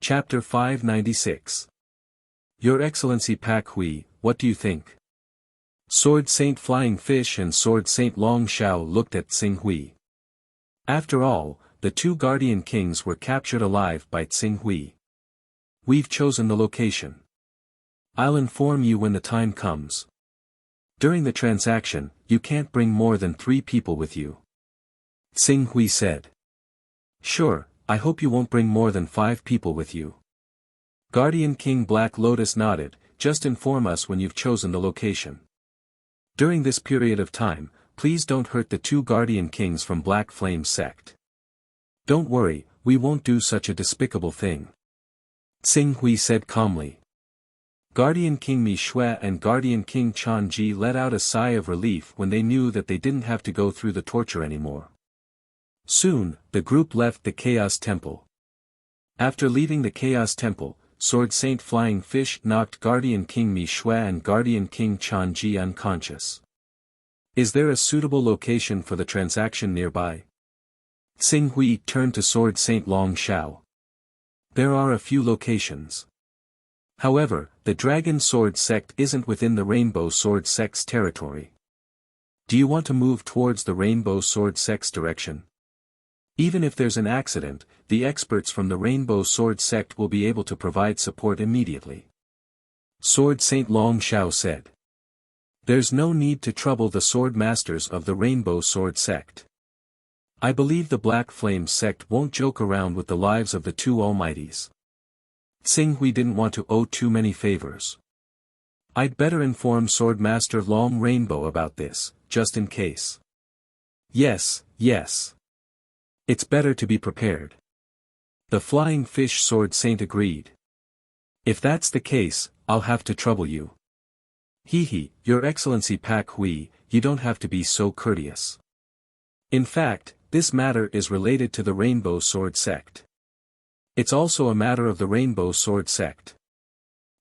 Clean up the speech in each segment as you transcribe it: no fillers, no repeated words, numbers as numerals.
Chapter 596. Your Excellency Pak Hui, what do you think? Sword Saint Flying Fish and Sword Saint Long Shao looked at Tsing Hui. After all, the two guardian kings were captured alive by Tsing Hui. We've chosen the location. I'll inform you when the time comes. During the transaction, you can't bring more than 3 people with you. Tsing Hui said. Sure, I hope you won't bring more than 5 people with you. Guardian King Black Lotus nodded, just inform us when you've chosen the location. During this period of time, please don't hurt the 2 guardian kings from Black Flame sect. Don't worry, we won't do such a despicable thing. Tsing Hui said calmly. Guardian King Mi Shui and Guardian King Chan Ji let out a sigh of relief when they knew that they didn't have to go through the torture anymore. Soon, the group left the Chaos Temple. After leaving the Chaos Temple, Sword Saint Flying Fish knocked Guardian King Mi Shui and Guardian King Chan Ji unconscious. Is there a suitable location for the transaction nearby? Tsing Hui turned to Sword Saint Long Shao. There are a few locations. However, the Dragon Sword Sect isn't within the Rainbow Sword Sect's territory. Do you want to move towards the Rainbow Sword Sect's direction? Even if there's an accident, the experts from the Rainbow Sword Sect will be able to provide support immediately. Sword Saint Long Shao said. There's no need to trouble the sword masters of the Rainbow Sword Sect. I believe the Black Flame Sect won't joke around with the lives of the 2 Almighties. Tsing Hui didn't want to owe too many favors. I'd better inform Swordmaster Long Rainbow about this, just in case. Yes. It's better to be prepared. The Flying Fish Sword Saint agreed. If that's the case, I'll have to trouble you. Your Excellency Pak Hui, you don't have to be so courteous. In fact, this matter is related to the Rainbow Sword Sect. It's also a matter of the Rainbow Sword Sect.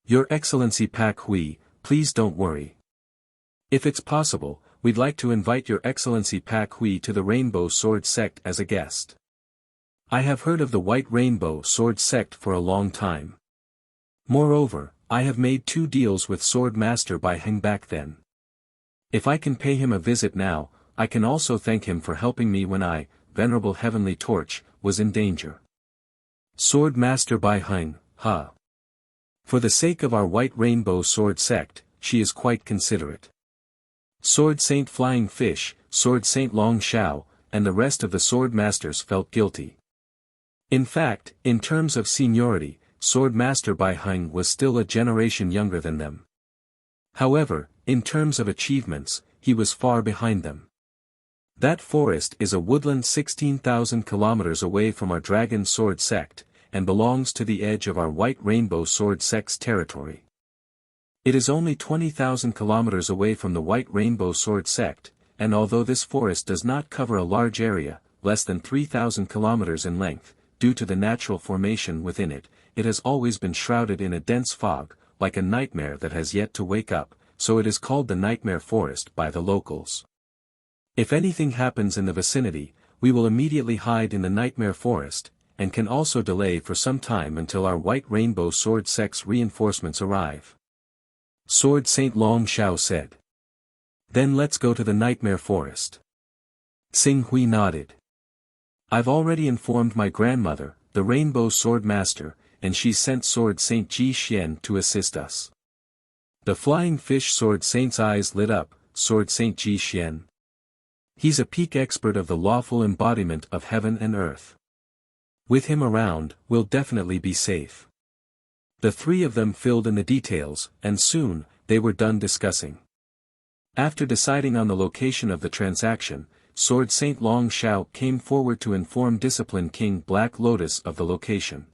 Your Excellency Pak Hui, please don't worry. If it's possible, we'd like to invite Your Excellency Pak Hui to the Rainbow Sword Sect as a guest. I have heard of the White Rainbow Sword Sect for a long time. Moreover, I have made 2 deals with Sword Master Bai Heng back then. If I can pay him a visit now, I can also thank him for helping me when I, Venerable Heavenly Torch, was in danger. Sword Master Bai Heng, For the sake of our White Rainbow Sword Sect, she is quite considerate. Sword Saint Flying Fish, Sword Saint Long Shao, and the rest of the sword masters felt guilty. In fact, in terms of seniority, Sword Master Bai Heng was still a generation younger than them. However, in terms of achievements, he was far behind them. That forest is a woodland 16,000 kilometers away from our Dragon Sword Sect, and belongs to the edge of our White Rainbow Sword Sect's territory. It is only 20,000 kilometers away from the White Rainbow Sword Sect, and although this forest does not cover a large area, less than 3,000 kilometers in length, due to the natural formation within it, it has always been shrouded in a dense fog, like a nightmare that has yet to wake up, so it is called the Nightmare Forest by the locals. If anything happens in the vicinity, we will immediately hide in the Nightmare Forest, and can also delay for some time until our White Rainbow Sword Sect's reinforcements arrive. Sword Saint Long Shao said. Then let's go to the Nightmare Forest. Tsing Hui nodded. I've already informed my grandmother, the Rainbow Sword Master, and she sent Sword Saint Ji Xian to assist us. The Flying Fish Sword Saint's eyes lit up, Sword Saint Ji Xian. He's a peak expert of the lawful embodiment of heaven and earth. With him around, we'll definitely be safe. The 3 of them filled in the details, and soon, they were done discussing. After deciding on the location of the transaction, Sword Saint Long Shao came forward to inform Discipline King Black Lotus of the location.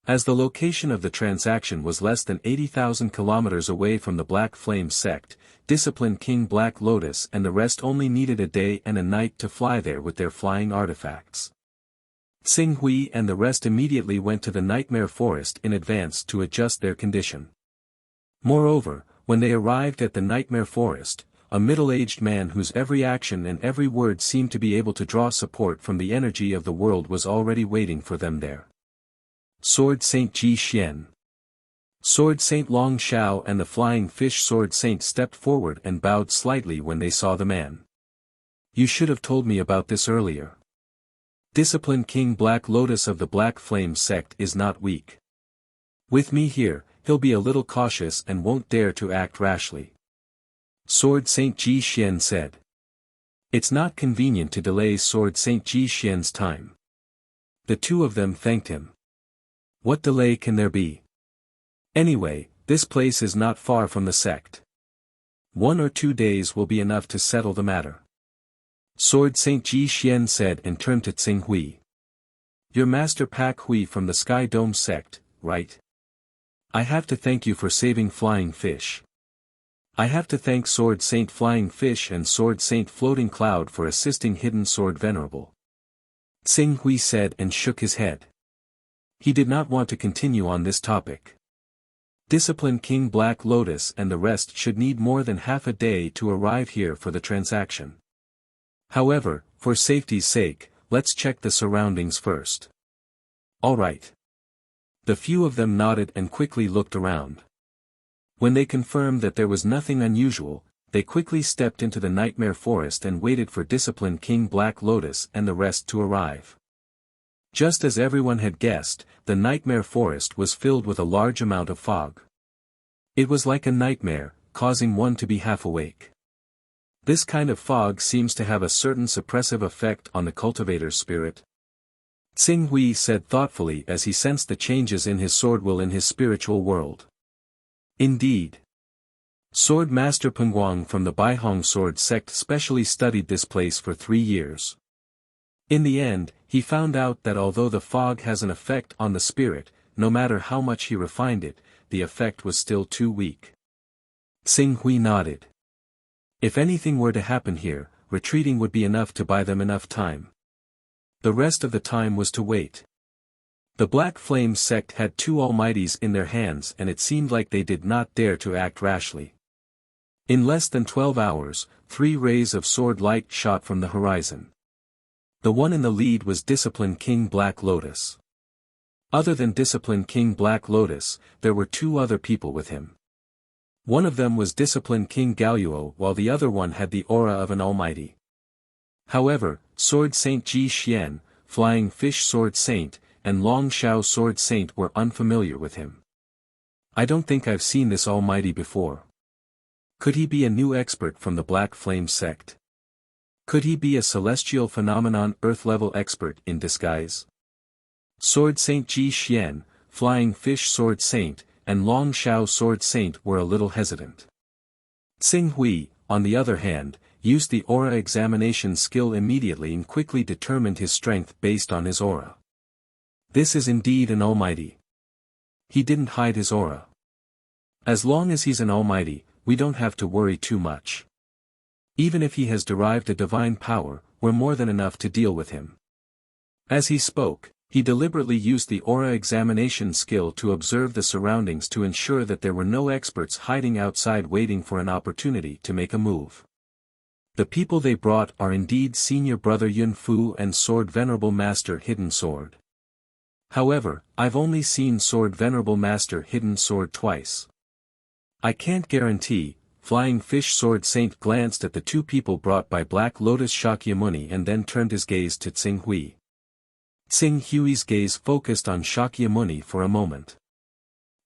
As the location of the transaction was less than 80,000 kilometers away from the Black Flame Sect, Discipline King Black Lotus and the rest only needed a day and a night to fly there with their flying artifacts. Tsing Hui and the rest immediately went to the Nightmare Forest in advance to adjust their condition. Moreover, when they arrived at the Nightmare Forest, a middle-aged man whose every action and every word seemed to be able to draw support from the energy of the world was already waiting for them there. Sword Saint Ji Xian. Sword Saint Long Shao and the Flying Fish Sword Saint stepped forward and bowed slightly when they saw the man. You should have told me about this earlier. Discipline King Black Lotus of the Black Flame sect is not weak. With me here, he'll be a little cautious and won't dare to act rashly. Sword Saint Ji Xian said. It's not convenient to delay Sword Saint Ji Xian's time. The two of them thanked him. What delay can there be? Anyway, this place is not far from the sect. 1 or 2 days will be enough to settle the matter. Sword Saint Ji Xian said and turned to Tsing Hui. You're Master Pak Hui from the Sky Dome sect, right? I have to thank you for saving Flying Fish. I have to thank Sword Saint Flying Fish and Sword Saint Floating Cloud for assisting Hidden Sword Venerable. Tsing Hui said and shook his head. He did not want to continue on this topic. Discipline King Black Lotus and the rest should need more than half a day to arrive here for the transaction. However, for safety's sake, let's check the surroundings first. All right. The few of them nodded and quickly looked around. When they confirmed that there was nothing unusual, they quickly stepped into the Nightmare Forest and waited for Discipline King Black Lotus and the rest to arrive. Just as everyone had guessed, the Nightmare Forest was filled with a large amount of fog. It was like a nightmare, causing one to be half awake. This kind of fog seems to have a certain suppressive effect on the cultivator's spirit. Tsing Hui said thoughtfully as he sensed the changes in his sword will in his spiritual world. Indeed. Sword Master Pengguang from the Baihong Sword sect specially studied this place for 3 years. In the end, he found out that although the fog has an effect on the spirit, no matter how much he refined it, the effect was still too weak. Tsing Hui nodded. If anything were to happen here, retreating would be enough to buy them enough time. The rest of the time was to wait. The Black Flame sect had 2 almighties in their hands and it seemed like they did not dare to act rashly. In less than 12 hours, 3 rays of sword light shot from the horizon. The one in the lead was Discipline King Black Lotus. Other than Discipline King Black Lotus, there were 2 other people with him. One of them was Discipline King Galuo while the other one had the aura of an almighty. However, Sword Saint Ji Xian, Flying Fish Sword Saint, and Long Shao Sword Saint were unfamiliar with him. I don't think I've seen this almighty before. Could he be a new expert from the Black Flame sect? Could he be a celestial phenomenon Earth-level expert in disguise? Sword Saint Ji Xian, Flying Fish Sword Saint, and Long Shao Sword Saint were a little hesitant. Tsing Hui, on the other hand, used the aura examination skill immediately and quickly determined his strength based on his aura. This is indeed an almighty. He didn't hide his aura. As long as he's an almighty, we don't have to worry too much. Even if he has derived a divine power, we're more than enough to deal with him. As he spoke, he deliberately used the aura examination skill to observe the surroundings to ensure that there were no experts hiding outside waiting for an opportunity to make a move. The people they brought are indeed Senior Brother Yun Fu and Sword Venerable Master Hidden Sword. However, I've only seen Sword Venerable Master Hidden Sword twice. I can't guarantee. Flying Fish Sword Saint glanced at the 2 people brought by Black Lotus Shakyamuni and then turned his gaze to Tsing Hui. Tsing Hui's gaze focused on Shakyamuni for a moment.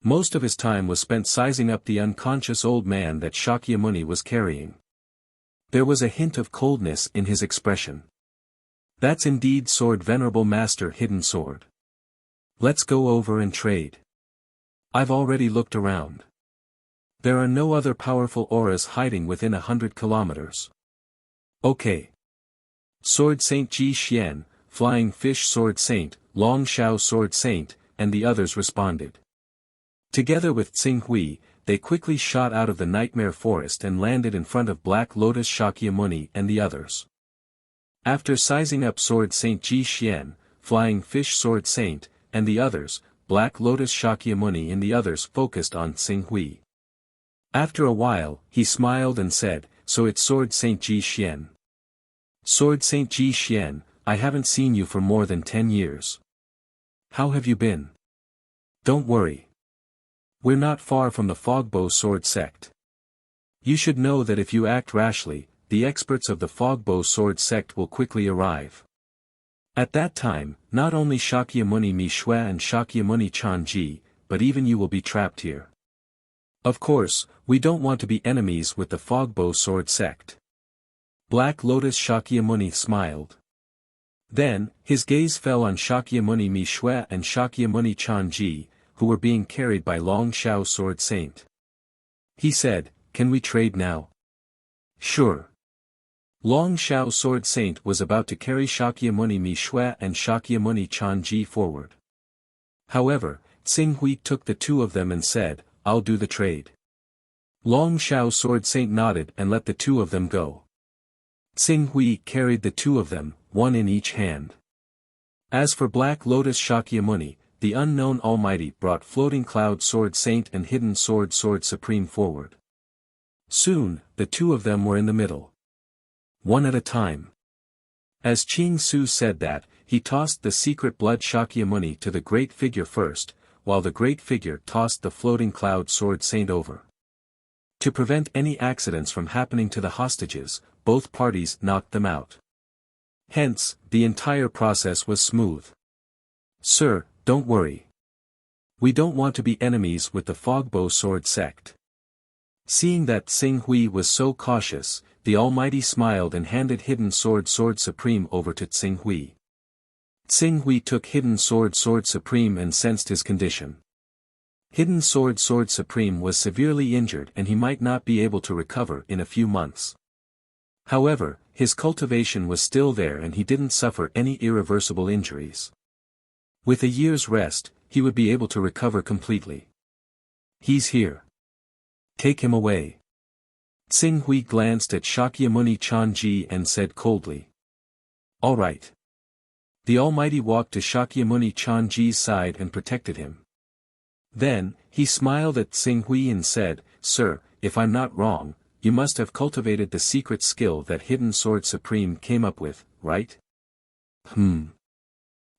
Most of his time was spent sizing up the unconscious old man that Shakyamuni was carrying. There was a hint of coldness in his expression. That's indeed Sword Venerable Master Hidden Sword. Let's go over and trade. I've already looked around. There are no other powerful auras hiding within 100 kilometers. Okay. Sword Saint Ji Xian, Flying Fish Sword Saint, Long Shao Sword Saint, and the others responded. Together with Tsing Hui, they quickly shot out of the Nightmare Forest and landed in front of Black Lotus Shakyamuni and the others. After sizing up Sword Saint Ji Xian, Flying Fish Sword Saint, and the others, Black Lotus Shakyamuni and the others focused on Tsing Hui. After a while, he smiled and said, "So it's Sword Saint Ji Xian. Sword Saint Ji Xian, I haven't seen you for more than 10 years. How have you been?" Don't worry. We're not far from the Fogbow Sword sect. You should know that if you act rashly, the experts of the Fogbow Sword sect will quickly arrive. At that time, not only Shakyamuni Mishwa and Shakyamuni Chanji, but even you will be trapped here. Of course, we don't want to be enemies with the Fogbow Sword sect. Black Lotus Shakyamuni smiled. Then, his gaze fell on Shakyamuni Mishwa and Shakyamuni Chanji, who were being carried by Long Shao Sword Saint. He said, "Can we trade now?" "Sure." Long Shao Sword Saint was about to carry Shakyamuni Mishwa and Shakyamuni Chanji forward. However, Tsing Hui took the two of them and said, "I'll do the trade." Long Shao Sword Saint nodded and let the two of them go. Tsing Hui carried the two of them, one in each hand. As for Black Lotus Shakyamuni, the unknown Almighty brought Floating Cloud Sword Saint and Hidden Sword Supreme forward. Soon, the two of them were in the middle. One at a time. As Ching Su said that, he tossed the secret blood Shakyamuni to the great figure first, while the great figure tossed the Floating Cloud Sword Saint over. To prevent any accidents from happening to the hostages, both parties knocked them out. Hence, the entire process was smooth. "Sir, don't worry. We don't want to be enemies with the Fogbow Sword sect." Seeing that Tsing Hui was so cautious, the Almighty smiled and handed Hidden Sword Supreme over to Tsing Hui. Tsing Hui took Hidden Sword Supreme and sensed his condition. Hidden Sword Supreme was severely injured and he might not be able to recover in a few months. However, his cultivation was still there and he didn't suffer any irreversible injuries. With a year's rest, he would be able to recover completely. "He's here. Take him away." Tsing Hui glanced at Shakyamuni Chanji and said coldly. "All right." The Almighty walked to Shakyamuni Chanji's side and protected him. Then, he smiled at Tsing Hui and said, "Sir, if I'm not wrong, you must have cultivated the secret skill that Hidden Sword Supreme came up with, right?"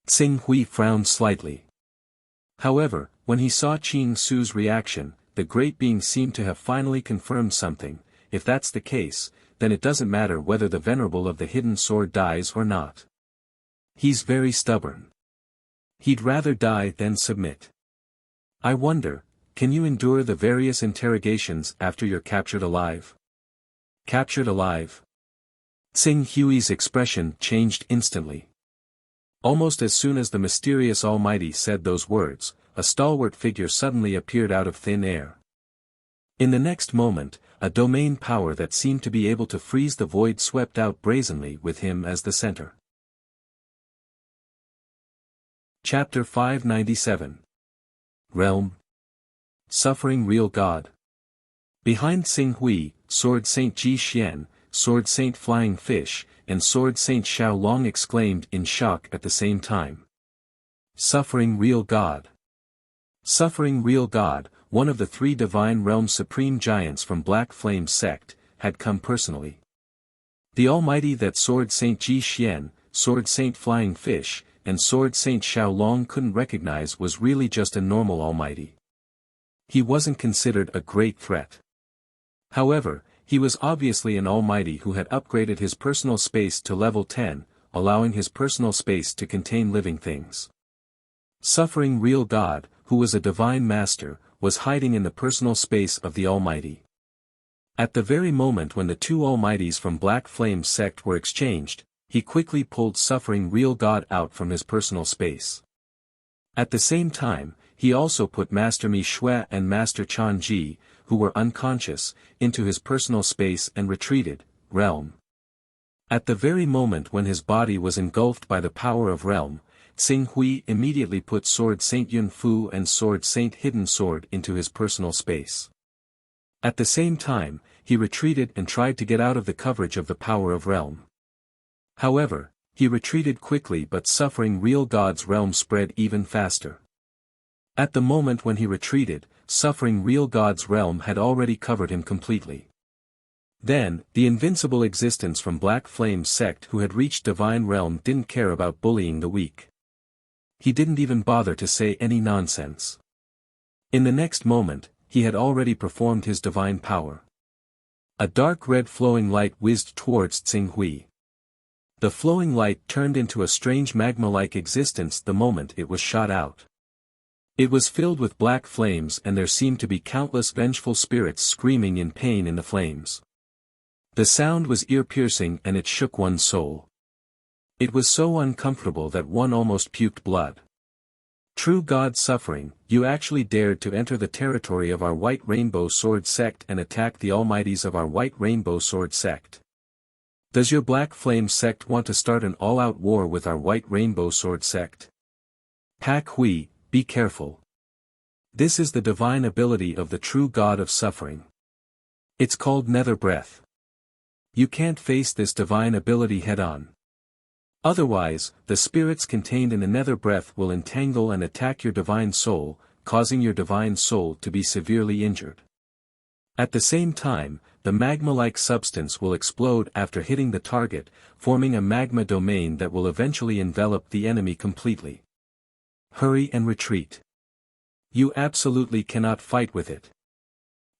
Tsing Hui frowned slightly. However, when he saw Ching Su's reaction, the great being seemed to have finally confirmed something. If that's the case, then it doesn't matter whether the Venerable of the Hidden Sword dies or not. He's very stubborn. He'd rather die than submit. I wonder, can you endure the various interrogations after you're captured alive? Captured alive? Tsing Hui's expression changed instantly. Almost as soon as the mysterious Almighty said those words, a stalwart figure suddenly appeared out of thin air. In the next moment, a domain power that seemed to be able to freeze the void swept out brazenly with him as the center. Chapter 597. Realm. Suffering Real God. Behind Tsing Hui, Sword Saint Ji Xian, Sword Saint Flying Fish, and Sword Saint Xiao Long exclaimed in shock at the same time. Suffering Real God. Suffering Real God, one of the three Divine Realm Supreme Giants from Black Flame sect, had come personally. The Almighty that Sword Saint Ji Xian, Sword Saint Flying Fish, and Sword Saint Xiao Long couldn't recognize was really just a normal Almighty. He wasn't considered a great threat. However, he was obviously an Almighty who had upgraded his personal space to level 10, allowing his personal space to contain living things. Suffering Real God, who was a Divine Master, was hiding in the personal space of the Almighty. At the very moment when the two Almighties from Black Flame sect were exchanged, he quickly pulled Suffering Real God out from his personal space. At the same time, he also put Master Mi Shui and Master Chanji, who were unconscious, into his personal space and retreated, Realm. At the very moment when his body was engulfed by the power of Realm, Tsing Hui immediately put Sword Saint Yun Fu and Sword Saint Hidden Sword into his personal space. At the same time, he retreated and tried to get out of the coverage of the power of Realm. However, he retreated quickly, but Suffering Real God's realm spread even faster. At the moment when he retreated, Suffering Real God's realm had already covered him completely. Then, the invincible existence from Black Flame sect who had reached Divine Realm didn't care about bullying the weak. He didn't even bother to say any nonsense. In the next moment, he had already performed his divine power. A dark red flowing light whizzed towards Tsing Hui. The flowing light turned into a strange magma-like existence the moment it was shot out. It was filled with black flames and there seemed to be countless vengeful spirits screaming in pain in the flames. The sound was ear-piercing and it shook one's soul. It was so uncomfortable that one almost puked blood. True God suffering, you actually dared to enter the territory of our White Rainbow Sword sect and attack the almighties of our White Rainbow Sword sect. Does your Black Flame sect want to start an all-out war with our White Rainbow Sword sect? Pak Hui, be careful. This is the divine ability of the true God of suffering. It's called Nether Breath. You can't face this divine ability head-on. Otherwise, the spirits contained in the Nether Breath will entangle and attack your divine soul, causing your divine soul to be severely injured. At the same time, the magma-like substance will explode after hitting the target, forming a magma domain that will eventually envelop the enemy completely. Hurry and retreat. You absolutely cannot fight with it.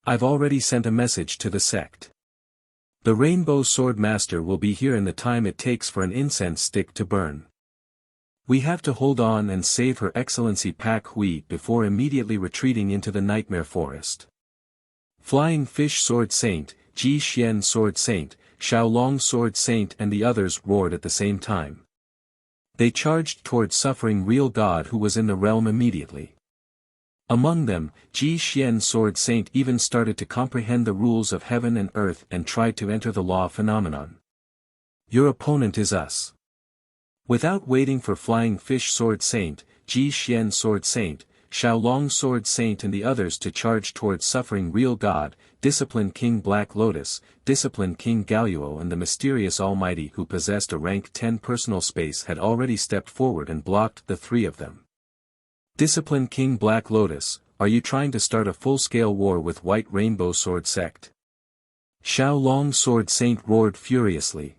I've already sent a message to the sect. The Rainbow Sword Master will be here in the time it takes for an incense stick to burn. We have to hold on and save Her Excellency Pak Hui before immediately retreating into the Nightmare Forest. Flying Fish Sword Saint, Ji Xian Sword Saint, Xiaolong Sword Saint and the others roared at the same time. They charged towards Suffering Real God who was in the realm immediately. Among them, Ji Xian Sword Saint even started to comprehend the rules of heaven and earth and tried to enter the law phenomenon. Your opponent is us. Without waiting for Flying Fish Sword Saint, Ji Xian Sword Saint, Xiaolong Sword Saint and the others to charge towards Suffering Real God, Discipline King Black Lotus, Discipline King Galuo and the mysterious Almighty who possessed a rank 10 personal space had already stepped forward and blocked the three of them. Discipline King Black Lotus, are you trying to start a full-scale war with White Rainbow Sword sect? Xiaolong Sword Saint roared furiously.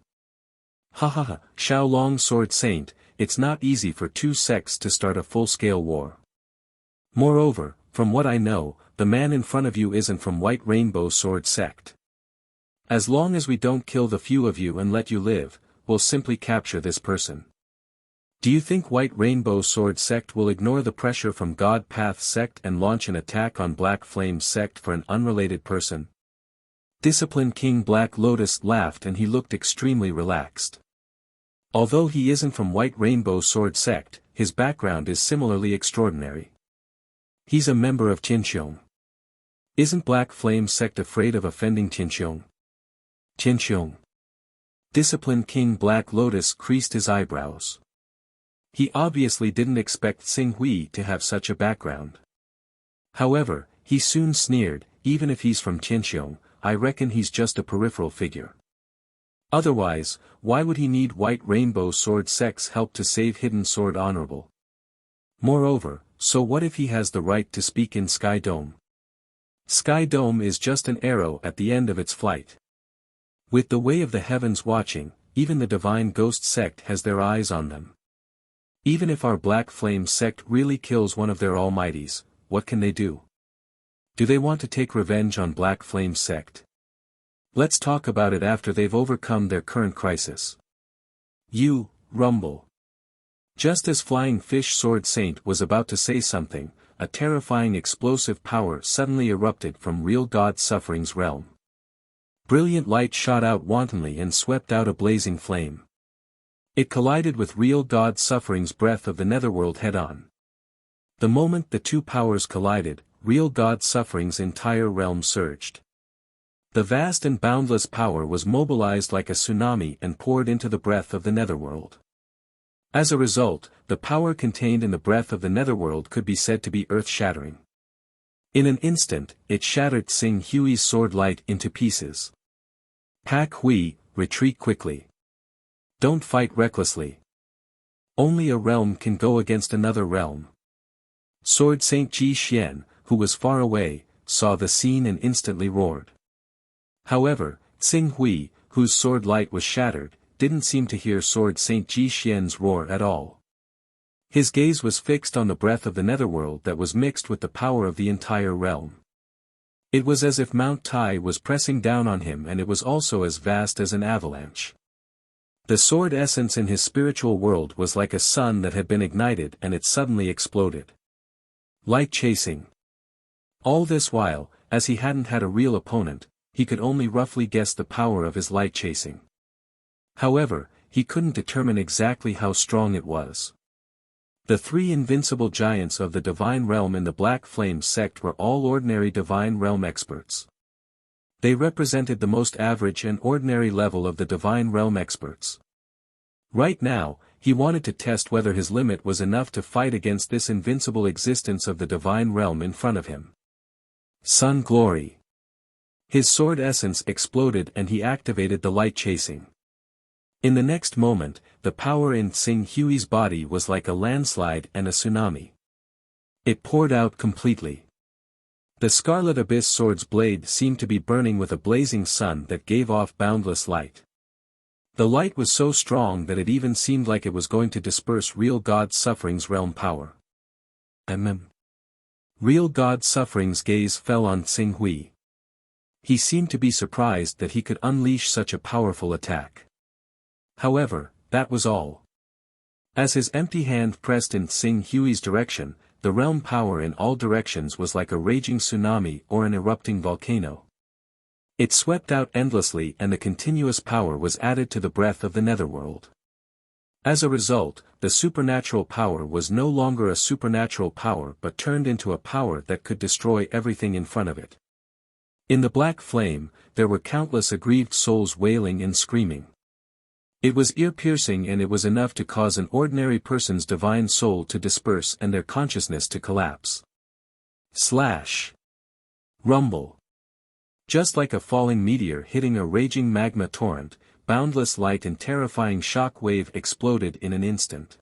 Ha ha ha, Xiaolong Sword Saint, it's not easy for two sects to start a full-scale war. Moreover, from what I know, the man in front of you isn't from White Rainbow Sword sect. As long as we don't kill the few of you and let you live, we'll simply capture this person. Do you think White Rainbow Sword sect will ignore the pressure from God Path sect and launch an attack on Black Flame sect for an unrelated person? Discipline King Black Lotus laughed and he looked extremely relaxed. Although he isn't from White Rainbow Sword sect, his background is similarly extraordinary. He's a member of Qinxiong. Isn't Black Flame sect afraid of offending Qinxiong? Qinxiong. Discipline King Black Lotus creased his eyebrows. He obviously didn't expect Tsing Hui to have such a background. However, he soon sneered, even if he's from Qinxiong, I reckon he's just a peripheral figure. Otherwise, why would he need White Rainbow Sword sect's help to save Hidden Sword Honorable? Moreover, so what if he has the right to speak in Sky Dome? Sky Dome is just an arrow at the end of its flight. With the Way of the Heavens watching, even the Divine Ghost sect has their eyes on them. Even if our Black Flame sect really kills one of their almighties, what can they do? Do they want to take revenge on Black Flame sect? Let's talk about it after they've overcome their current crisis. You, Rumble. Just as Flying Fish Sword Saint was about to say something, a terrifying explosive power suddenly erupted from Real God Suffering's realm. Brilliant light shot out wantonly and swept out a blazing flame. It collided with Real God Suffering's breath of the Netherworld head-on. The moment the two powers collided, Real God Suffering's entire realm surged. The vast and boundless power was mobilized like a tsunami and poured into the breath of the Netherworld. As a result, the power contained in the breath of the Netherworld could be said to be earth-shattering. In an instant, it shattered Tsing Hui's sword light into pieces. Pak Hui, retreat quickly. Don't fight recklessly. Only a realm can go against another realm. Sword Saint Ji Xian, who was far away, saw the scene and instantly roared. However, Tsing Hui, whose sword light was shattered, didn't seem to hear Sword Saint Ji Xian's roar at all. His gaze was fixed on the breath of the netherworld that was mixed with the power of the entire realm. It was as if Mount Tai was pressing down on him, and it was also as vast as an avalanche. The sword essence in his spiritual world was like a sun that had been ignited and it suddenly exploded. Light chasing. All this while, as he hadn't had a real opponent, he could only roughly guess the power of his light chasing. However, he couldn't determine exactly how strong it was. The three invincible giants of the divine realm in the Black Flame sect were all ordinary divine realm experts. They represented the most average and ordinary level of the divine realm experts. Right now, he wanted to test whether his limit was enough to fight against this invincible existence of the divine realm in front of him. Sun Glory. His sword essence exploded and he activated the light chasing. In the next moment, the power in Tsing Hui's body was like a landslide and a tsunami. It poured out completely. The Scarlet Abyss sword's blade seemed to be burning with a blazing sun that gave off boundless light. The light was so strong that it even seemed like it was going to disperse Real God Suffering's realm power. Real God Suffering's gaze fell on Tsing Hui. He seemed to be surprised that he could unleash such a powerful attack. However, that was all. As his empty hand pressed in Tsing Hui's direction, the realm power in all directions was like a raging tsunami or an erupting volcano. It swept out endlessly and the continuous power was added to the breath of the netherworld. As a result, the supernatural power was no longer a supernatural power but turned into a power that could destroy everything in front of it. In the black flame, there were countless aggrieved souls wailing and screaming. It was ear-piercing and it was enough to cause an ordinary person's divine soul to disperse and their consciousness to collapse. Slash. Rumble. Just like a falling meteor hitting a raging magma torrent, boundless light and terrifying shock wave exploded in an instant.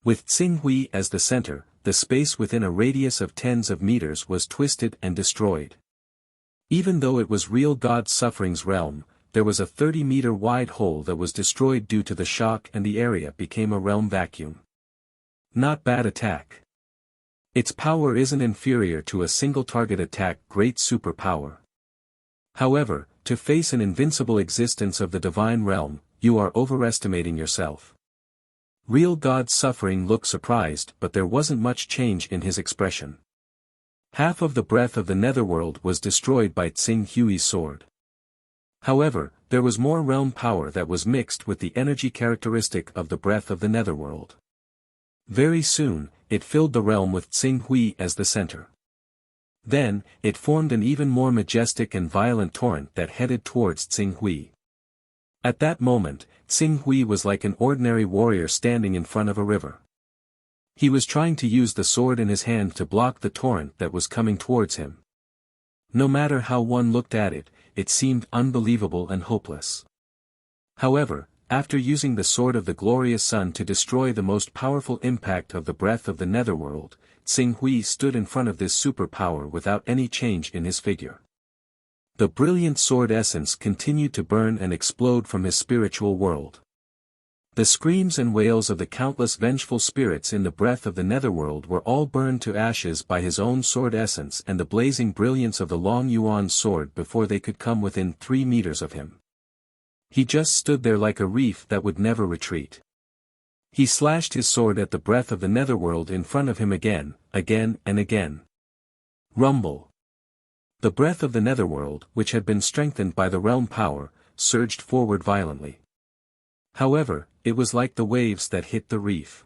With Tsing Hui as the center, the space within a radius of tens of meters was twisted and destroyed. Even though it was Real God Suffering's realm, there was a 30-meter wide hole that was destroyed due to the shock and the area became a realm vacuum. Not bad attack. Its power isn't inferior to a single target attack great superpower. However, to face an invincible existence of the divine realm, you are overestimating yourself. Real God Suffering looked surprised but there wasn't much change in his expression. Half of the breath of the netherworld was destroyed by Tsing Hui's sword. However, there was more realm power that was mixed with the energy characteristic of the breath of the netherworld. Very soon, it filled the realm with Tsing Hui as the center. Then, it formed an even more majestic and violent torrent that headed towards Tsing Hui. At that moment, Tsing Hui was like an ordinary warrior standing in front of a river. He was trying to use the sword in his hand to block the torrent that was coming towards him. No matter how one looked at it, it seemed unbelievable and hopeless. However, after using the sword of the glorious sun to destroy the most powerful impact of the breath of the netherworld, Tsing Hui stood in front of this superpower without any change in his figure. The brilliant sword essence continued to burn and explode from his spiritual world. The screams and wails of the countless vengeful spirits in the breath of the netherworld were all burned to ashes by his own sword essence and the blazing brilliance of the Long Yuan sword before they could come within 3 meters of him. He just stood there like a reef that would never retreat. He slashed his sword at the breath of the netherworld in front of him again and again. Rumble. The breath of the netherworld, which had been strengthened by the realm power, surged forward violently. However, it was like the waves that hit the reef.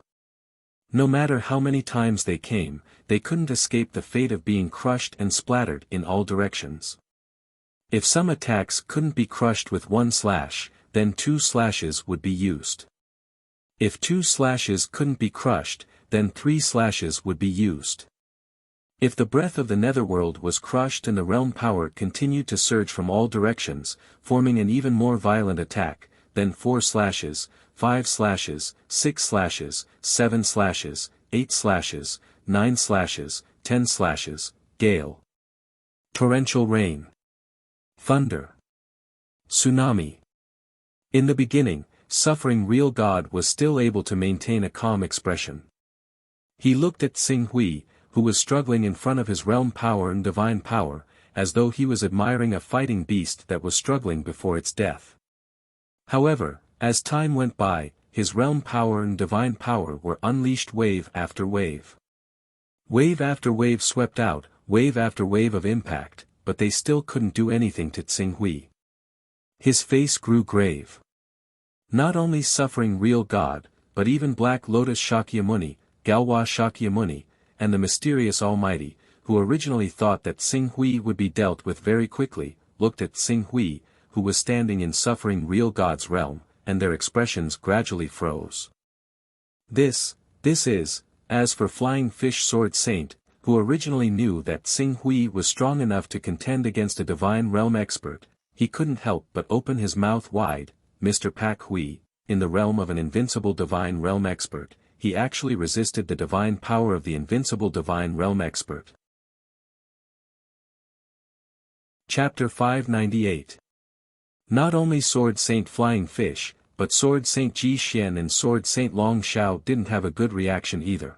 No matter how many times they came, they couldn't escape the fate of being crushed and splattered in all directions. If some attacks couldn't be crushed with 1 slash, then 2 slashes would be used. If 2 slashes couldn't be crushed, then 3 slashes would be used. If the breath of the netherworld was crushed and the realm power continued to surge from all directions, forming an even more violent attack, then 4 slashes, 5 slashes, 6 slashes, 7 slashes, 8 slashes, 9 slashes, 10 slashes, gale. Torrential rain. Thunder. Tsunami. In the beginning, suffering Real God was still able to maintain a calm expression. He looked at Xing Hui, who was struggling in front of his realm power and divine power, as though he was admiring a fighting beast that was struggling before its death. However, as time went by, his realm power and divine power were unleashed wave after wave. Wave after wave swept out, wave after wave of impact, but they still couldn't do anything to Xing Hui. His face grew grave. Not only suffering real God, but even Black Lotus Shakyamuni, Galwa Shakyamuni, and the mysterious Almighty, who originally thought that Xing Hui would be dealt with very quickly, looked at Xing Hui, who was standing in suffering real God's realm, and their expressions gradually froze. This is, as for Flying Fish Sword Saint, who originally knew that Xing Hui was strong enough to contend against a divine realm expert, he couldn't help but open his mouth wide. Mr. Pak Hui, in the realm of an invincible divine realm expert, he actually resisted the divine power of the invincible divine realm expert. Chapter 598. Not only Sword Saint Flying Fish, but Sword Saint Ji Xian and Sword Saint Long Xiao didn't have a good reaction either.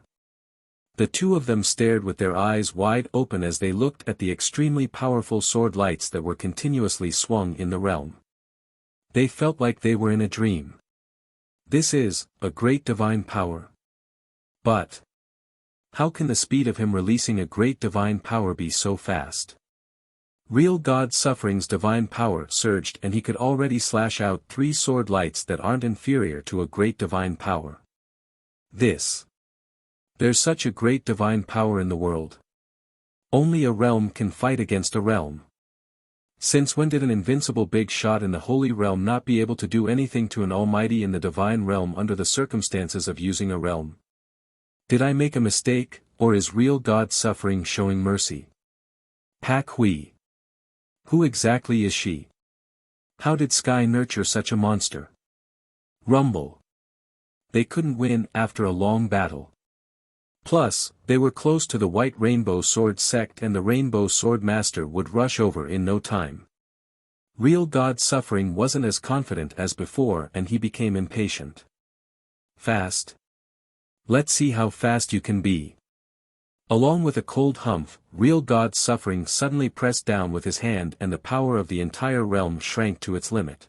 The two of them stared with their eyes wide open as they looked at the extremely powerful sword lights that were continuously swung in the realm. They felt like they were in a dream. This is a great divine power. But how can the speed of him releasing a great divine power be so fast? Real God Suffering's divine power surged and he could already slash out 3 sword lights that aren't inferior to a great divine power. There's such a great divine power in the world. Only a realm can fight against a realm. Since when did an invincible big shot in the holy realm not be able to do anything to an almighty in the divine realm under the circumstances of using a realm? Did I make a mistake, or is real God Suffering showing mercy? Pak Hui. Who exactly is she? How did Sky nurture such a monster? Rumble. They couldn't win after a long battle. Plus, they were close to the White Rainbow Sword sect and the Rainbow Sword Master would rush over in no time. Real God Suffering wasn't as confident as before and he became impatient. Fast? Let's see how fast you can be. Along with a cold humph, real God Suffering suddenly pressed down with his hand and the power of the entire realm shrank to its limit.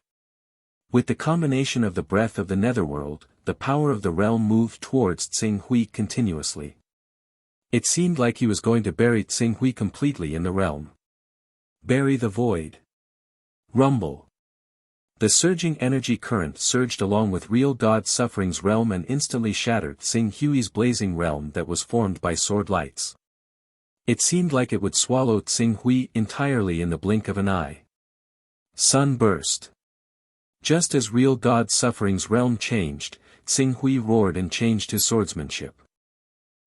With the combination of the breath of the netherworld, the power of the realm moved towards Xing Hui continuously. It seemed like he was going to bury Xing Hui completely in the realm. Bury the void. Rumble. The surging energy current surged along with real God Suffering's realm and instantly shattered Xing Hui's blazing realm that was formed by sword lights. It seemed like it would swallow Xing Hui entirely in the blink of an eye. Sun burst. Just as real God Suffering's realm changed, Xing Hui roared and changed his swordsmanship.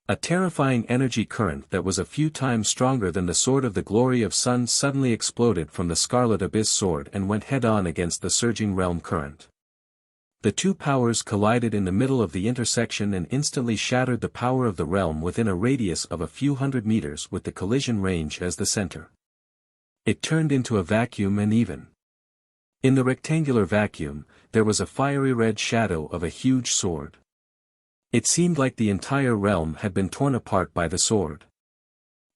A terrifying energy current that was a few times stronger than the sword of the glory of sun suddenly exploded from the Scarlet Abyss sword and went head-on against the surging realm current. The two powers collided in the middle of the intersection and instantly shattered the power of the realm within a radius of a few hundred meters with the collision range as the center. It turned into a vacuum and even. In the rectangular vacuum, there was a fiery red shadow of a huge sword. It seemed like the entire realm had been torn apart by the sword.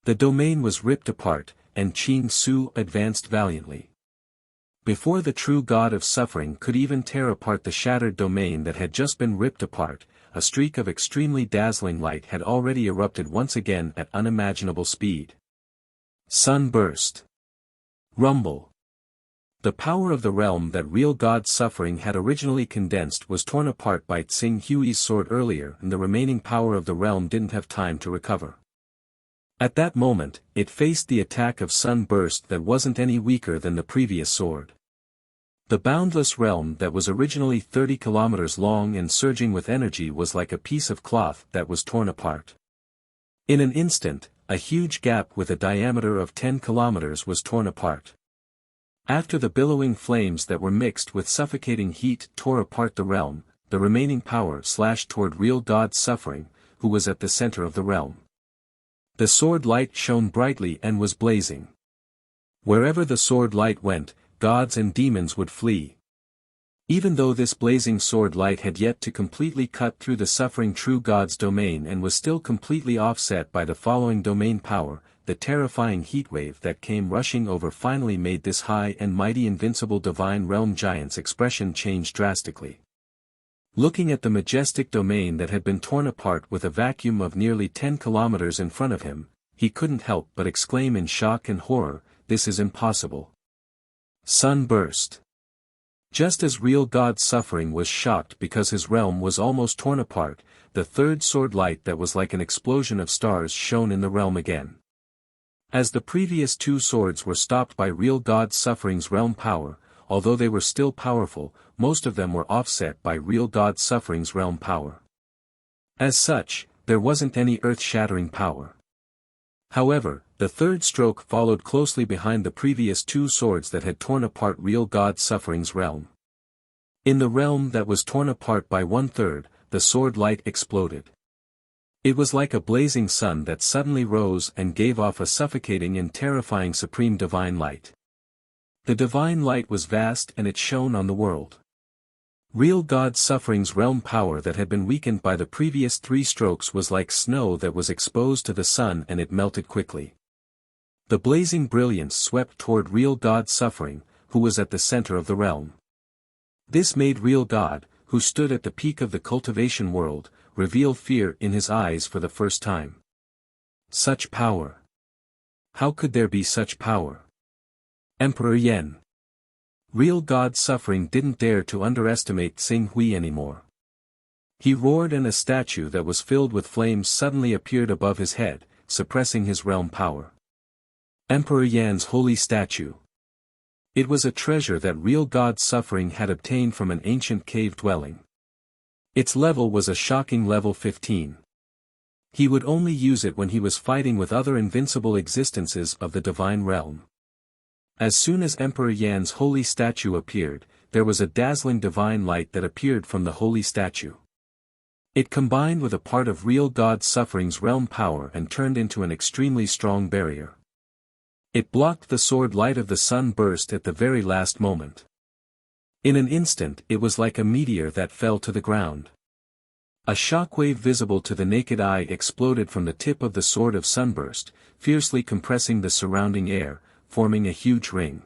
The domain was ripped apart, and Qing Su advanced valiantly. Before the true God of Suffering could even tear apart the shattered domain that had just been ripped apart, a streak of extremely dazzling light had already erupted once again at unimaginable speed. Sun burst. Rumble. The power of the realm that real God Suffering had originally condensed was torn apart by Xing Hui's sword earlier and the remaining power of the realm didn't have time to recover. At that moment, it faced the attack of Sun Burst that wasn't any weaker than the previous sword. The boundless realm that was originally 30 kilometers long and surging with energy was like a piece of cloth that was torn apart. In an instant, a huge gap with a diameter of 10 kilometers was torn apart. After the billowing flames that were mixed with suffocating heat tore apart the realm, the remaining power slashed toward real God Suffering, who was at the center of the realm. The sword light shone brightly and was blazing. Wherever the sword light went, gods and demons would flee. Even though this blazing sword light had yet to completely cut through the suffering true God's domain and was still completely offset by the following domain power, the terrifying heatwave that came rushing over finally made this high and mighty invincible divine realm giant's expression change drastically. Looking at the majestic domain that had been torn apart with a vacuum of nearly 10 kilometers in front of him, he couldn't help but exclaim in shock and horror, "This is impossible." Sun burst. Just as real God's suffering was shocked because his realm was almost torn apart, the third sword light that was like an explosion of stars shone in the realm again. As the previous two swords were stopped by real God's suffering's realm power, although they were still powerful, most of them were offset by real God's suffering's realm power. As such, there wasn't any earth-shattering power. However, the third stroke followed closely behind the previous two swords that had torn apart real God's suffering's realm. In the realm that was torn apart by 1/3, the sword light exploded. It was like a blazing sun that suddenly rose and gave off a suffocating and terrifying supreme divine light. The divine light was vast and it shone on the world. Real God's suffering's realm power that had been weakened by the previous 3 strokes was like snow that was exposed to the sun and it melted quickly. The blazing brilliance swept toward real God's suffering, who was at the center of the realm. This made real God, who stood at the peak of the cultivation world, reveal fear in his eyes for the first time. Such power! How could there be such power? Emperor Yan. Real God's suffering didn't dare to underestimate Xing Hui anymore. He roared and a statue that was filled with flames suddenly appeared above his head, suppressing his realm power. Emperor Yan's holy statue. It was a treasure that real God's suffering had obtained from an ancient cave dwelling. Its level was a shocking level 15. He would only use it when he was fighting with other invincible existences of the divine realm. As soon as Emperor Yan's holy statue appeared, there was a dazzling divine light that appeared from the holy statue. It combined with a part of real God's suffering's realm power and turned into an extremely strong barrier. It blocked the sword light of the sun burst at the very last moment. In an instant it was like a meteor that fell to the ground. A shockwave visible to the naked eye exploded from the tip of the sword of sunburst, fiercely compressing the surrounding air, forming a huge ring.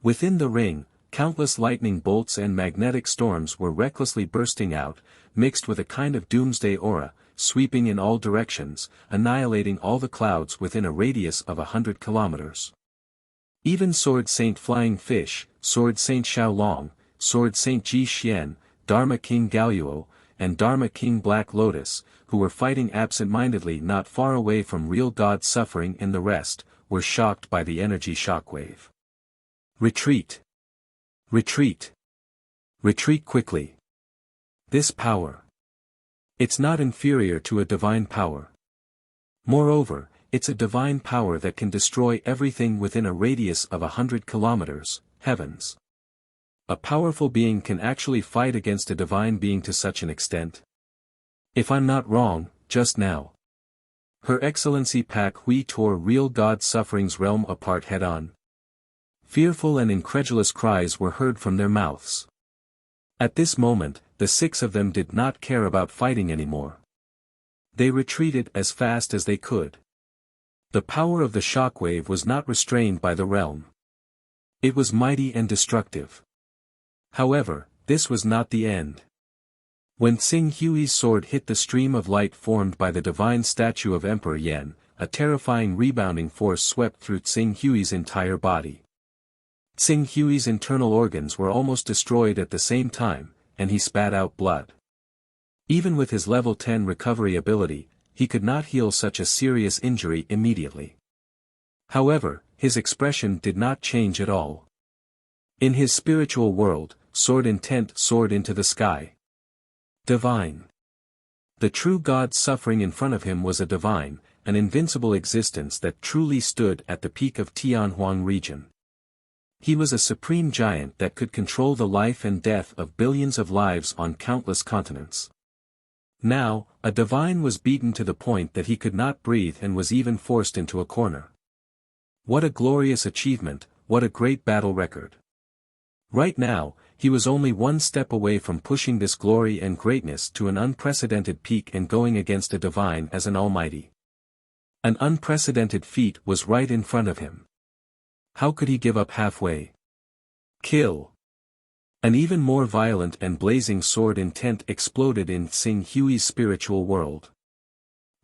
Within the ring, countless lightning bolts and magnetic storms were recklessly bursting out, mixed with a kind of doomsday aura, sweeping in all directions, annihilating all the clouds within a radius of 100 kilometers. Even Sword Saint Flying Fish, Sword Saint Xiaolong, Sword Saint Ji Xian, Dharma King Gaoyuo, and Dharma King Black Lotus, who were fighting absent-mindedly not far away from real God's suffering and the rest, were shocked by the energy shockwave. Retreat! Retreat! Retreat quickly! This power! It's not inferior to a divine power. Moreover, it's a divine power that can destroy everything within a radius of 100 kilometers, heavens. A powerful being can actually fight against a divine being to such an extent. If I'm not wrong, just now. Her Excellency Pak Hui tore real God's suffering's realm apart head-on. Fearful and incredulous cries were heard from their mouths. At this moment, the 6 of them did not care about fighting anymore. They retreated as fast as they could. The power of the shockwave was not restrained by the realm. It was mighty and destructive. However, this was not the end. When Xing Hui's sword hit the stream of light formed by the divine statue of Emperor Yan, a terrifying rebounding force swept through Xing Hui's entire body. Xing Hui's internal organs were almost destroyed at the same time, and he spat out blood. Even with his level 10 recovery ability, he could not heal such a serious injury immediately. However, his expression did not change at all. In his spiritual world, sword intent soared into the sky. Divine. The true God suffering in front of him was a divine, an invincible existence that truly stood at the peak of Tianhuang region. He was a supreme giant that could control the life and death of billions of lives on countless continents. Now, a divine was beaten to the point that he could not breathe and was even forced into a corner. What a glorious achievement, what a great battle record. Right now, He was only one step away from pushing this glory and greatness to an unprecedented peak and going against a divine as an almighty. An unprecedented feat was right in front of him. How could he give up halfway? Kill! An even more violent and blazing sword intent exploded in Tsing Hui's spiritual world.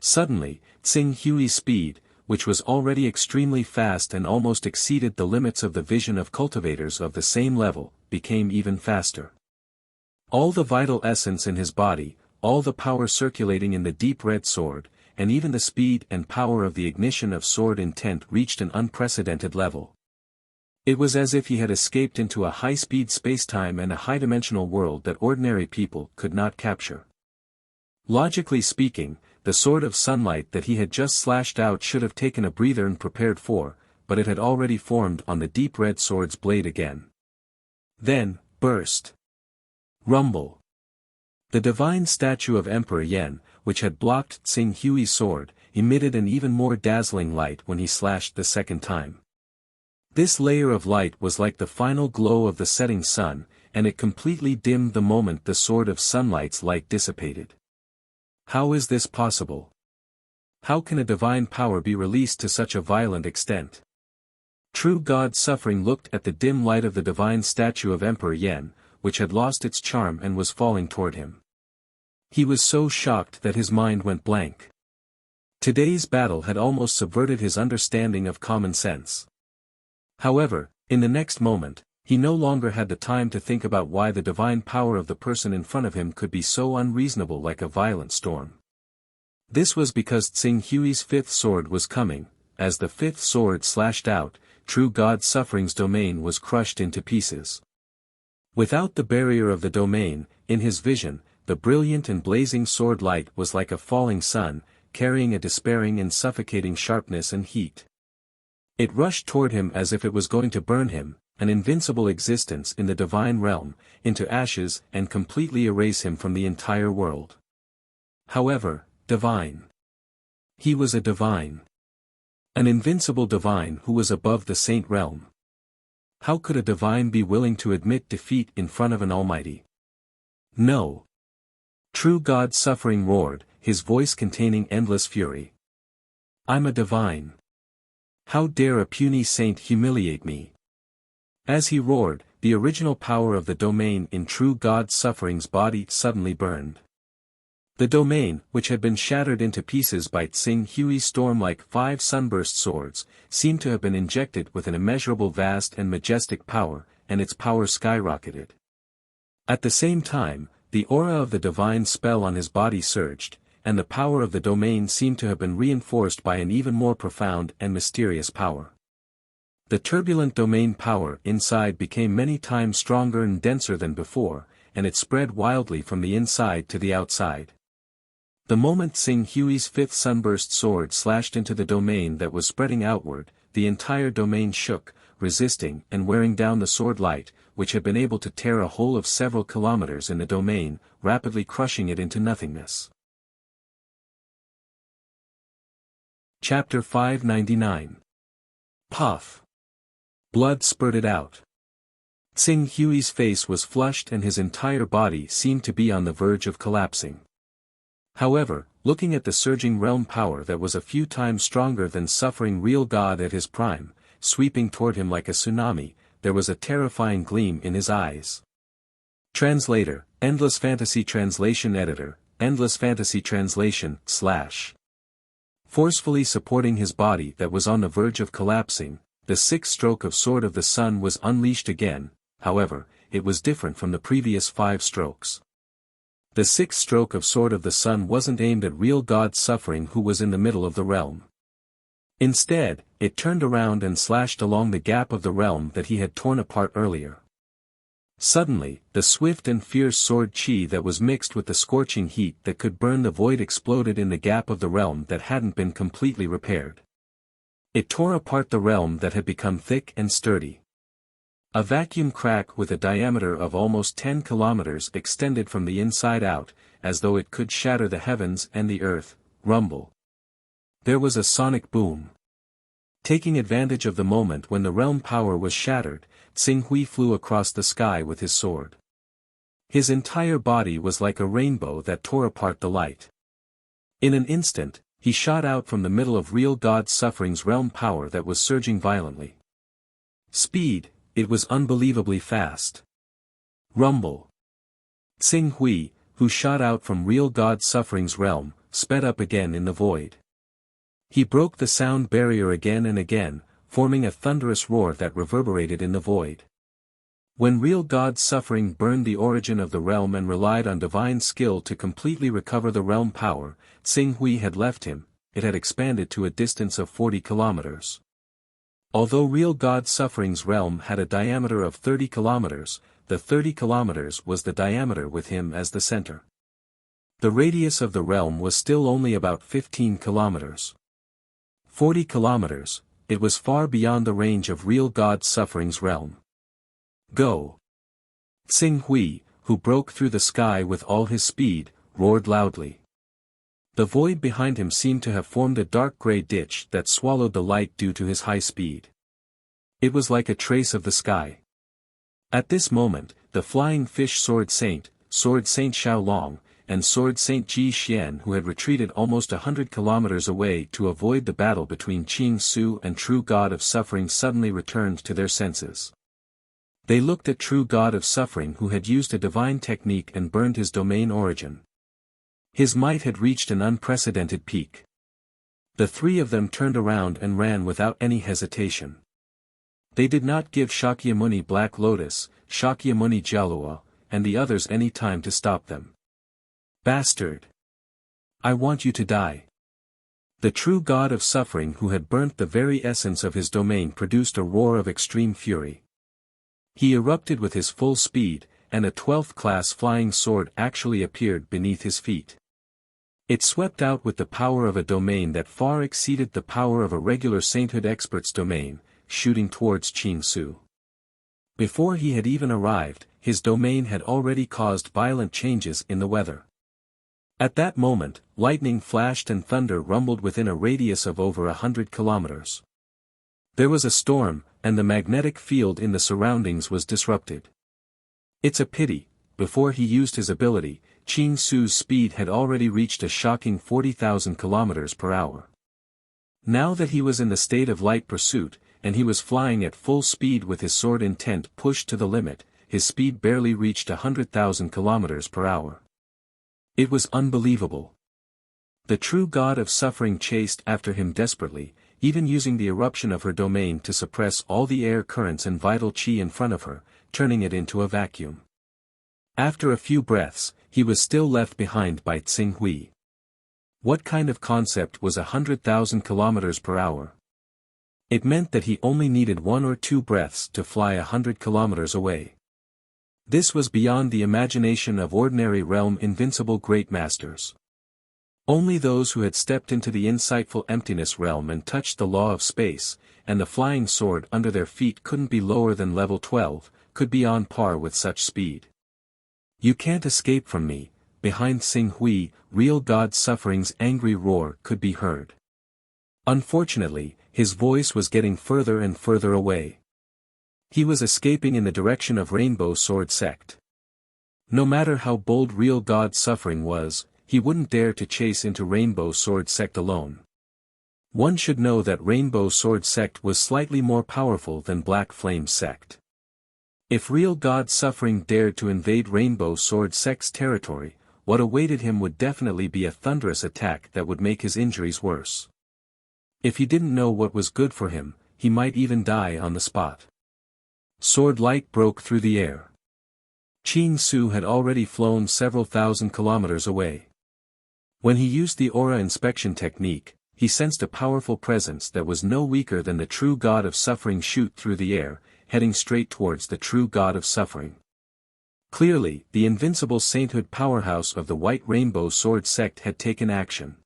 Suddenly, Tsing Hui's speed, which was already extremely fast and almost exceeded the limits of the vision of cultivators of the same level, became even faster. All the vital essence in his body, all the power circulating in the deep red sword, and even the speed and power of the ignition of sword intent reached an unprecedented level. It was as if he had escaped into a high-speed spacetime and a high-dimensional world that ordinary people could not capture. Logically speaking, the sword of sunlight that he had just slashed out should have taken a breather and prepared for, but it had already formed on the deep red sword's blade again. Then, burst. Rumble. The divine statue of Emperor Yen, which had blocked Tsing Hui's sword, emitted an even more dazzling light when he slashed the second time. This layer of light was like the final glow of the setting sun, and it completely dimmed the moment the sword of sunlight's light dissipated. How is this possible? How can a divine power be released to such a violent extent? True God suffering looked at the dim light of the divine statue of Emperor Yen, which had lost its charm and was falling toward him. He was so shocked that his mind went blank. Today's battle had almost subverted his understanding of common sense. However, in the next moment, he no longer had the time to think about why the divine power of the person in front of him could be so unreasonable like a violent storm. This was because Tsing Hui's fifth sword was coming. As the fifth sword slashed out, true God suffering's domain was crushed into pieces. Without the barrier of the domain, in his vision, the brilliant and blazing sword light was like a falling sun, carrying a despairing and suffocating sharpness and heat. It rushed toward him as if it was going to burn him, an invincible existence in the divine realm, into ashes and completely erase him from the entire world. However, divine. He was a divine. An invincible divine who was above the saint realm. How could a divine be willing to admit defeat in front of an almighty? No. True God suffering roared, his voice containing endless fury. I'm a divine. How dare a puny saint humiliate me? As he roared, the original power of the domain in true God suffering's body suddenly burned. The domain, which had been shattered into pieces by Tsing Hui's storm like 5 sunburst swords, seemed to have been injected with an immeasurable vast and majestic power, and its power skyrocketed. At the same time, the aura of the divine spell on his body surged, and the power of the domain seemed to have been reinforced by an even more profound and mysterious power. The turbulent domain power inside became many times stronger and denser than before, and it spread wildly from the inside to the outside. The moment Tsing Hui's fifth sunburst sword slashed into the domain that was spreading outward, the entire domain shook, resisting and wearing down the sword light, which had been able to tear a hole of several kilometers in the domain, rapidly crushing it into nothingness. Chapter 599. Puff. Blood spurted out. Tsing Hui's face was flushed and his entire body seemed to be on the verge of collapsing. However, looking at the surging realm power that was a few times stronger than suffering real God at his prime, sweeping toward him like a tsunami, there was a terrifying gleam in his eyes. Translator, Endless Fantasy Translation Editor, Endless Fantasy Translation, / Forcefully supporting his body that was on the verge of collapsing, the sixth stroke of Sword of the Sun was unleashed again. However, it was different from the previous 5 strokes. The sixth stroke of Sword of the Sun wasn't aimed at real God suffering who was in the middle of the realm. Instead, it turned around and slashed along the gap of the realm that he had torn apart earlier. Suddenly, the swift and fierce sword chi that was mixed with the scorching heat that could burn the void exploded in the gap of the realm that hadn't been completely repaired. It tore apart the realm that had become thick and sturdy. A vacuum crack with a diameter of almost 10 kilometers extended from the inside out, as though it could shatter the heavens and the earth. Rumble. There was a sonic boom. Taking advantage of the moment when the realm power was shattered, Tsing Hui flew across the sky with his sword. His entire body was like a rainbow that tore apart the light. In an instant, he shot out from the middle of real God Suffering's realm power that was surging violently. Speed, it was unbelievably fast. Rumble. Tsing Hui, who shot out from real God Suffering's realm, sped up again in the void. He broke the sound barrier again and again, forming a thunderous roar that reverberated in the void. When real God Suffering burned the origin of the realm and relied on divine skill to completely recover the realm power, Tsing Hui had left him, it had expanded to a distance of 40 kilometers. Although real God Suffering's realm had a diameter of 30 kilometers, the 30 kilometers was the diameter with him as the center. The radius of the realm was still only about 15 kilometers. 40 kilometers, it was far beyond the range of real God Suffering's realm. Go! Tsing Hui, who broke through the sky with all his speed, roared loudly. The void behind him seemed to have formed a dark gray ditch that swallowed the light due to his high speed. It was like a trace of the sky. At this moment, the flying fish Sword Saint Xiaolong, and Sword Saint Ji Xian, who had retreated almost 100 kilometers away to avoid the battle between Qing Su and True God of Suffering, suddenly returned to their senses. They looked at True God of Suffering, who had used a divine technique and burned his domain origin. His might had reached an unprecedented peak. The three of them turned around and ran without any hesitation. They did not give Shakyamuni Black Lotus, Shakyamuni Jalua, and the others any time to stop them. Bastard! I want you to die. The True God of Suffering, who had burnt the very essence of his domain, produced a roar of extreme fury. He erupted with his full speed, and a 12th class flying sword actually appeared beneath his feet. It swept out with the power of a domain that far exceeded the power of a regular sainthood expert's domain, shooting towards Qing Su. Before he had even arrived, his domain had already caused violent changes in the weather. At that moment, lightning flashed and thunder rumbled within a radius of over 100 kilometers. There was a storm, and the magnetic field in the surroundings was disrupted. It's a pity, before he used his ability, Qing Su's speed had already reached a shocking 40,000 kilometers per hour. Now that he was in the state of light pursuit, and he was flying at full speed with his sword intent pushed to the limit, his speed barely reached 100,000 kilometers per hour. It was unbelievable. The True God of Suffering chased after him desperately, even using the eruption of her domain to suppress all the air currents and vital qi in front of her, turning it into a vacuum. After a few breaths, he was still left behind by Tsing Hui. What kind of concept was 100,000 kilometers per hour? It meant that he only needed 1 or 2 breaths to fly 100 kilometers away. This was beyond the imagination of ordinary realm invincible great masters. Only those who had stepped into the insightful emptiness realm and touched the law of space, and the flying sword under their feet couldn't be lower than level 12, could be on par with such speed. You can't escape from me. Behind Tsing Hui, real God Suffering's angry roar could be heard. Unfortunately, his voice was getting further and further away. He was escaping in the direction of Rainbow Sword Sect. No matter how bold real God Suffering was, he wouldn't dare to chase into Rainbow Sword Sect alone. One should know that Rainbow Sword Sect was slightly more powerful than Black Flame Sect. If real God Suffering dared to invade Rainbow Sword Sect's territory, what awaited him would definitely be a thunderous attack that would make his injuries worse. If he didn't know what was good for him, he might even die on the spot. Sword light broke through the air. Qing Su had already flown several thousand kilometers away. When he used the aura inspection technique, he sensed a powerful presence that was no weaker than the True God of Suffering shoot through the air, heading straight towards the True God of Suffering. Clearly, the invincible sainthood powerhouse of the White Rainbow Sword Sect had taken action.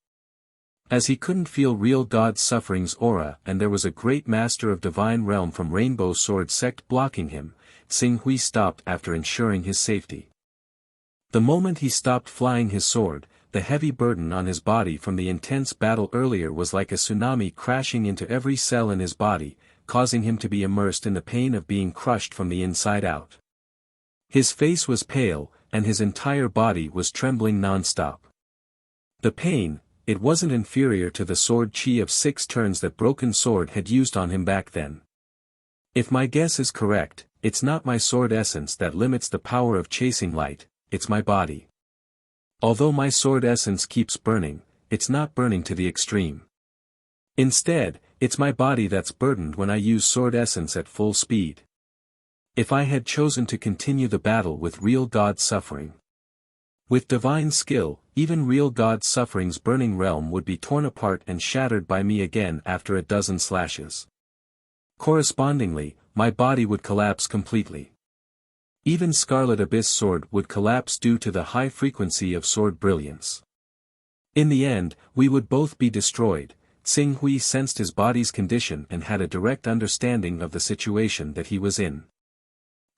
As he couldn't feel real God Suffering's aura and there was a great master of divine realm from Rainbow Sword Sect blocking him, Tsing Hui stopped after ensuring his safety. The moment he stopped flying his sword, the heavy burden on his body from the intense battle earlier was like a tsunami crashing into every cell in his body, causing him to be immersed in the pain of being crushed from the inside out. His face was pale, and his entire body was trembling non-stop. The pain, it wasn't inferior to the sword chi of 6 turns that Broken Sword had used on him back then. If my guess is correct, it's not my sword essence that limits the power of chasing light, it's my body. Although my sword essence keeps burning, it's not burning to the extreme. Instead, it's my body that's burdened when I use sword essence at full speed. If I had chosen to continue the battle with real God suffering. With divine skill, even real God suffering's burning realm would be torn apart and shattered by me again after a dozen slashes. Correspondingly, my body would collapse completely. Even Scarlet Abyss Sword would collapse due to the high frequency of sword brilliance. In the end, we would both be destroyed. Xing Hui sensed his body's condition and had a direct understanding of the situation that he was in.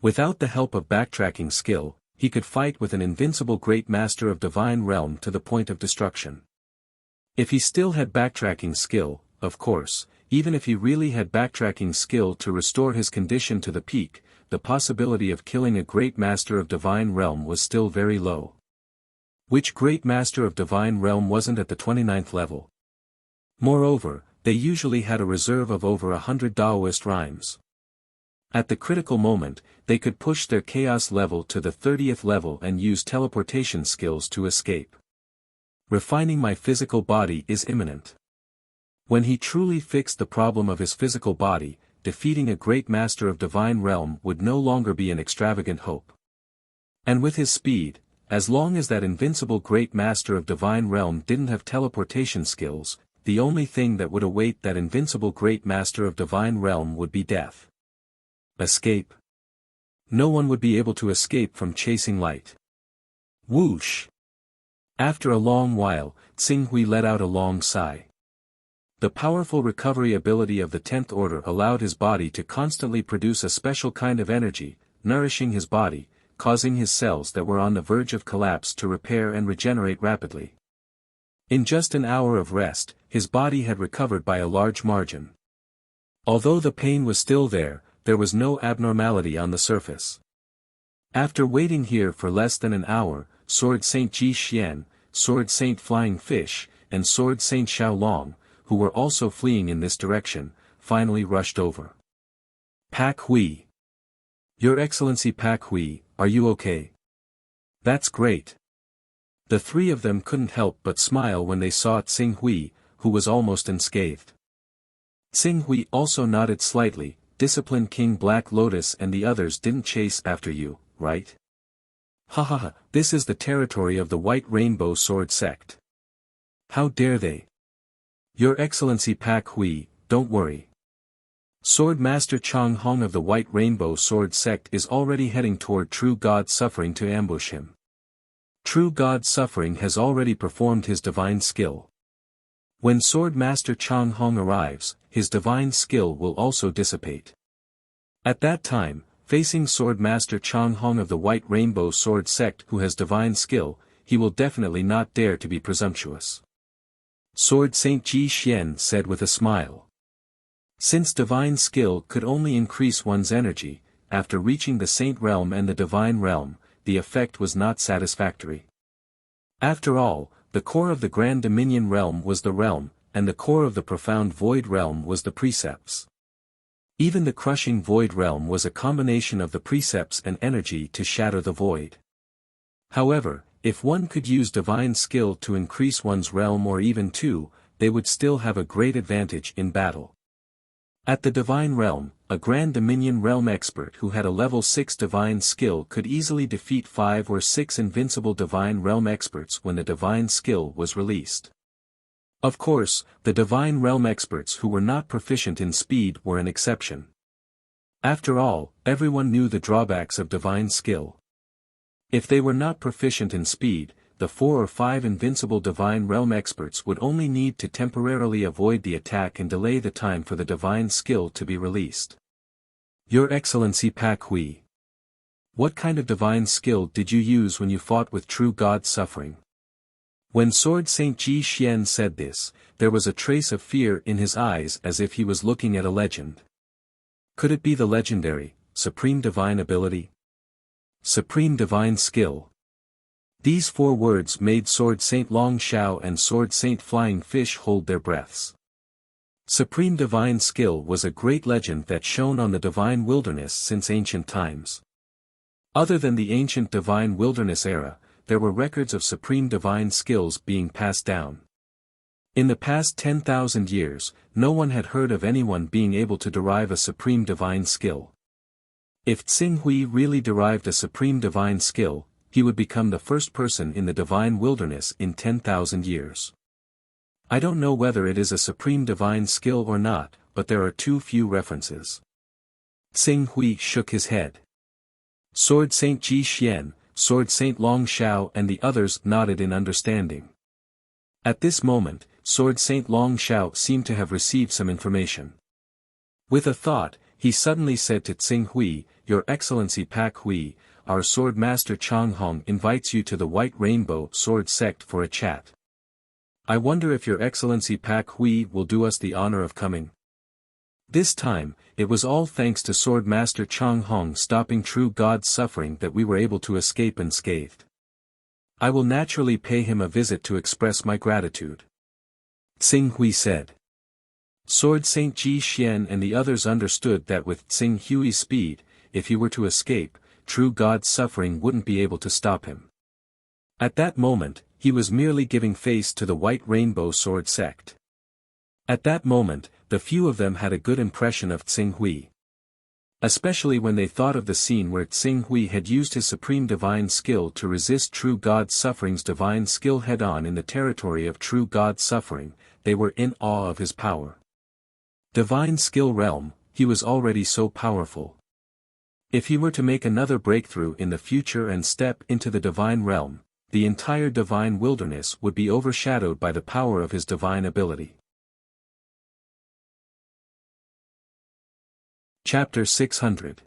Without the help of backtracking skill, he could fight with an invincible great master of divine realm to the point of destruction. If he still had backtracking skill, of course, even if he really had backtracking skill to restore his condition to the peak, the possibility of killing a great master of divine realm was still very low. Which great master of divine realm wasn't at the 29th level? Moreover, they usually had a reserve of over 100 Daoist rhymes. At the critical moment, they could push their chaos level to the 30th level and use teleportation skills to escape. Refining my physical body is imminent. When he truly fixed the problem of his physical body, defeating a great master of divine realm would no longer be an extravagant hope. And with his speed, as long as that invincible great master of divine realm didn't have teleportation skills, the only thing that would await that invincible great master of divine realm would be death. Escape? No one would be able to escape from chasing light. Whoosh! After a long while, Xing Hui let out a long sigh. The powerful recovery ability of the 10th order allowed his body to constantly produce a special kind of energy, nourishing his body, causing his cells that were on the verge of collapse to repair and regenerate rapidly. In just an hour of rest, his body had recovered by a large margin. Although the pain was still there was no abnormality on the surface. After waiting here for less than an hour, Sword Saint Ji Xian, Sword Saint Flying Fish, and Sword Saint Xiao Long, who were also fleeing in this direction, finally rushed over. Pak Hui. Your Excellency Pak Hui, are you okay? That's great. The 3 of them couldn't help but smile when they saw Xing Hui, who was almost unscathed. Xing Hui also nodded slightly. Disciplined King Black Lotus and the others didn't chase after you, right? Ha ha ha, this is the territory of the White Rainbow Sword Sect. How dare they? Your Excellency Pak Hui, don't worry. Sword Master Chang Hong of the White Rainbow Sword Sect is already heading toward True God Suffering to ambush him. True God Suffering has already performed his divine skill. When Sword Master Chang Hong arrives, his divine skill will also dissipate. At that time, facing Sword Master Chang Hong of the White Rainbow Sword Sect who has divine skill, he will definitely not dare to be presumptuous. Sword Saint Ji Xian said with a smile. Since divine skill could only increase one's energy, after reaching the Saint Realm and the Divine Realm, the effect was not satisfactory. After all, the core of the Grand Dominion Realm was the realm, and the core of the Profound Void Realm was the precepts. Even the Crushing Void Realm was a combination of the precepts and energy to shatter the void. However, if one could use divine skill to increase one's realm or even 2, they would still have a great advantage in battle. At the Divine Realm, a Grand Dominion Realm expert who had a level 6 divine skill could easily defeat 5 or 6 invincible Divine Realm experts when the divine skill was released. Of course, the Divine Realm experts who were not proficient in speed were an exception. After all, everyone knew the drawbacks of divine skill. If they were not proficient in speed, the 4 or 5 invincible Divine Realm experts would only need to temporarily avoid the attack and delay the time for the divine skill to be released. Your Excellency Pak Hui. What kind of divine skill did you use when you fought with True God Suffering? When Sword Saint Ji Xian said this, there was a trace of fear in his eyes as if he was looking at a legend. Could it be the legendary, supreme divine ability? Supreme divine skill. These 4 words made Sword Saint Long Shao and Sword Saint Flying Fish hold their breaths. Supreme divine skill was a great legend that shone on the divine wilderness since ancient times. Other than the ancient divine wilderness era, there were records of supreme divine skills being passed down. In the past 10,000 years, no one had heard of anyone being able to derive a supreme divine skill. If Tsing Hui really derived a supreme divine skill, he would become the first person in the divine wilderness in 10,000 years. I don't know whether it is a supreme divine skill or not, but there are too few references. Tsing Hui shook his head. Sword Saint Ji Xian, Sword Saint Long Shao and the others nodded in understanding. At this moment, Sword Saint Long Shao seemed to have received some information. With a thought, he suddenly said to Tsing Hui, "Your Excellency Pak Hui, our Sword Master Chang Hong invites you to the White Rainbow Sword Sect for a chat. I wonder if Your Excellency Pak Hui will do us the honor of coming." This time, it was all thanks to Sword Master Chang Hong stopping True God's suffering that we were able to escape unscathed. I will naturally pay him a visit to express my gratitude. Tsing Hui said. Sword Saint Ji Xian and the others understood that with Tsing Hui's speed, if he were to escape, True God's suffering wouldn't be able to stop him. At that moment, he was merely giving face to the White Rainbow Sword Sect. At that moment, the few of them had a good impression of Tsing Hui. Especially when they thought of the scene where Tsing Hui had used his supreme divine skill to resist True God's suffering's divine skill head-on in the territory of True God's suffering, they were in awe of his power. Divine skill realm, he was already so powerful. If he were to make another breakthrough in the future and step into the divine realm, the entire divine wilderness would be overshadowed by the power of his divine ability. Chapter 600.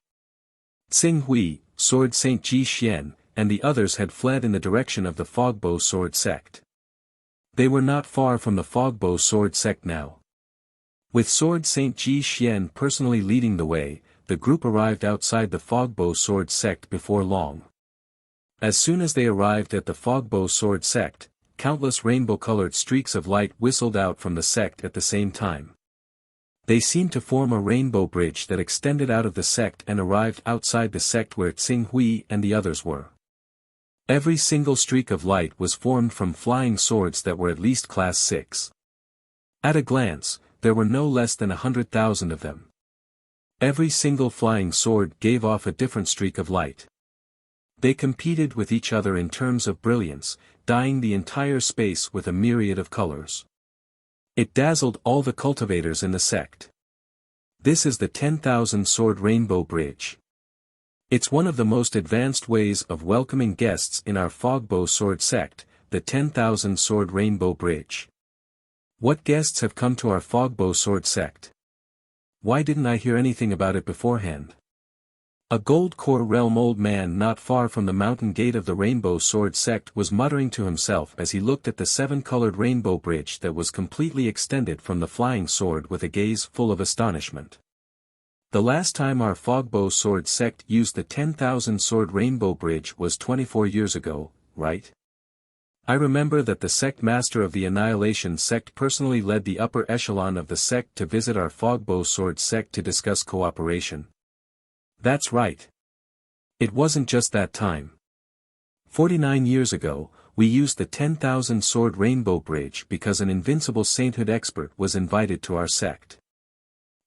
Tsing Hui, Sword Saint Ji Xian, and the others had fled in the direction of the Fogbow Sword Sect. They were not far from the Fogbow Sword Sect now. With Sword Saint Ji Xian personally leading the way, the group arrived outside the Fogbow Sword Sect before long. As soon as they arrived at the Fogbow Sword Sect, countless rainbow-colored streaks of light whistled out from the sect at the same time. They seemed to form a rainbow bridge that extended out of the sect and arrived outside the sect where Tsing Hui and the others were. Every single streak of light was formed from flying swords that were at least class 6. At a glance, there were no less than 100,000 of them. Every single flying sword gave off a different streak of light. They competed with each other in terms of brilliance, dyeing the entire space with a myriad of colors. It dazzled all the cultivators in the sect. This is the 10,000 Sword Rainbow Bridge. It's one of the most advanced ways of welcoming guests in our Fogbow Sword Sect, the 10,000 Sword Rainbow Bridge. What guests have come to our Fogbow Sword Sect? Why didn't I hear anything about it beforehand? A Gold Core Realm old man not far from the mountain gate of the Rainbow Sword Sect was muttering to himself as he looked at the 7-colored rainbow bridge that was completely extended from the flying sword with a gaze full of astonishment. The last time our Fogbow Sword Sect used the 10,000 Sword Rainbow Bridge was 24 years ago, right? I remember that the sect master of the Annihilation Sect personally led the upper echelon of the sect to visit our Fogbow Sword Sect to discuss cooperation. That's right. It wasn't just that time. 49 years ago, we used the 10,000 Sword Rainbow Bridge because an invincible sainthood expert was invited to our sect.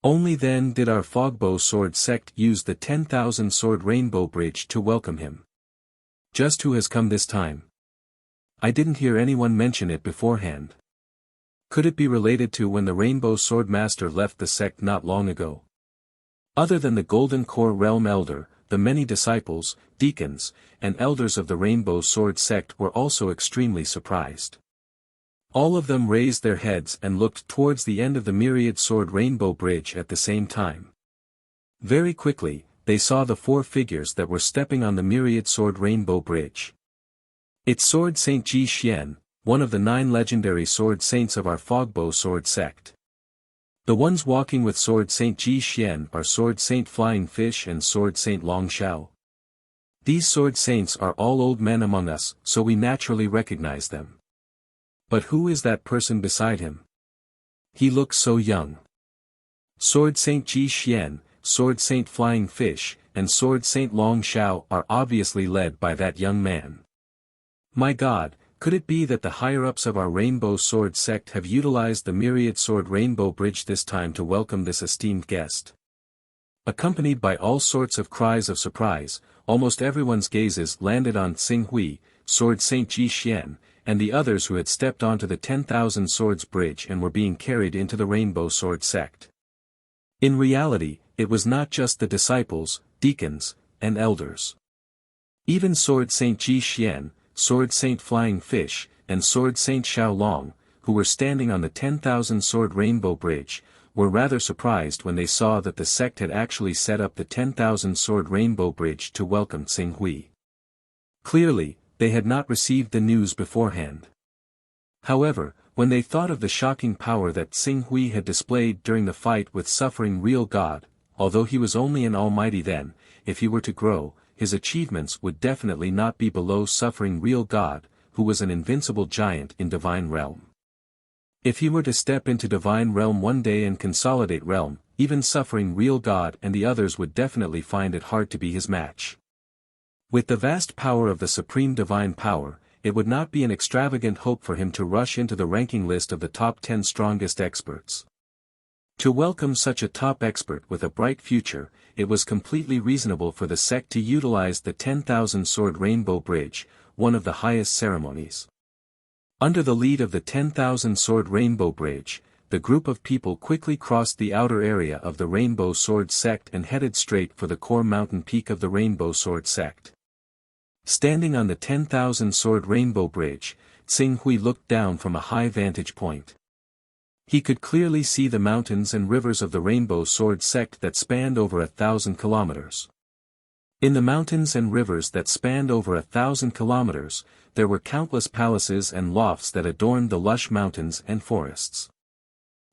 Only then did our Fogbow Sword Sect use the 10,000 Sword Rainbow Bridge to welcome him. Just who has come this time? I didn't hear anyone mention it beforehand. Could it be related to when the Rainbow Sword Master left the sect not long ago? Other than the Golden Core Realm Elder, the many disciples, deacons, and elders of the Rainbow Sword Sect were also extremely surprised. All of them raised their heads and looked towards the end of the Myriad Sword Rainbow Bridge at the same time. Very quickly, they saw the 4 figures that were stepping on the Myriad Sword Rainbow Bridge. It's Sword Saint Ji Xian, one of the 9 legendary sword saints of our Fogbow sword sect. The ones walking with Sword Saint Ji Xian are Sword Saint Flying Fish and Sword Saint Long Xiao. These sword saints are all old men among us, so we naturally recognize them. But who is that person beside him? He looks so young. Sword Saint Ji Xian, Sword Saint Flying Fish, and Sword Saint Long Xiao are obviously led by that young man. My God, could it be that the higher-ups of our Rainbow Sword sect have utilized the myriad sword Rainbow Bridge this time to welcome this esteemed guest? Accompanied by all sorts of cries of surprise, almost everyone's gazes landed on Xing Hui, Sword Saint Ji Xian, and the others who had stepped onto the 10,000 Swords Bridge and were being carried into the Rainbow Sword sect. In reality, it was not just the disciples, deacons, and elders. Even Sword Saint Ji Xian, Sword Saint Flying Fish, and Sword Saint Xiao Long, who were standing on the 10,000 Sword Rainbow Bridge, were rather surprised when they saw that the sect had actually set up the 10,000 Sword Rainbow Bridge to welcome Xing Hui. Clearly, they had not received the news beforehand. However, when they thought of the shocking power that Xing Hui had displayed during the fight with suffering real God, although he was only an almighty then, if he were to grow, his achievements would definitely not be below suffering real God, who was an invincible giant in divine realm. If he were to step into divine realm one day and consolidate realm, even suffering real God and the others would definitely find it hard to be his match. With the vast power of the supreme divine power, it would not be an extravagant hope for him to rush into the ranking list of the top 10 strongest experts. To welcome such a top expert with a bright future, it was completely reasonable for the sect to utilize the 10,000 Sword Rainbow Bridge, one of the highest ceremonies. Under the lead of the 10,000 Sword Rainbow Bridge, the group of people quickly crossed the outer area of the Rainbow Sword sect and headed straight for the core mountain peak of the Rainbow Sword sect. Standing on the 10,000 Sword Rainbow Bridge, Xing Hui looked down from a high vantage point. He could clearly see the mountains and rivers of the Rainbow Sword sect that spanned over 1,000 kilometers. In the mountains and rivers that spanned over 1,000 kilometers, there were countless palaces and lofts that adorned the lush mountains and forests.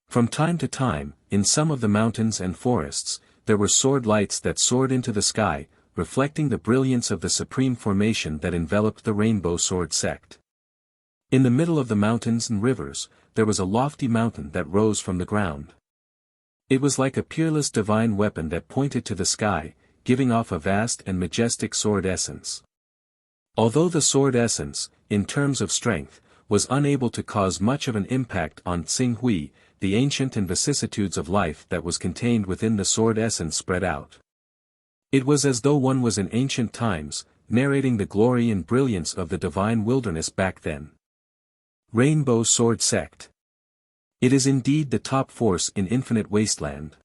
From time to time, in some of the mountains and forests, there were sword lights that soared into the sky, reflecting the brilliance of the supreme formation that enveloped the Rainbow Sword sect. In the middle of the mountains and rivers, there was a lofty mountain that rose from the ground. It was like a peerless divine weapon that pointed to the sky, giving off a vast and majestic sword essence. Although the sword essence, in terms of strength, was unable to cause much of an impact on Xing Hui, the ancient and vicissitudes of life that was contained within the sword essence spread out. It was as though one was in ancient times, narrating the glory and brilliance of the divine wilderness back then. Rainbow Sword Sect. It is indeed the top force in Infinite Wasteland.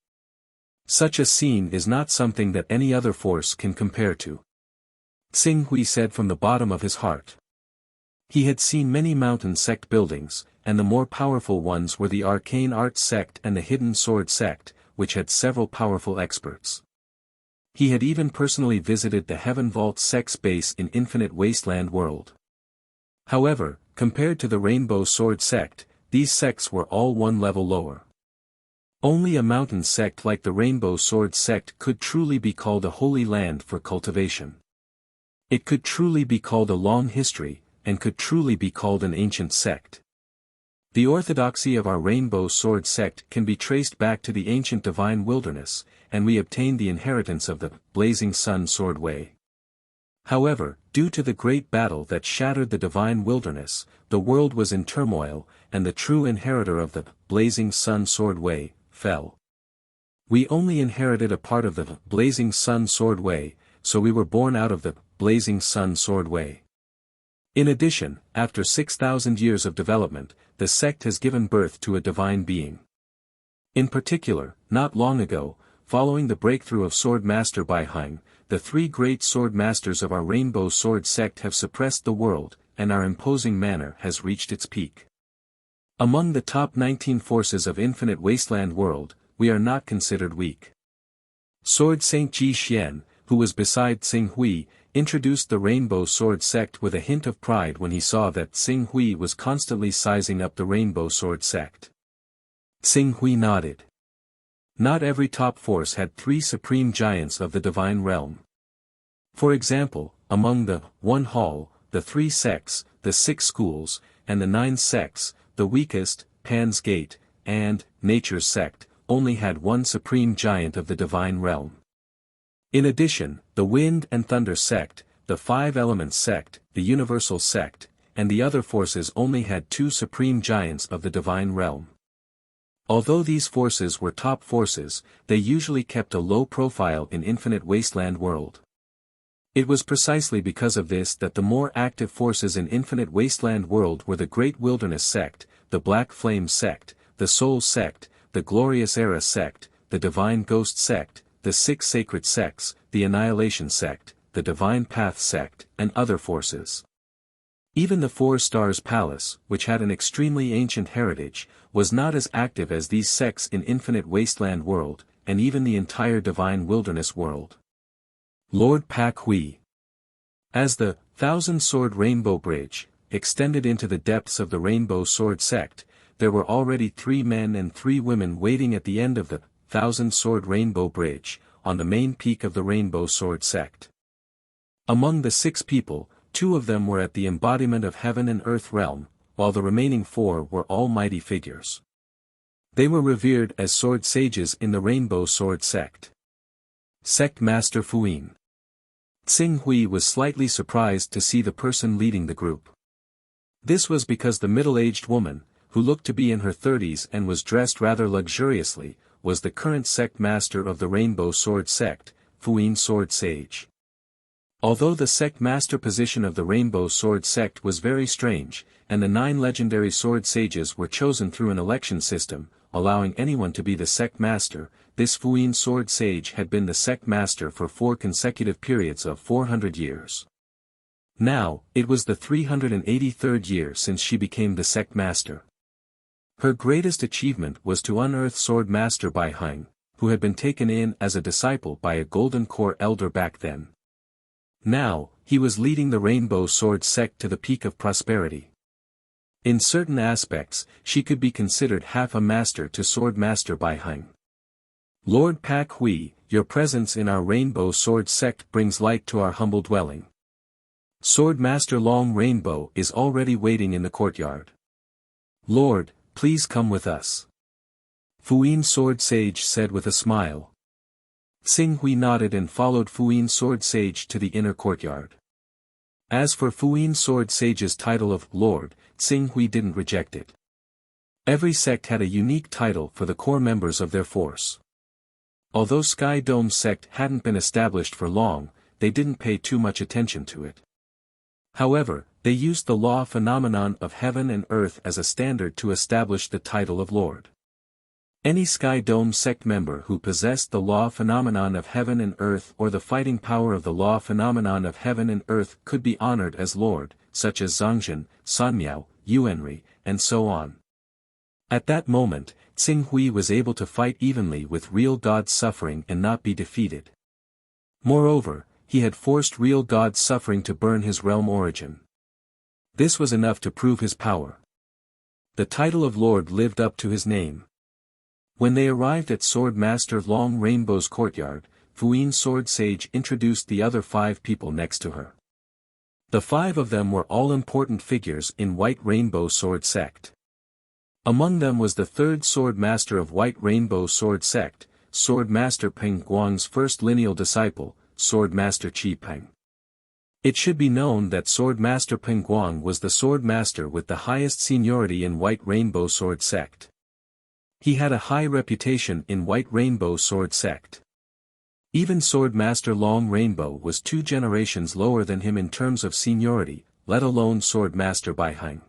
Such a scene is not something that any other force can compare to. Xing Hui said from the bottom of his heart. He had seen many mountain sect buildings, and the more powerful ones were the Arcane Arts sect and the Hidden Sword sect, which had several powerful experts. He had even personally visited the Heaven Vault sect's base in Infinite Wasteland world. However, compared to the Rainbow Sword sect, these sects were all one level lower. Only a mountain sect like the Rainbow Sword sect could truly be called a holy land for cultivation. It could truly be called a long history, and could truly be called an ancient sect. The orthodoxy of our Rainbow Sword sect can be traced back to the ancient divine wilderness, and we obtained the inheritance of the Blazing Sun Sword Way. However, due to the great battle that shattered the divine wilderness, the world was in turmoil, and the true inheritor of the Blazing Sun Sword Way fell. We only inherited a part of the Blazing Sun Sword Way, so we were born out of the Blazing Sun Sword Way. In addition, after 6,000 years of development, the sect has given birth to a divine being. In particular, not long ago, following the breakthrough of Sword Master Baiheim, the 3 great sword masters of our Rainbow Sword sect have suppressed the world, and our imposing manor has reached its peak. Among the top 19 forces of Infinite Wasteland world, we are not considered weak. Sword Saint Ji Xian, who was beside Xing Hui, introduced the Rainbow Sword sect with a hint of pride when he saw that Xing Hui was constantly sizing up the Rainbow Sword sect. Xing Hui nodded. Not every top force had 3 supreme giants of the divine realm. For example, among the 1 hall, the 3 sects, the 6 schools, and the 9 sects, the weakest, Pan's Gate, and Nature's sect, only had 1 supreme giant of the divine realm. In addition, the Wind and Thunder sect, the 5 Elements sect, the Universal sect, and the other forces only had 2 supreme giants of the divine realm. Although these forces were top forces, they usually kept a low profile in Infinite Wasteland World. It was precisely because of this that the more active forces in Infinite Wasteland World were the Great Wilderness sect, the Black Flame sect, the Soul sect, the Glorious Era sect, the Divine Ghost sect, the 6 Sacred sects, the Annihilation sect, the Divine Path sect, and other forces. Even the 4 Stars Palace, which had an extremely ancient heritage, was not as active as these sects in Infinite Wasteland World, and even the entire Divine Wilderness World. Lord Pak Hui. As the 1,000-sword Rainbow Bridge extended into the depths of the Rainbow Sword sect, there were already 3 men and 3 women waiting at the end of the 1,000-sword Rainbow Bridge, on the main peak of the Rainbow Sword sect. Among the 6 people, 2 of them were at the embodiment of heaven and earth realm, while the remaining 4 were almighty figures. They were revered as sword sages in the Rainbow Sword sect. Sect Master Fuyin. Xing Hui was slightly surprised to see the person leading the group. This was because the middle-aged woman, who looked to be in her 30s and was dressed rather luxuriously, was the current sect master of the Rainbow Sword sect, Fuyin Sword Sage. Although the sect master position of the Rainbow Sword sect was very strange, and the 9 legendary sword sages were chosen through an election system, allowing anyone to be the sect master, this Fuyin Sword Sage had been the sect master for 4 consecutive periods of 400 years. Now, it was the 383rd year since she became the sect master. Her greatest achievement was to unearth Sword Master Bai Heng, who had been taken in as a disciple by a Golden Core elder back then. Now, he was leading the Rainbow Sword sect to the peak of prosperity. In certain aspects, she could be considered half a master to Sword Master Bai Heng. Lord Pak Hui, your presence in our Rainbow Sword sect brings light to our humble dwelling. Sword Master Long Rainbow is already waiting in the courtyard. Lord, please come with us. Fuyin Sword Sage said with a smile. Xing Hui nodded and followed Fuyin Sword Sage to the inner courtyard. As for Fuyin Sword Sage's title of Lord, Xing Hui didn't reject it. Every sect had a unique title for the core members of their force. Although Sky Dome sect hadn't been established for long, they didn't pay too much attention to it. However, they used the law phenomenon of heaven and earth as a standard to establish the title of Lord. Any Sky Dome sect member who possessed the law phenomenon of heaven and earth or the fighting power of the law phenomenon of heaven and earth could be honored as Lord, such as Zhangzhen, Sanmiao, Yuanri, and so on. At that moment, Xing Hui was able to fight evenly with real God Suffering and not be defeated. Moreover, he had forced real God Suffering to burn his realm origin. This was enough to prove his power. The title of Lord lived up to his name. When they arrived at Sword Master Long Rainbow's courtyard, Fuyin Sword Sage introduced the other 5 people next to her. The 5 of them were all-important figures in White Rainbow Sword sect. Among them was the 3rd Sword Master of White Rainbow Sword sect, Sword Master Peng Guang's first lineal disciple, Sword Master Qi Peng. It should be known that Sword Master Peng Guang was the Sword Master with the highest seniority in White Rainbow Sword sect. He had a high reputation in White Rainbow Sword sect. Even Sword Master Long Rainbow was 2 generations lower than him in terms of seniority, let alone Sword Master Bai Heng.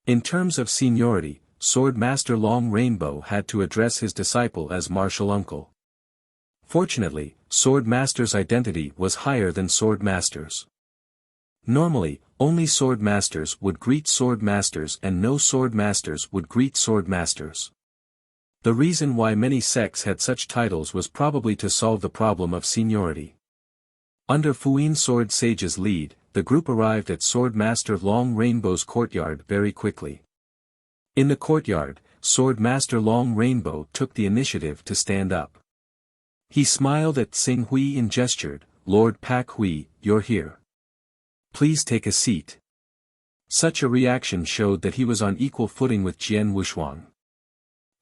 In terms of seniority, Sword Master Long Rainbow had to address his disciple as martial uncle. Fortunately, Sword Master's identity was higher than Sword Master's. Normally, only Sword Masters would greet Sword Masters and no Sword Masters would greet Sword Masters. The reason why many sects had such titles was probably to solve the problem of seniority. Under Fuyin Sword Sage's lead, the group arrived at Sword Master Long Rainbow's courtyard very quickly. In the courtyard, Sword Master Long Rainbow took the initiative to stand up. He smiled at Xing Hui and gestured, "Lord Pak Hui, you're here. Please take a seat." Such a reaction showed that he was on equal footing with Jian Wushuang.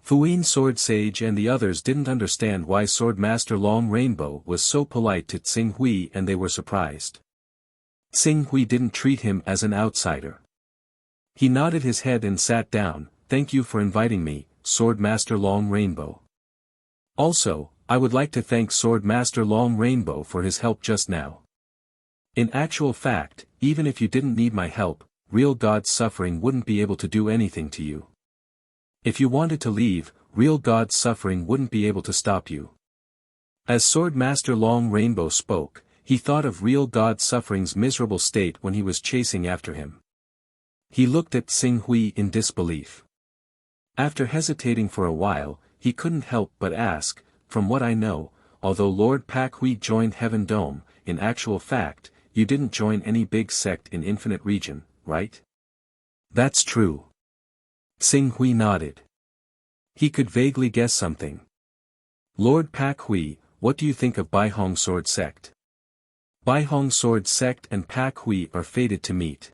Fuyin Sword Sage and the others didn't understand why Sword Master Long Rainbow was so polite to Xing Hui, and they were surprised. Xing Hui didn't treat him as an outsider. He nodded his head and sat down. "Thank you for inviting me, Sword Master Long Rainbow. Also, I would like to thank Sword Master Long Rainbow for his help just now. In actual fact, even if you didn't need my help, real God's suffering wouldn't be able to do anything to you. If you wanted to leave, real God's suffering wouldn't be able to stop you." As Sword Master Long Rainbow spoke, he thought of real God's suffering's miserable state when he was chasing after him. He looked at Xing Hui in disbelief. After hesitating for a while, he couldn't help but ask, "From what I know, although Lord Pak Hui joined Heaven Dome, in actual fact, you didn't join any big sect in Infinite Region, right?" "That's true." Xing Hui nodded. He could vaguely guess something. "Lord Pak Hui, what do you think of Baihong Sword Sect?" Baihong Sword Sect and Pak Hui are fated to meet.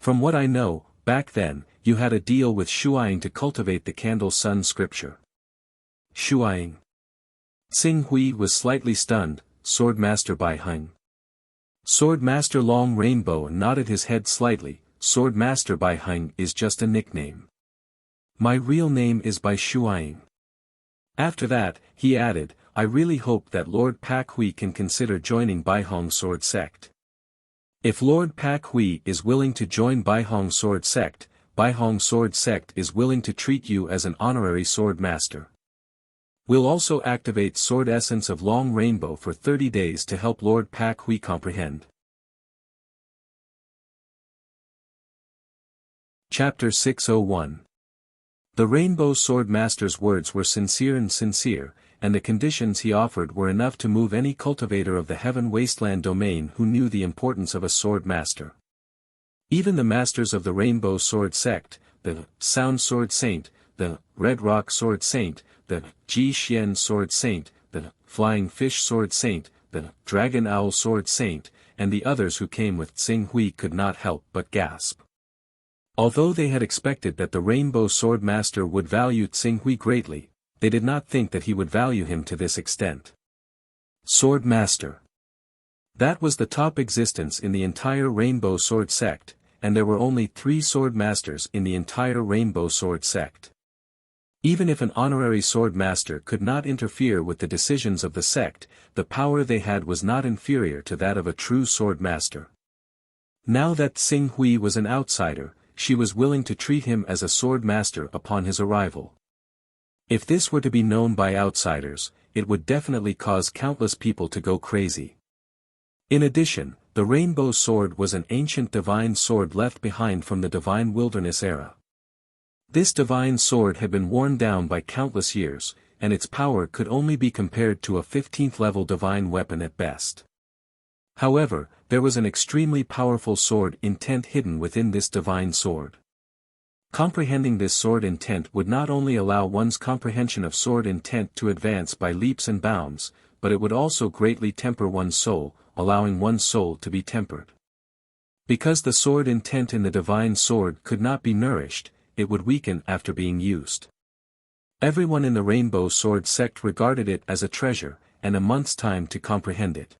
From what I know, back then, you had a deal with Shuaing to cultivate the Candle Sun scripture. Shuaing? Xing Hui was slightly stunned. "Sword Master Baihong." Sword Master Long Rainbow nodded his head slightly. "Sword Master Baihong is just a nickname. My real name is Bai Shuaing." After that, he added, "I really hope that Lord Pak Hui can consider joining Baihong Sword Sect. If Lord Pak Hui is willing to join Baihong Sword Sect, Baihong Sword Sect is willing to treat you as an honorary Sword Master. We'll also activate Sword Essence of Long Rainbow for 30 days to help Lord Pak Hui comprehend." Chapter 601. The Rainbow Sword Master's words were sincere, and the conditions he offered were enough to move any cultivator of the Heaven Wasteland domain who knew the importance of a Sword Master. Even the masters of the Rainbow Sword Sect, the Sound Sword Saint, the Red Rock Sword Saint, the Ji Xian Sword Saint, the Flying Fish Sword Saint, the Dragon Owl Sword Saint, and the others who came with Xing Hui could not help but gasp. Although they had expected that the Rainbow Sword Master would value Xing Hui greatly, they did not think that he would value him to this extent. Sword Master. That was the top existence in the entire Rainbow Sword Sect, and there were only 3 Sword Masters in the entire Rainbow Sword Sect. Even if an honorary Sword Master could not interfere with the decisions of the sect, the power they had was not inferior to that of a true Sword Master. Now that Xing Hui was an outsider, she was willing to treat him as a Sword Master upon his arrival. If this were to be known by outsiders, it would definitely cause countless people to go crazy. In addition, the Rainbow Sword was an ancient divine sword left behind from the Divine Wilderness era. This divine sword had been worn down by countless years, and its power could only be compared to a 15th-level divine weapon at best. However, there was an extremely powerful sword intent hidden within this divine sword. Comprehending this sword intent would not only allow one's comprehension of sword intent to advance by leaps and bounds, but it would also greatly temper one's soul, allowing one's soul to be tempered. Because the sword intent in the divine sword could not be nourished, it would weaken after being used. Everyone in the Rainbow Sword Sect regarded it as a treasure, and a month's time to comprehend it.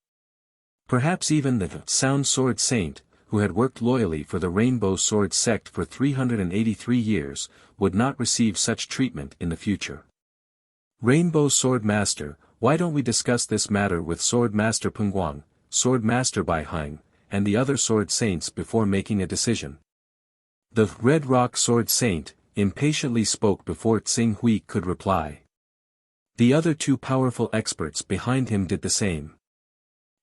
Perhaps even the Sound Sword Saint, who had worked loyally for the Rainbow Sword Sect for 383 years, would not receive such treatment in the future. Rainbow Sword Master, why don't we discuss this matter with Sword Master Pengguang, Sword Master Baihong, and the other Sword Saints before making a decision? The Red Rock Sword Saint impatiently spoke before Xing Hui could reply. The other 2 powerful experts behind him did the same.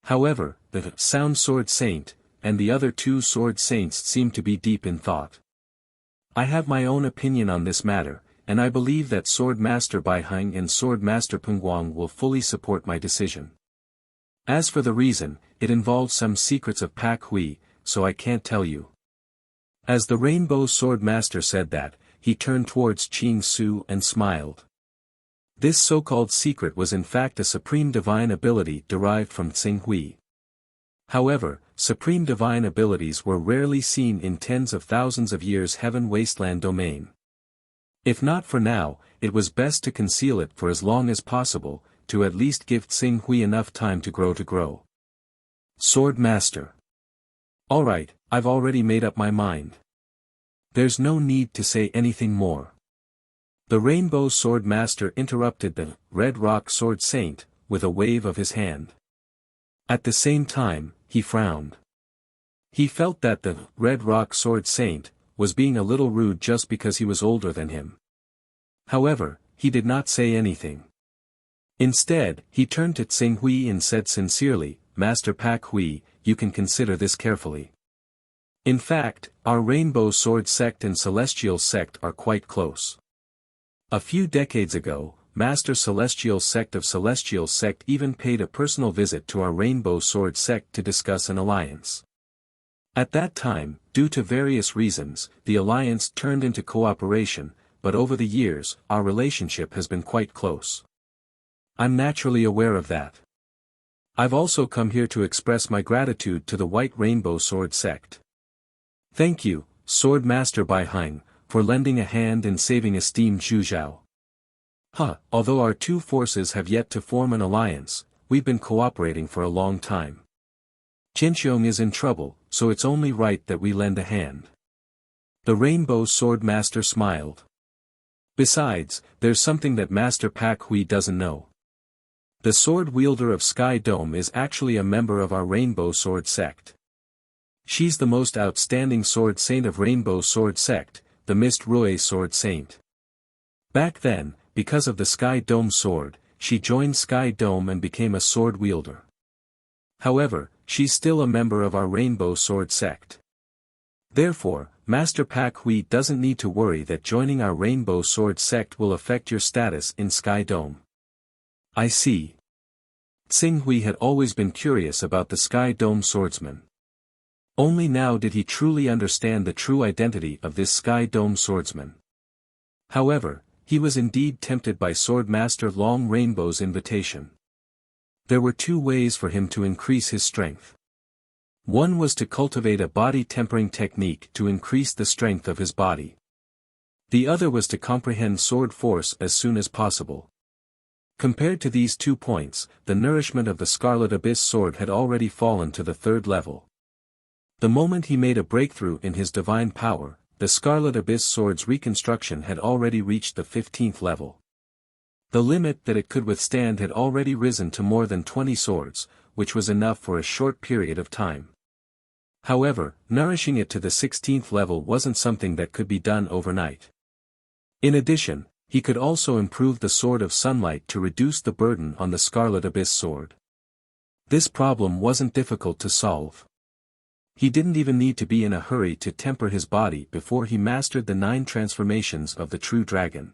However, the Sound Sword Saint, and the other 2 Sword Saints seemed to be deep in thought. I have my own opinion on this matter, and I believe that Sword Master Baihong and Sword Master Pengguang will fully support my decision. As for the reason, it involves some secrets of Pak Hui, so I can't tell you. As the Rainbow Sword Master said that, he turned towards Ching Su and smiled. This so-called secret was in fact a supreme divine ability derived from Tsing Hui. However, supreme divine abilities were rarely seen in tens of thousands of years heaven wasteland domain. If not for now, it was best to conceal it for as long as possible, to at least give Tsing Hui enough time to grow. Sword Master. Alright, I've already made up my mind. There's no need to say anything more. The Rainbow Sword Master interrupted the Red Rock Sword Saint, with a wave of his hand. At the same time, he frowned. He felt that the Red Rock Sword Saint was being a little rude just because he was older than him. However, he did not say anything. Instead, he turned to Tsing Hui and said sincerely, Master Pak Hui, you can consider this carefully. In fact, our Rainbow Sword Sect and Celestial Sect are quite close. A few decades ago, Master Celestial Sect of Celestial Sect even paid a personal visit to our Rainbow Sword Sect to discuss an alliance. At that time, due to various reasons, the alliance turned into cooperation, but over the years, our relationship has been quite close. I'm naturally aware of that. I've also come here to express my gratitude to the White Rainbow Sword Sect. Thank you, Sword Master Bai Heng, for lending a hand in saving esteemed Zhu Zhao. Although our two forces have yet to form an alliance, we've been cooperating for a long time. Qinxiong is in trouble, so it's only right that we lend a hand. The Rainbow Sword Master smiled. Besides, there's something that Master Pak Hui doesn't know. The sword wielder of Sky Dome is actually a member of our Rainbow Sword Sect. She's the most outstanding sword saint of Rainbow Sword Sect, the Mist Rui Sword Saint. Back then, because of the Sky Dome sword, she joined Sky Dome and became a sword wielder. However, she's still a member of our Rainbow Sword Sect. Therefore, Master Pak Hui doesn't need to worry that joining our Rainbow Sword Sect will affect your status in Sky Dome. I see. Tsing Hui had always been curious about the Sky Dome swordsman. Only now did he truly understand the true identity of this Sky Dome swordsman. However, he was indeed tempted by Sword Master Long Rainbow's invitation. There were two ways for him to increase his strength. One was to cultivate a body tempering technique to increase the strength of his body. The other was to comprehend sword force as soon as possible. Compared to these 2 points, the nourishment of the Scarlet Abyss sword had already fallen to the 3rd level. The moment he made a breakthrough in his divine power, the Scarlet Abyss sword's reconstruction had already reached the 15th level. The limit that it could withstand had already risen to more than 20 swords, which was enough for a short period of time. However, nourishing it to the 16th level wasn't something that could be done overnight. In addition, he could also improve the Sword of Sunlight to reduce the burden on the Scarlet Abyss sword. This problem wasn't difficult to solve. He didn't even need to be in a hurry to temper his body before he mastered the 9 transformations of the true dragon.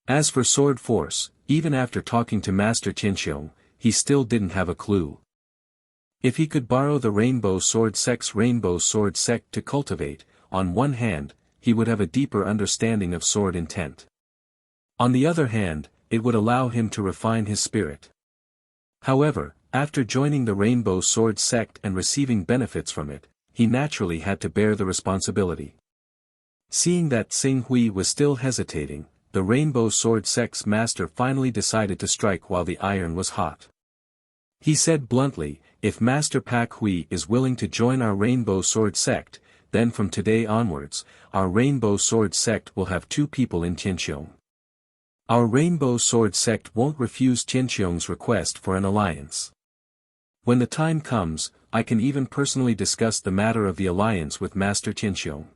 As for sword force, even after talking to Master Qinxiong, he still didn't have a clue. If he could borrow the Rainbow Sword Sect's Rainbow Sword Sect to cultivate, on one hand, he would have a deeper understanding of sword intent. On the other hand, it would allow him to refine his spirit. However, after joining the Rainbow Sword Sect and receiving benefits from it, he naturally had to bear the responsibility. Seeing that Tsing Hui was still hesitating, the Rainbow Sword Sect's master finally decided to strike while the iron was hot. He said bluntly, if Master Pak Hui is willing to join our Rainbow Sword Sect, then from today onwards, our Rainbow Sword Sect will have 2 people in Qinxiong. Our Rainbow Sword Sect won't refuse Qinxiong's request for an alliance. When the time comes, I can even personally discuss the matter of the alliance with Master Qinxiong.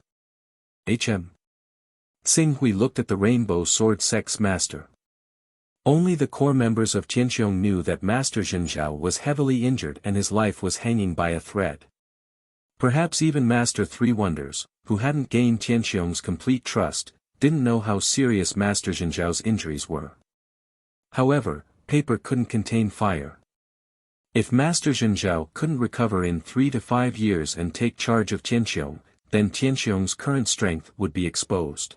Tsing Hui looked at the Rainbow Sword Sect's master. Only the core members of Qinxiong knew that Master Zhenjiao was heavily injured and his life was hanging by a thread. Perhaps even Master Three Wonders, who hadn't gained Qinxiong's complete trust, didn't know how serious Master Zhenjiao's injuries were. However, paper couldn't contain fire. If Master Zhenjiao couldn't recover in 3 to 5 years and take charge of Tianqiong, then Tianqiong's current strength would be exposed.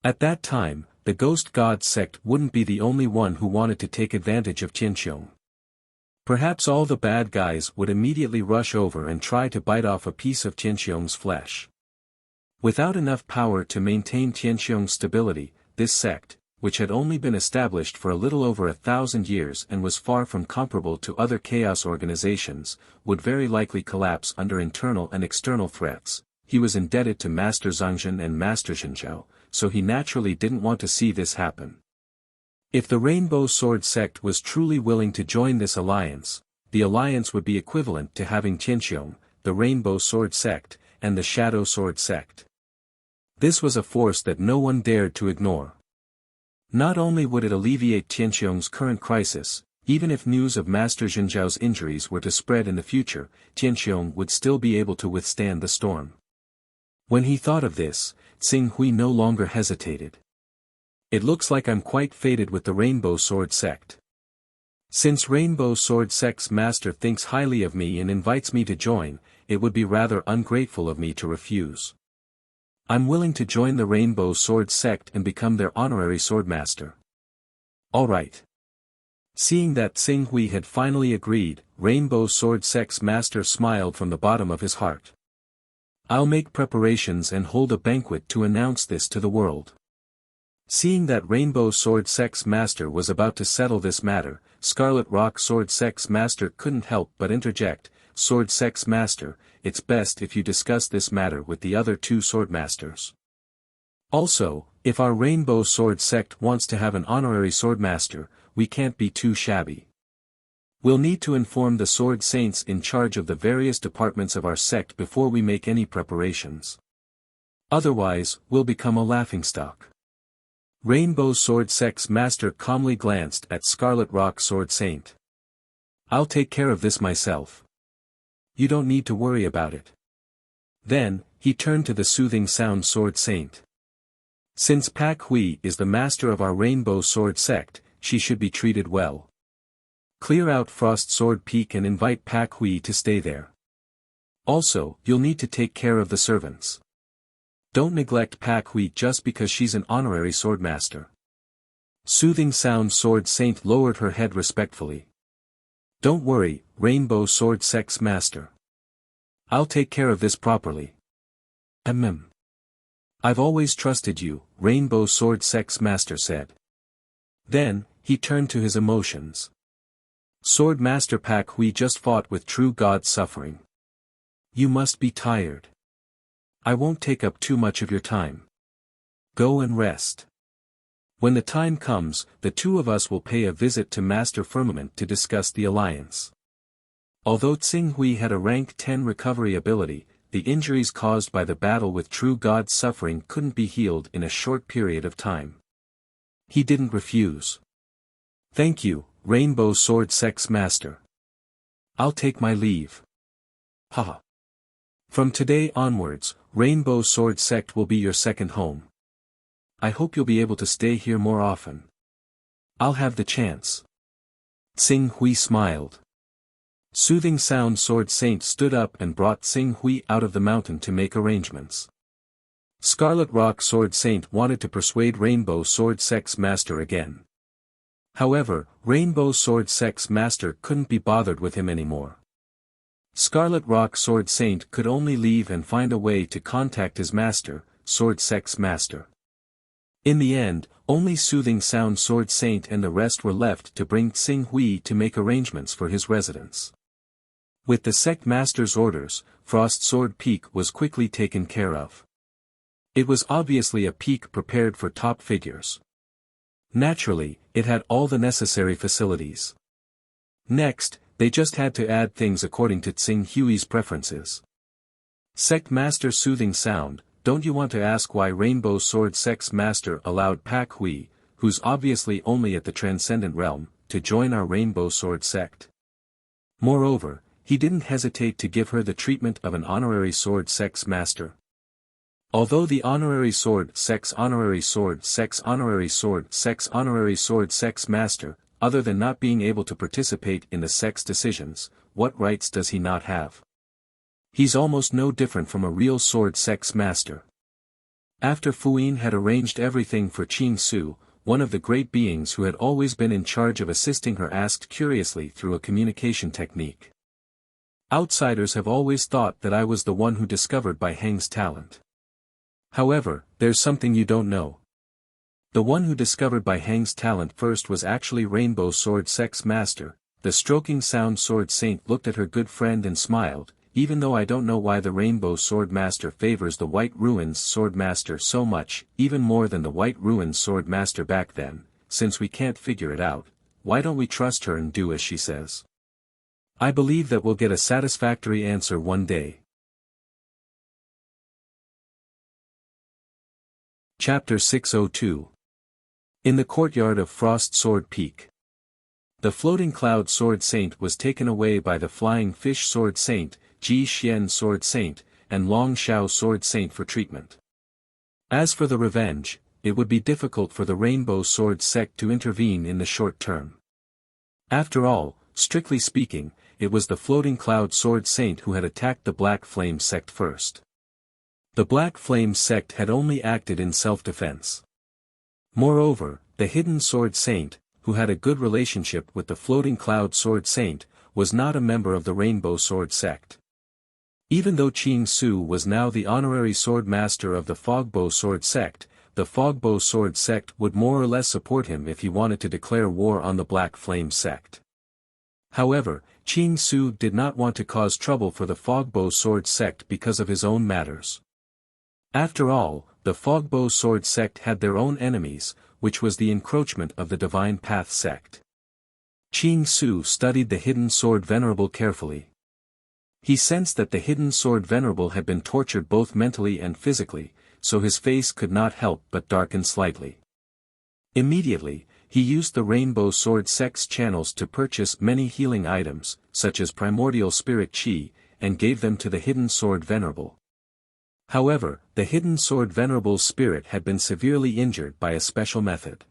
At that time, the Ghost God sect wouldn't be the only one who wanted to take advantage of Tianqiong. Perhaps all the bad guys would immediately rush over and try to bite off a piece of Tianqiong's flesh. Without enough power to maintain Tianqiong's stability, this sect, which had only been established for a little over 1,000 years and was far from comparable to other chaos organizations, would very likely collapse under internal and external threats. He was indebted to Master Zhangzhen and Master Zhenjiao, so he naturally didn't want to see this happen. If the Rainbow Sword sect was truly willing to join this alliance, the alliance would be equivalent to having Tianqiong, the Rainbow Sword sect, and the Shadow Sword sect. This was a force that no one dared to ignore. Not only would it alleviate Tianqiong's current crisis, even if news of Master Zhenjiao's injuries were to spread in the future, Tianqiong would still be able to withstand the storm. When he thought of this, Xing Hui no longer hesitated. It looks like I'm quite fated with the Rainbow Sword sect. Since Rainbow Sword sect's master thinks highly of me and invites me to join, it would be rather ungrateful of me to refuse. I'm willing to join the Rainbow Sword sect and become their honorary swordmaster. All right. Seeing that Xing Hui had finally agreed, Rainbow Sword sect's master smiled from the bottom of his heart. I'll make preparations and hold a banquet to announce this to the world. Seeing that Rainbow Sword sect's master was about to settle this matter, Scarlet Rock Sword sect's master couldn't help but interject, Sword sect's master, it's best if you discuss this matter with the other two swordmasters. Also, if our Rainbow Sword sect wants to have an honorary swordmaster, we can't be too shabby. We'll need to inform the sword saints in charge of the various departments of our sect before we make any preparations. Otherwise, we'll become a laughingstock. Rainbow Sword sect's master calmly glanced at Scarlet Rock Sword Saint. I'll take care of this myself. You don't need to worry about it. Then, he turned to the Soothing Sound Sword Saint. Since Pak Hui is the master of our Rainbow Sword sect, she should be treated well. Clear out Frost Sword Peak and invite Pak Hui to stay there. Also, you'll need to take care of the servants. Don't neglect Pak Hui just because she's an honorary swordmaster. Soothing Sound Sword Saint lowered her head respectfully. Don't worry, Rainbow Sword sect's master. I'll take care of this properly. I've always trusted you, Rainbow Sword sect's master said. Then, he turned to his emotions. Sword Master Pak Hui just fought with true God suffering. You must be tired. I won't take up too much of your time. Go and rest. When the time comes, the two of us will pay a visit to Master Firmament to discuss the alliance. Although Xing Hui had a rank 10 recovery ability, the injuries caused by the battle with true God suffering couldn't be healed in a short period of time. He didn't refuse. Thank you, Rainbow Sword sect's master. I'll take my leave. Haha. From today onwards, Rainbow Sword sect will be your second home. I hope you'll be able to stay here more often. I'll have the chance. Xing Hui smiled. Soothing Sound Sword Saint stood up and brought Xing Hui out of the mountain to make arrangements. Scarlet Rock Sword Saint wanted to persuade Rainbow Sword sect's master again. However, Rainbow Sword sect's master couldn't be bothered with him anymore. Scarlet Rock Sword Saint could only leave and find a way to contact his master, Sword sect's master. In the end, only Soothing Sound Sword Saint and the rest were left to bring Xing Hui to make arrangements for his residence. With the sect master's orders, Frost Sword Peak was quickly taken care of. It was obviously a peak prepared for top figures. Naturally, it had all the necessary facilities. Next, they just had to add things according to Xing Hui's preferences. Sect Master Soothing Sound, don't you want to ask why Rainbow Sword sect's master allowed Pak Hui, who's obviously only at the Transcendent Realm, to join our Rainbow Sword sect? Moreover, he didn't hesitate to give her the treatment of an honorary sword sect's master. Although the honorary sword sect's honorary sword sect's honorary sword sect's honorary sword sect's master other than not being able to participate in the sect's decisions, what rights does he not have? He's almost no different from a real sword sect's master. After Fuyin had arranged everything for Qing Su, one of the great beings who had always been in charge of assisting her asked curiously through a communication technique. Outsiders have always thought that I was the one who discovered Bai Heng's talent. However, there's something you don't know. The one who discovered Bai Heng's talent first was actually Rainbow Sword Sect's master. The stroking sound sword saint looked at her good friend and smiled, even though I don't know why the Rainbow Sword Master favors the White Ruins Sword Master so much, even more than the White Ruins Sword Master back then, since we can't figure it out, why don't we trust her and do as she says? I believe that we'll get a satisfactory answer one day. Chapter 602. In the courtyard of Frost Sword Peak. The floating cloud sword saint was taken away by the flying fish sword saint, Ji Xian sword saint, and Long Shao sword saint for treatment. As for the revenge, it would be difficult for the Rainbow Sword sect to intervene in the short term. After all, strictly speaking, it was the floating cloud sword saint who had attacked the Black Flame sect first. The Black Flame sect had only acted in self-defense. Moreover, the Hidden Sword Saint, who had a good relationship with the Floating Cloud Sword Saint, was not a member of the Rainbow Sword sect. Even though Qing Su was now the honorary sword master of the Fogbow Sword sect, the Fogbow Sword sect would more or less support him if he wanted to declare war on the Black Flame sect. However, Qing Su did not want to cause trouble for the Fogbow Sword sect because of his own matters. After all, the Fogbow Sword sect had their own enemies, which was the encroachment of the Divine Path sect. Qing Su studied the Hidden Sword Venerable carefully. He sensed that the Hidden Sword Venerable had been tortured both mentally and physically, so his face could not help but darken slightly. Immediately, he used the Rainbow Sword sect's channels to purchase many healing items, such as Primordial Spirit Qi, and gave them to the Hidden Sword Venerable. However, the Hidden Sword Venerable's spirit had been severely injured by a special method.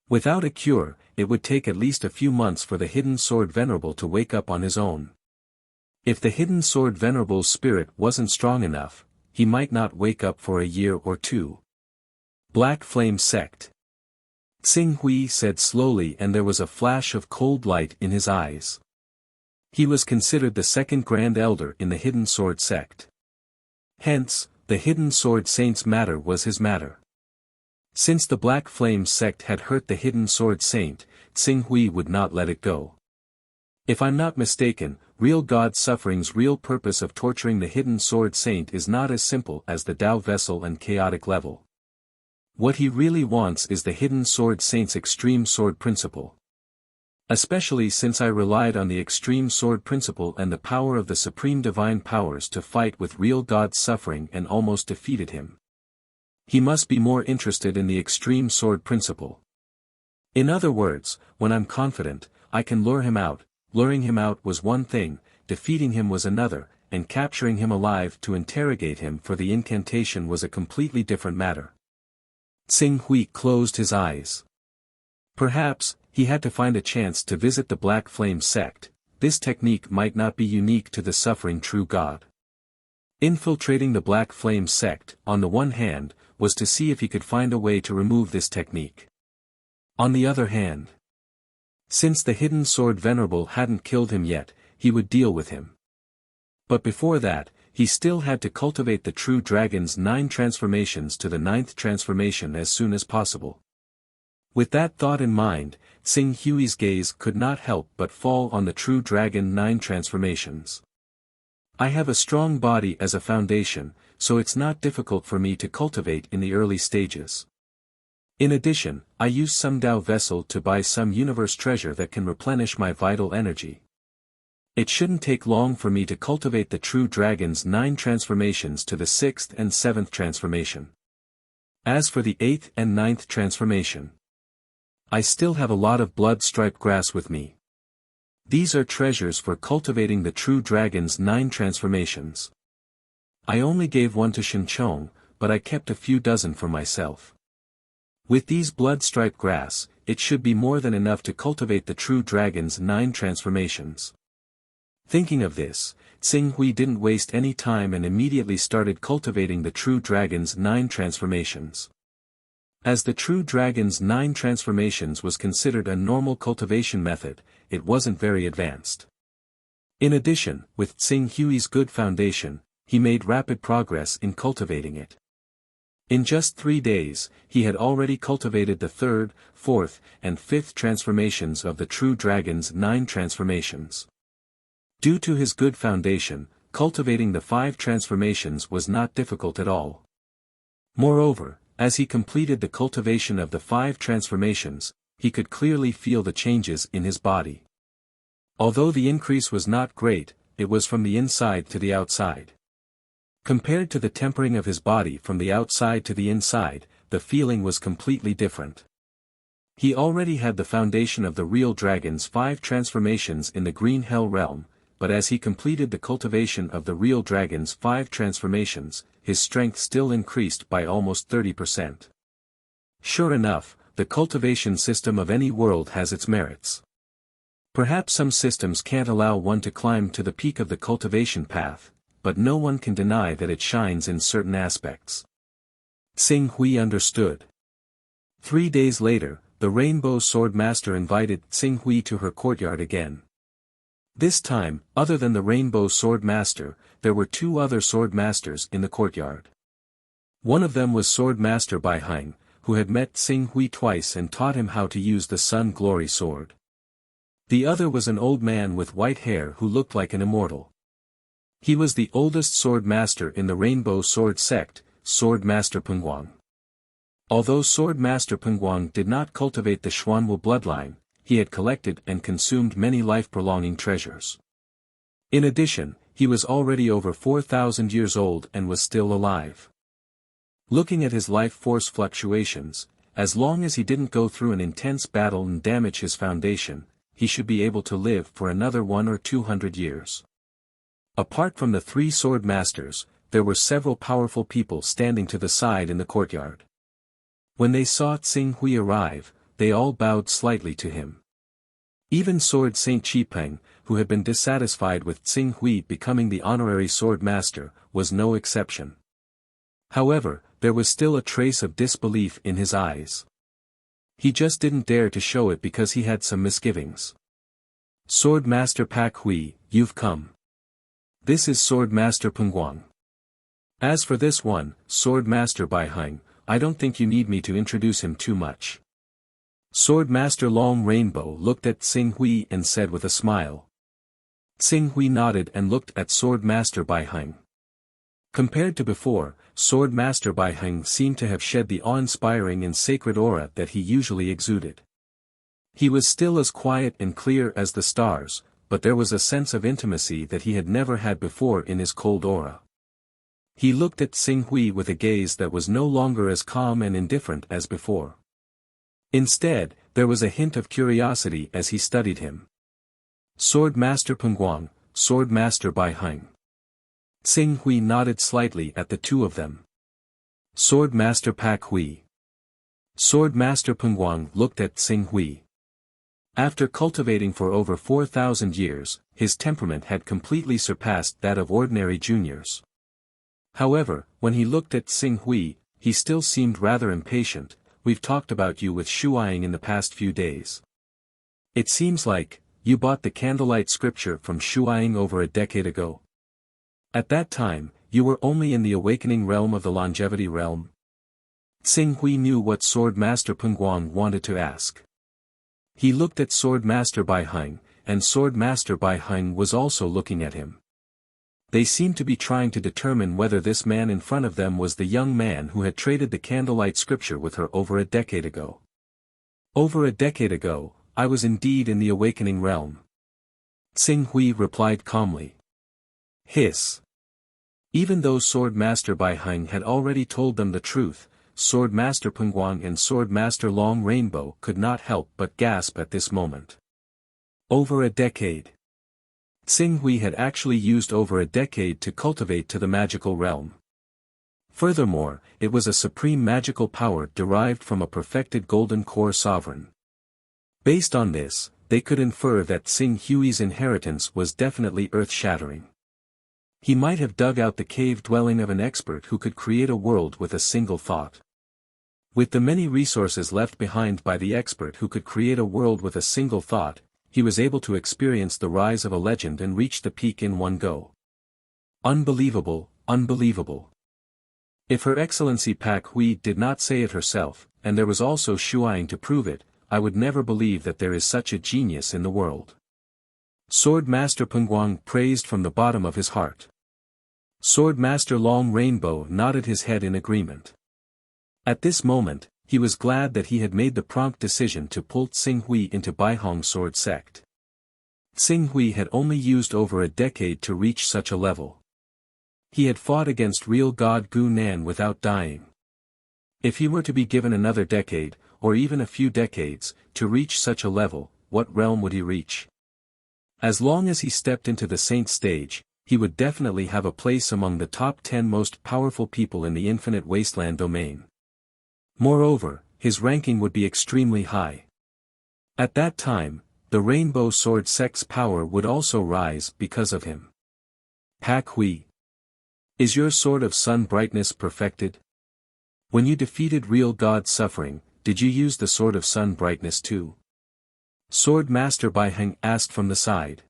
Without a cure, it would take at least a few months for the Hidden Sword Venerable to wake up on his own. If the Hidden Sword Venerable's spirit wasn't strong enough, he might not wake up for a year or two. Black Flame Sect. Xing Hui said slowly, and there was a flash of cold light in his eyes. He was considered the second Grand Elder in the Hidden Sword sect. Hence, the Hidden Sword Saint's matter was his matter. Since the Black Flame sect had hurt the Hidden Sword Saint, Xing Hui would not let it go. If I'm not mistaken, real God Suffering's real purpose of torturing the Hidden Sword Saint is not as simple as the Tao Vessel and Chaotic level. What he really wants is the Hidden Sword Saint's Extreme Sword Principle. Especially since I relied on the Extreme Sword Principle and the power of the Supreme Divine Powers to fight with real God Suffering and almost defeated him. He must be more interested in the Extreme Sword Principle. In other words, when I'm confident, I can lure him out. Luring him out was one thing, defeating him was another, and capturing him alive to interrogate him for the incantation was a completely different matter. Xing Hui closed his eyes. Perhaps, he had to find a chance to visit the Black Flame sect. This technique might not be unique to the suffering true God. Infiltrating the Black Flame sect, on the one hand, was to see if he could find a way to remove this technique. On the other hand, since the Hidden Sword Venerable hadn't killed him yet, he would deal with him. But before that, he still had to cultivate the true dragon's 9 transformations to the 9th transformation as soon as possible. With that thought in mind, Xing Hui's gaze could not help but fall on the true dragon 9 transformations. I have a strong body as a foundation, so it's not difficult for me to cultivate in the early stages. In addition, I use some Tao vessel to buy some universe treasure that can replenish my vital energy. It shouldn't take long for me to cultivate the true dragon's 9 transformations to the 6th and 7th transformation. As for the 8th and 9th transformation, I still have a lot of blood-striped grass with me. These are treasures for cultivating the true dragon's 9 transformations. I only gave one to Shenchong, but I kept a few dozen for myself. With these blood-striped grass, it should be more than enough to cultivate the true dragon's 9 transformations. Thinking of this, Tsing Hui didn't waste any time and immediately started cultivating the true dragon's 9 transformations. As the true dragon's 9 transformations was considered a normal cultivation method, it wasn't very advanced. In addition, with Tsing Hui's good foundation, he made rapid progress in cultivating it. In just 3 days, he had already cultivated the 3rd, 4th, and 5th transformations of the true dragon's 9 transformations. Due to his good foundation, cultivating the 5 transformations was not difficult at all. Moreover, as he completed the cultivation of the 5 transformations, he could clearly feel the changes in his body. Although the increase was not great, it was from the inside to the outside. Compared to the tempering of his body from the outside to the inside, the feeling was completely different. He already had the foundation of the real dragon's 5 transformations in the Green Hell realm, but as he completed the cultivation of the real dragon's 5 transformations, his strength still increased by almost 30%. Sure enough, the cultivation system of any world has its merits. Perhaps some systems can't allow one to climb to the peak of the cultivation path, but no one can deny that it shines in certain aspects. Tsing Hui understood. 3 days later, the Rainbow Sword Master invited Tsing Hui to her courtyard again. This time, other than the Rainbow Sword Master, there were 2 other Sword Masters in the courtyard. One of them was Sword Master Bai Hang, who had met Tsing Hui twice and taught him how to use the Sun Glory Sword. The other was an old man with white hair who looked like an immortal. He was the oldest Sword Master in the Rainbow Sword sect, Sword Master Pengguang. Although Sword Master Pengguang did not cultivate the Xuanwu bloodline, he had collected and consumed many life-prolonging treasures. In addition, he was already over 4,000 years old and was still alive. Looking at his life force fluctuations, as long as he didn't go through an intense battle and damage his foundation, he should be able to live for another 100 or 200 years. Apart from the 3 sword masters, there were several powerful people standing to the side in the courtyard. When they saw Tsing Hui arrive, they all bowed slightly to him. Even Sword Saint Qipeng, who had been dissatisfied with Tsing Hui becoming the honorary sword master, was no exception. However, there was still a trace of disbelief in his eyes. He just didn't dare to show it because he had some misgivings. Sword Master Pak Hui, you've come. This is Sword Master Pengguang. As for this one, Sword Master Bai Hang, I don't think you need me to introduce him too much. Sword Master Long Rainbow looked at Tsing Hui and said with a smile. Tsing Hui nodded and looked at Sword Master Bai Hang. Compared to before, Sword Master Bai Hang seemed to have shed the awe-inspiring and sacred aura that he usually exuded. He was still as quiet and clear as the stars, but there was a sense of intimacy that he had never had before in his cold aura. He looked at Tsing Hui with a gaze that was no longer as calm and indifferent as before. Instead, there was a hint of curiosity as he studied him. Sword Master Pengguang, Sword Master Bai Hang. Tsing Hui nodded slightly at the 2 of them. Sword Master Pak Hui. Sword Master Pengguang looked at Tsing Hui. After cultivating for over 4,000 years, his temperament had completely surpassed that of ordinary juniors. However, when he looked at Tsing Hui, he still seemed rather impatient. We've talked about you with Shuaing in the past few days. It seems like, you bought the Candlelight Scripture from Shuaing over a decade ago. At that time, you were only in the awakening realm of the longevity realm. Tsing Hui knew what Sword Master Pengguang wanted to ask. He looked at Sword Master Bai Hang, and Sword Master Bai Hang was also looking at him. They seemed to be trying to determine whether this man in front of them was the young man who had traded the Candlelight Scripture with her over a decade ago. Over a decade ago, I was indeed in the awakening realm. Tsing Hui replied calmly. Hiss. Even though Sword Master Bai Hang had already told them the truth, Sword Master Pengguang and Sword Master Long Rainbow could not help but gasp at this moment. Over a decade. Tsing Hui had actually used over a decade to cultivate to the magical realm. Furthermore, it was a supreme magical power derived from a perfected golden core sovereign. Based on this, they could infer that Xing Hui's inheritance was definitely earth-shattering. He might have dug out the cave dwelling of an expert who could create a world with a single thought. With the many resources left behind by the expert who could create a world with a single thought, he was able to experience the rise of a legend and reach the peak in one go. Unbelievable, unbelievable. If Her Excellency Pak Hui did not say it herself, and there was also Shuaing to prove it, I would never believe that there is such a genius in the world. Sword Master Pengguang praised from the bottom of his heart. Sword Master Long Rainbow nodded his head in agreement. At this moment, he was glad that he had made the prompt decision to pull Xing Hui into Baihong Sword Sect. Xing Hui had only used over a decade to reach such a level. He had fought against real God Gu Nan without dying. If he were to be given another decade, or even a few decades, to reach such a level, what realm would he reach? As long as he stepped into the Saint stage, he would definitely have a place among the top 10 most powerful people in the Infinite Wasteland domain. Moreover, his ranking would be extremely high. At that time, the Rainbow Sword Sect's power would also rise because of him. Pak Hui. Is your Sword of Sun Brightness perfected? When you defeated real God Suffering, did you use the Sword of Sun Brightness too? Sword Master Baiheng asked from the side.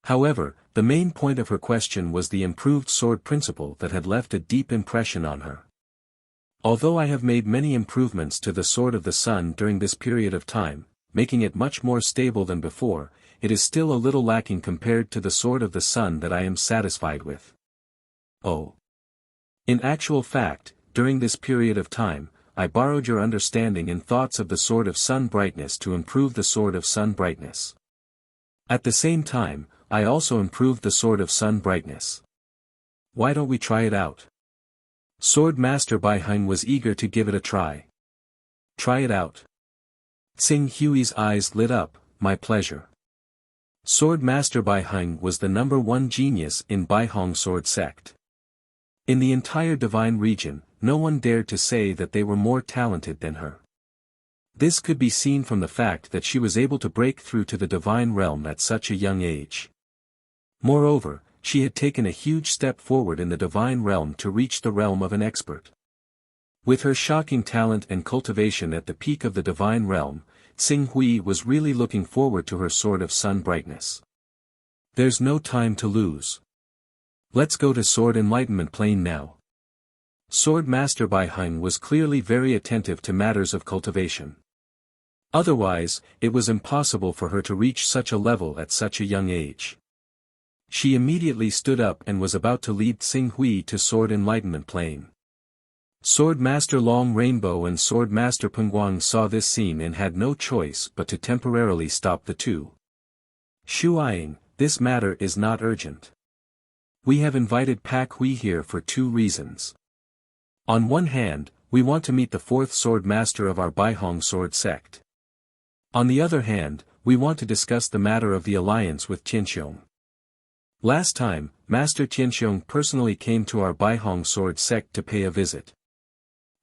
However, the main point of her question was the improved sword principle that had left a deep impression on her. Although I have made many improvements to the Sword of the Sun during this period of time, making it much more stable than before, it is still a little lacking compared to the Sword of the Sun that I am satisfied with. Oh. In actual fact, during this period of time, I borrowed your understanding and thoughts of the Sword of Sun Brightness to improve the Sword of Sun Brightness. At the same time, I also improved the Sword of Sun Brightness. Why don't we try it out? Sword Master Baiheng was eager to give it a try. Try it out. Xing Hui's eyes lit up, my pleasure. Sword Master Baiheng was the #1 genius in Baihong Sword Sect. In the entire divine region, no one dared to say that they were more talented than her. This could be seen from the fact that she was able to break through to the divine realm at such a young age. Moreover, she had taken a huge step forward in the divine realm to reach the realm of an expert. With her shocking talent and cultivation at the peak of the divine realm, Xing Hui was really looking forward to her Sword of Sun Brightness. There's no time to lose. Let's go to Sword Enlightenment Plane now. Sword Master Baiheng was clearly very attentive to matters of cultivation. Otherwise, it was impossible for her to reach such a level at such a young age. She immediately stood up and was about to lead Xing Hui to Sword Enlightenment Plane. Sword Master Long Rainbow and Sword Master Pengguang saw this scene and had no choice but to temporarily stop the two. Shuaing, this matter is not urgent. We have invited Pak Hui here for 2 reasons. On one hand, we want to meet the 4th Sword Master of our Baihong Sword Sect. On the other hand, we want to discuss the matter of the alliance with Tianxiong. Last time, Master Tianxiong personally came to our Baihong Sword Sect to pay a visit.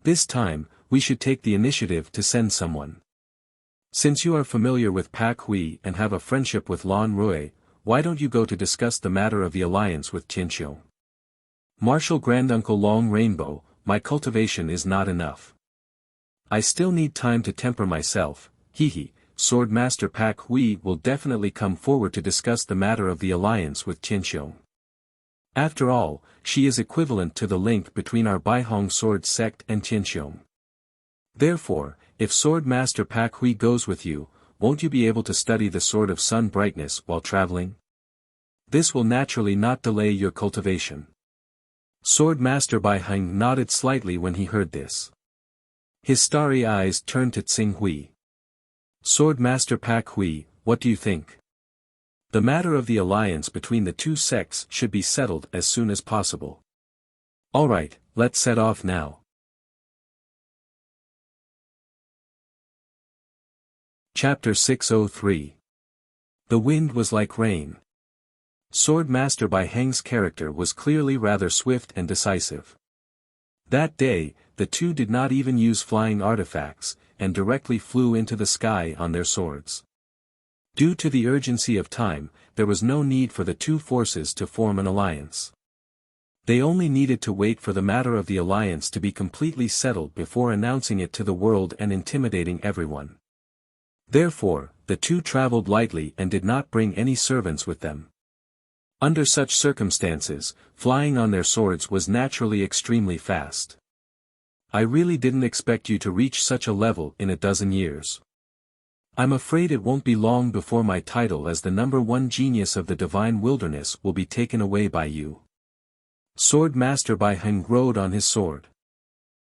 This time, we should take the initiative to send someone. Since you are familiar with Pak Hui and have a friendship with Lan Rui, why don't you go to discuss the matter of the alliance with Tianxiong? Martial Granduncle Long Rainbow, my cultivation is not enough. I still need time to temper myself, hehe. Sword Master Pak Hui will definitely come forward to discuss the matter of the alliance with Tianxiong. After all, she is equivalent to the link between our Baihong Sword Sect and Tianxiong. Therefore, if Sword Master Pak Hui goes with you, won't you be able to study the Sword of Sun Brightness while traveling? This will naturally not delay your cultivation. Sword Master Baiheng nodded slightly when he heard this. His starry eyes turned to Xing Hui. Sword Master Pak Hui, what do you think? The matter of the alliance between the 2 sects should be settled as soon as possible. Alright, let's set off now. Chapter 603. The wind was like rain. Sword Master Baiheng's character was clearly rather swift and decisive. That day, the two did not even use flying artifacts, and directly flew into the sky on their swords. Due to the urgency of time, there was no need for the two forces to form an alliance. They only needed to wait for the matter of the alliance to be completely settled before announcing it to the world and intimidating everyone. Therefore, the two traveled lightly and did not bring any servants with them. Under such circumstances, flying on their swords was naturally extremely fast. I really didn't expect you to reach such a level in a dozen years. I'm afraid it won't be long before my title as the #1 genius of the divine wilderness will be taken away by you. Sword Master Bai Heng rode on his sword.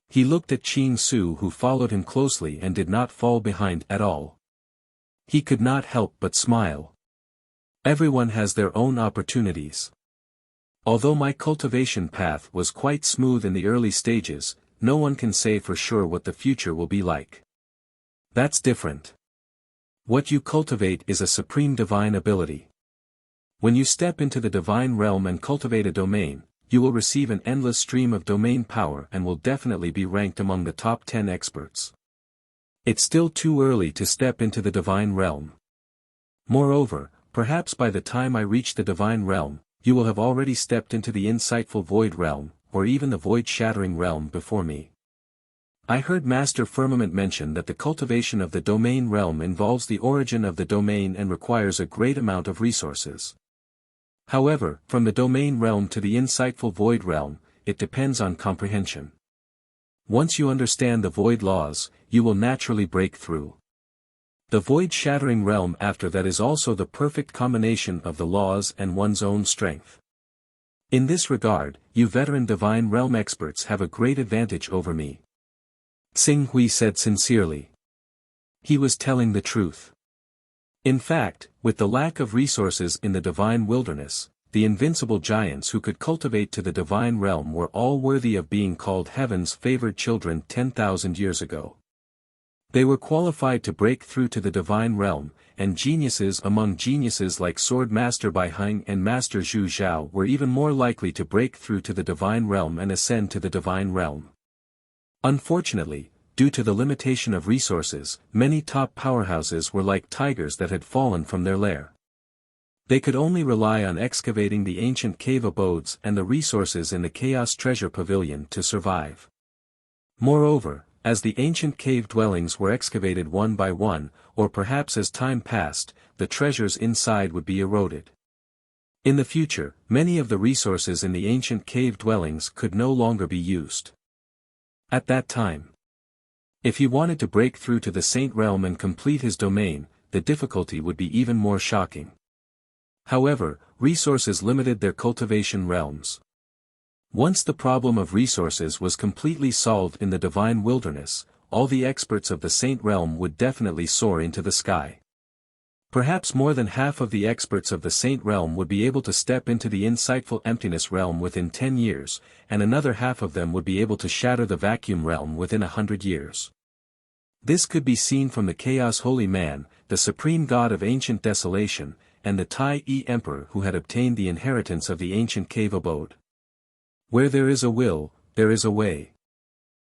He looked at Qing Su, who followed him closely and did not fall behind at all. He could not help but smile. Everyone has their own opportunities. Although my cultivation path was quite smooth in the early stages, no one can say for sure what the future will be like. That's different. What you cultivate is a supreme divine ability. When you step into the divine realm and cultivate a domain, you will receive an endless stream of domain power and will definitely be ranked among the top 10 experts. It's still too early to step into the divine realm. Moreover, perhaps by the time I reach the divine realm, you will have already stepped into the insightful void realm, or even the void-shattering realm before me. I heard Master Firmament mention that the cultivation of the domain realm involves the origin of the domain and requires a great amount of resources. However, from the domain realm to the insightful void realm, it depends on comprehension. Once you understand the void laws, you will naturally break through. The void-shattering realm after that is also the perfect combination of the laws and one's own strength. In this regard, you veteran divine realm experts have a great advantage over me. Xing Hui said sincerely. He was telling the truth. In fact, with the lack of resources in the divine wilderness, the invincible giants who could cultivate to the divine realm were all worthy of being called heaven's favored children 10,000 years ago. They were qualified to break through to the divine realm, and geniuses among geniuses like Sword Master Bai Heng and Master Zhu Zhao were even more likely to break through to the divine realm and ascend to the divine realm. Unfortunately, due to the limitation of resources, many top powerhouses were like tigers that had fallen from their lair. They could only rely on excavating the ancient cave abodes and the resources in the Chaos Treasure Pavilion to survive. Moreover, as the ancient cave dwellings were excavated one by one, or perhaps as time passed, the treasures inside would be eroded. In the future, many of the resources in the ancient cave dwellings could no longer be used. At that time, if he wanted to break through to the Saint Realm and complete his domain, the difficulty would be even more shocking. However, resources limited their cultivation realms. Once the problem of resources was completely solved in the divine wilderness, all the experts of the Saint Realm would definitely soar into the sky. Perhaps more than half of the experts of the Saint Realm would be able to step into the insightful emptiness realm within 10 years, and another half of them would be able to shatter the vacuum realm within 100 years. This could be seen from the Chaos Holy Man, the supreme god of ancient desolation, and the Tai-E Emperor who had obtained the inheritance of the ancient cave abode. Where there is a will, there is a way.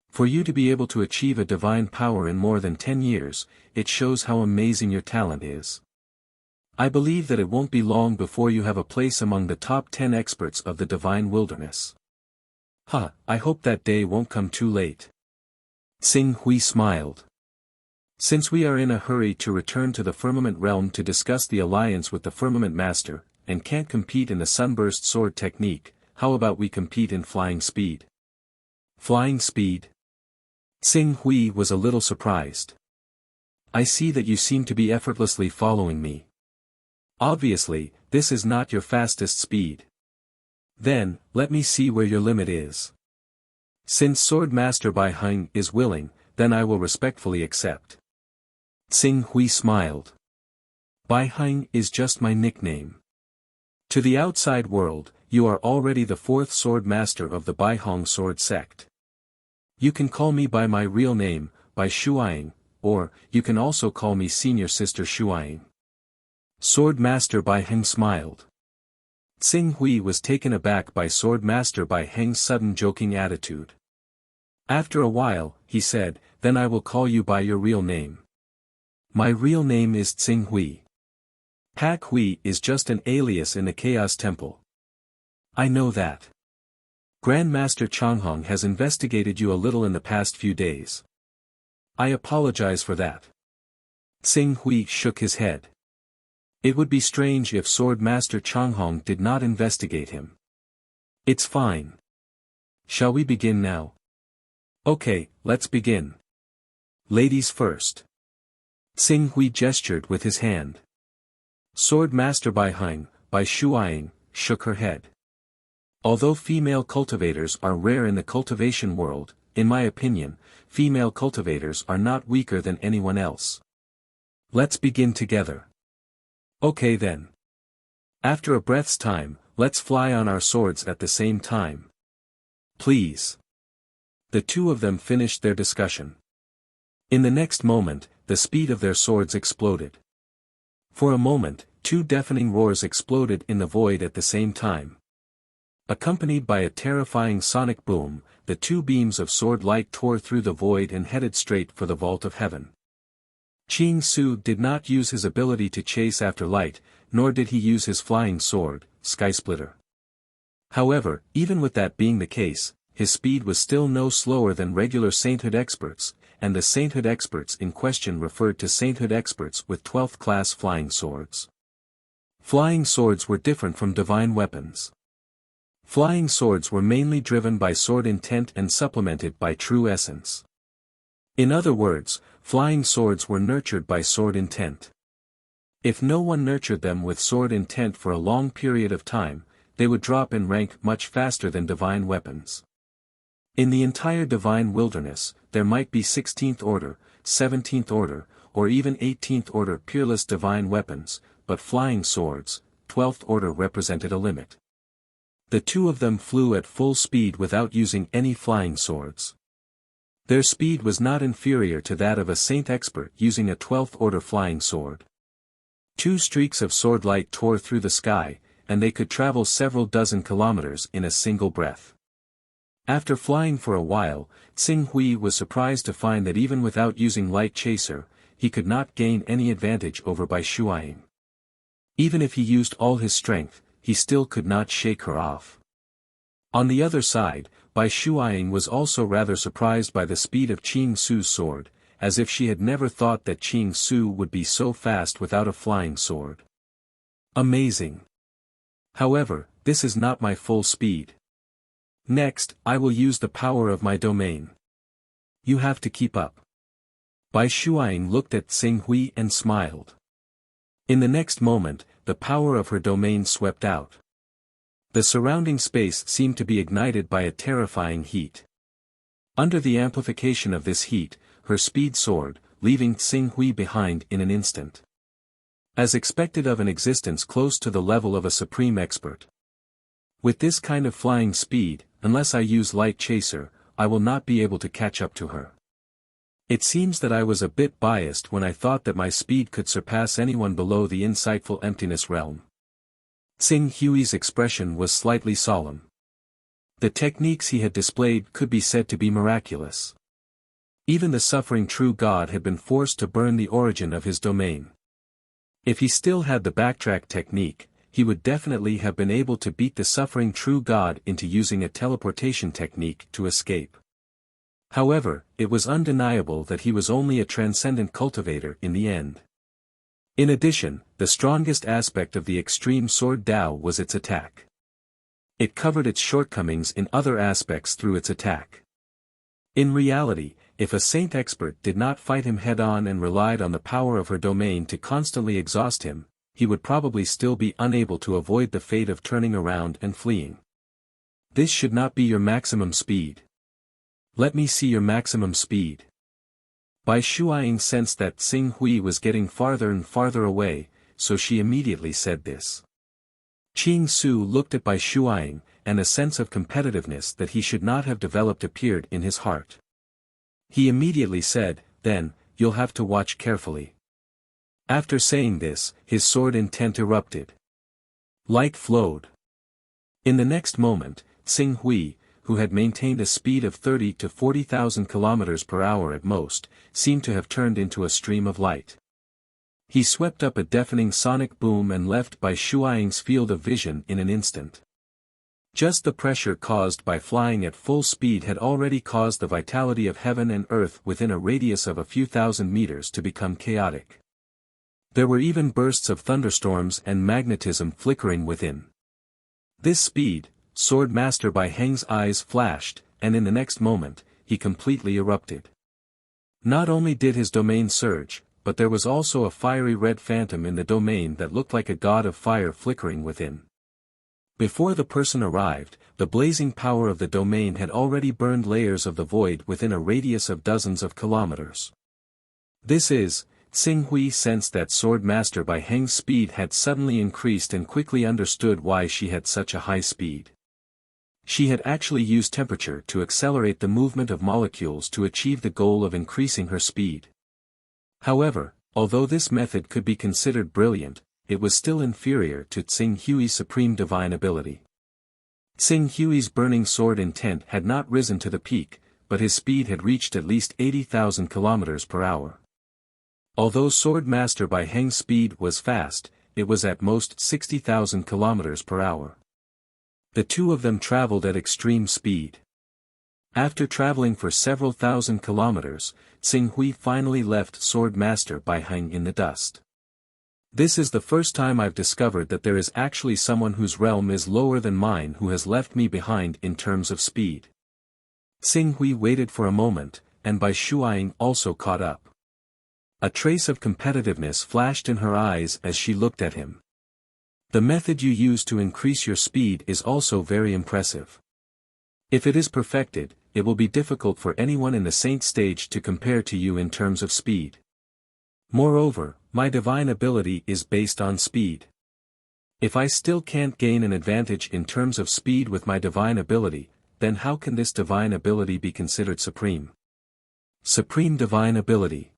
For you to be able to achieve a divine power in more than 10 years, it shows how amazing your talent is. I believe that it won't be long before you have a place among the top 10 experts of the divine wilderness. I hope that day won't come too late. Xing Hui smiled. Since we are in a hurry to return to the Firmament Realm to discuss the alliance with the Firmament Master, and can't compete in the Sunburst Sword technique, how about we compete in flying speed? Flying speed? Xing Hui was a little surprised. I see that you seem to be effortlessly following me. Obviously, this is not your fastest speed. Then, let me see where your limit is. Since Sword Master Bai Heng is willing, then I will respectfully accept. Xing Hui smiled. Bai Heng is just my nickname. To the outside world, you are already the fourth sword master of the Bai Hong sword sect. You can call me by my real name, Bai Shuaing, or, you can also call me Senior Sister Shuaing. Sword Master Bai Heng smiled. Xing Hui was taken aback by Sword Master Bai Heng's sudden joking attitude. After a while, he said, then I will call you by your real name. My real name is Tsing Hui. Pak Hui is just an alias in the Chaos Temple. I know that. Grandmaster Changhong has investigated you a little in the past few days. I apologize for that. Tsing Hui shook his head. It would be strange if Sword Master Changhong did not investigate him. It's fine. Shall we begin now? Okay, let's begin. Ladies first. Tsing Hui gestured with his hand. Sword Master Bai Heng, Bai Shuaing, shook her head. Although female cultivators are rare in the cultivation world, in my opinion, female cultivators are not weaker than anyone else. Let's begin together. Okay then. After a breath's time, let's fly on our swords at the same time. Please. The two of them finished their discussion. In the next moment, the speed of their swords exploded. For a moment, two deafening roars exploded in the void at the same time. Accompanied by a terrifying sonic boom, the two beams of sword light tore through the void and headed straight for the vault of heaven. Qing Su did not use his ability to chase after light, nor did he use his flying sword, Sky Splitter. However, even with that being the case, his speed was still no slower than regular sainthood experts, and the sainthood experts in question referred to sainthood experts with 12th class flying swords. Flying swords were different from divine weapons. Flying swords were mainly driven by sword intent and supplemented by true essence. In other words, flying swords were nurtured by sword intent. If no one nurtured them with sword intent for a long period of time, they would drop in rank much faster than divine weapons. In the entire divine wilderness, there might be 16th order, 17th order, or even 18th order peerless divine weapons, but flying swords, 12th order represented a limit. The two of them flew at full speed without using any flying swords. Their speed was not inferior to that of a saint expert using a 12th order flying sword. Two streaks of sword light tore through the sky, and they could travel several dozen kilometers in a single breath. After flying for a while, Tsing Hui was surprised to find that even without using Light Chaser, he could not gain any advantage over Bai Shuaing. Even if he used all his strength, he still could not shake her off. On the other side, Bai Shuaing was also rather surprised by the speed of Qing Su's sword, as if she had never thought that Qing Su would be so fast without a flying sword. Amazing. However, this is not my full speed. Next, I will use the power of my domain. You have to keep up. Bai Shuaing looked at Tsing Hui and smiled. In the next moment, the power of her domain swept out. The surrounding space seemed to be ignited by a terrifying heat. Under the amplification of this heat, her speed soared, leaving Tsing Hui behind in an instant. As expected of an existence close to the level of a supreme expert. With this kind of flying speed, unless I use Light Chaser, I will not be able to catch up to her. It seems that I was a bit biased when I thought that my speed could surpass anyone below the insightful emptiness realm. Tsing Hui's expression was slightly solemn. The techniques he had displayed could be said to be miraculous. Even the suffering true God had been forced to burn the origin of his domain. If he still had the backtrack technique, he would definitely have been able to beat the suffering true God into using a teleportation technique to escape. However, it was undeniable that he was only a transcendent cultivator in the end. In addition, the strongest aspect of the extreme sword Dao was its attack. It covered its shortcomings in other aspects through its attack. In reality, if a saint expert did not fight him head-on and relied on the power of her domain to constantly exhaust him, he would probably still be unable to avoid the fate of turning around and fleeing. This should not be your maximum speed. Let me see your maximum speed. Bai Shuaing sensed that Tsing Hui was getting farther and farther away, so she immediately said this. Qing Su looked at Bai Shuaing, and a sense of competitiveness that he should not have developed appeared in his heart. He immediately said, "Then, you'll have to watch carefully." After saying this, his sword intent erupted. Light flowed. In the next moment, Tsing Hui, who had maintained a speed of 30 to 40,000 kilometers per hour at most, seemed to have turned into a stream of light. He swept up a deafening sonic boom and left by Shuaing's field of vision in an instant. Just the pressure caused by flying at full speed had already caused the vitality of heaven and earth within a radius of a few thousand meters to become chaotic. There were even bursts of thunderstorms and magnetism flickering within. This speed, Sword Master Bai Heng's eyes flashed, and in the next moment, he completely erupted. Not only did his domain surge, but there was also a fiery red phantom in the domain that looked like a god of fire flickering within. Before the person arrived, the blazing power of the domain had already burned layers of the void within a radius of dozens of kilometers. Xing Hui sensed that Sword Master Bai Heng's speed had suddenly increased and quickly understood why she had such a high speed. She had actually used temperature to accelerate the movement of molecules to achieve the goal of increasing her speed. However, although this method could be considered brilliant, it was still inferior to Xing Hui's supreme divine ability. Xing Hui's burning sword intent had not risen to the peak, but his speed had reached at least 80,000 kilometers per hour. Although Sword Master Bai Heng's speed was fast, it was at most 60,000 kilometers per hour. The two of them traveled at extreme speed. After traveling for several thousand kilometers, Xing Hui finally left Sword Master Bai Heng in the dust. This is the first time I've discovered that there is actually someone whose realm is lower than mine who has left me behind in terms of speed. Xing Hui waited for a moment, and Bai Shuaing also caught up. A trace of competitiveness flashed in her eyes as she looked at him. The method you use to increase your speed is also very impressive. If it is perfected, it will be difficult for anyone in the saint stage to compare to you in terms of speed. Moreover, my divine ability is based on speed. If I still can't gain an advantage in terms of speed with my divine ability, then how can this divine ability be considered supreme? Supreme divine ability.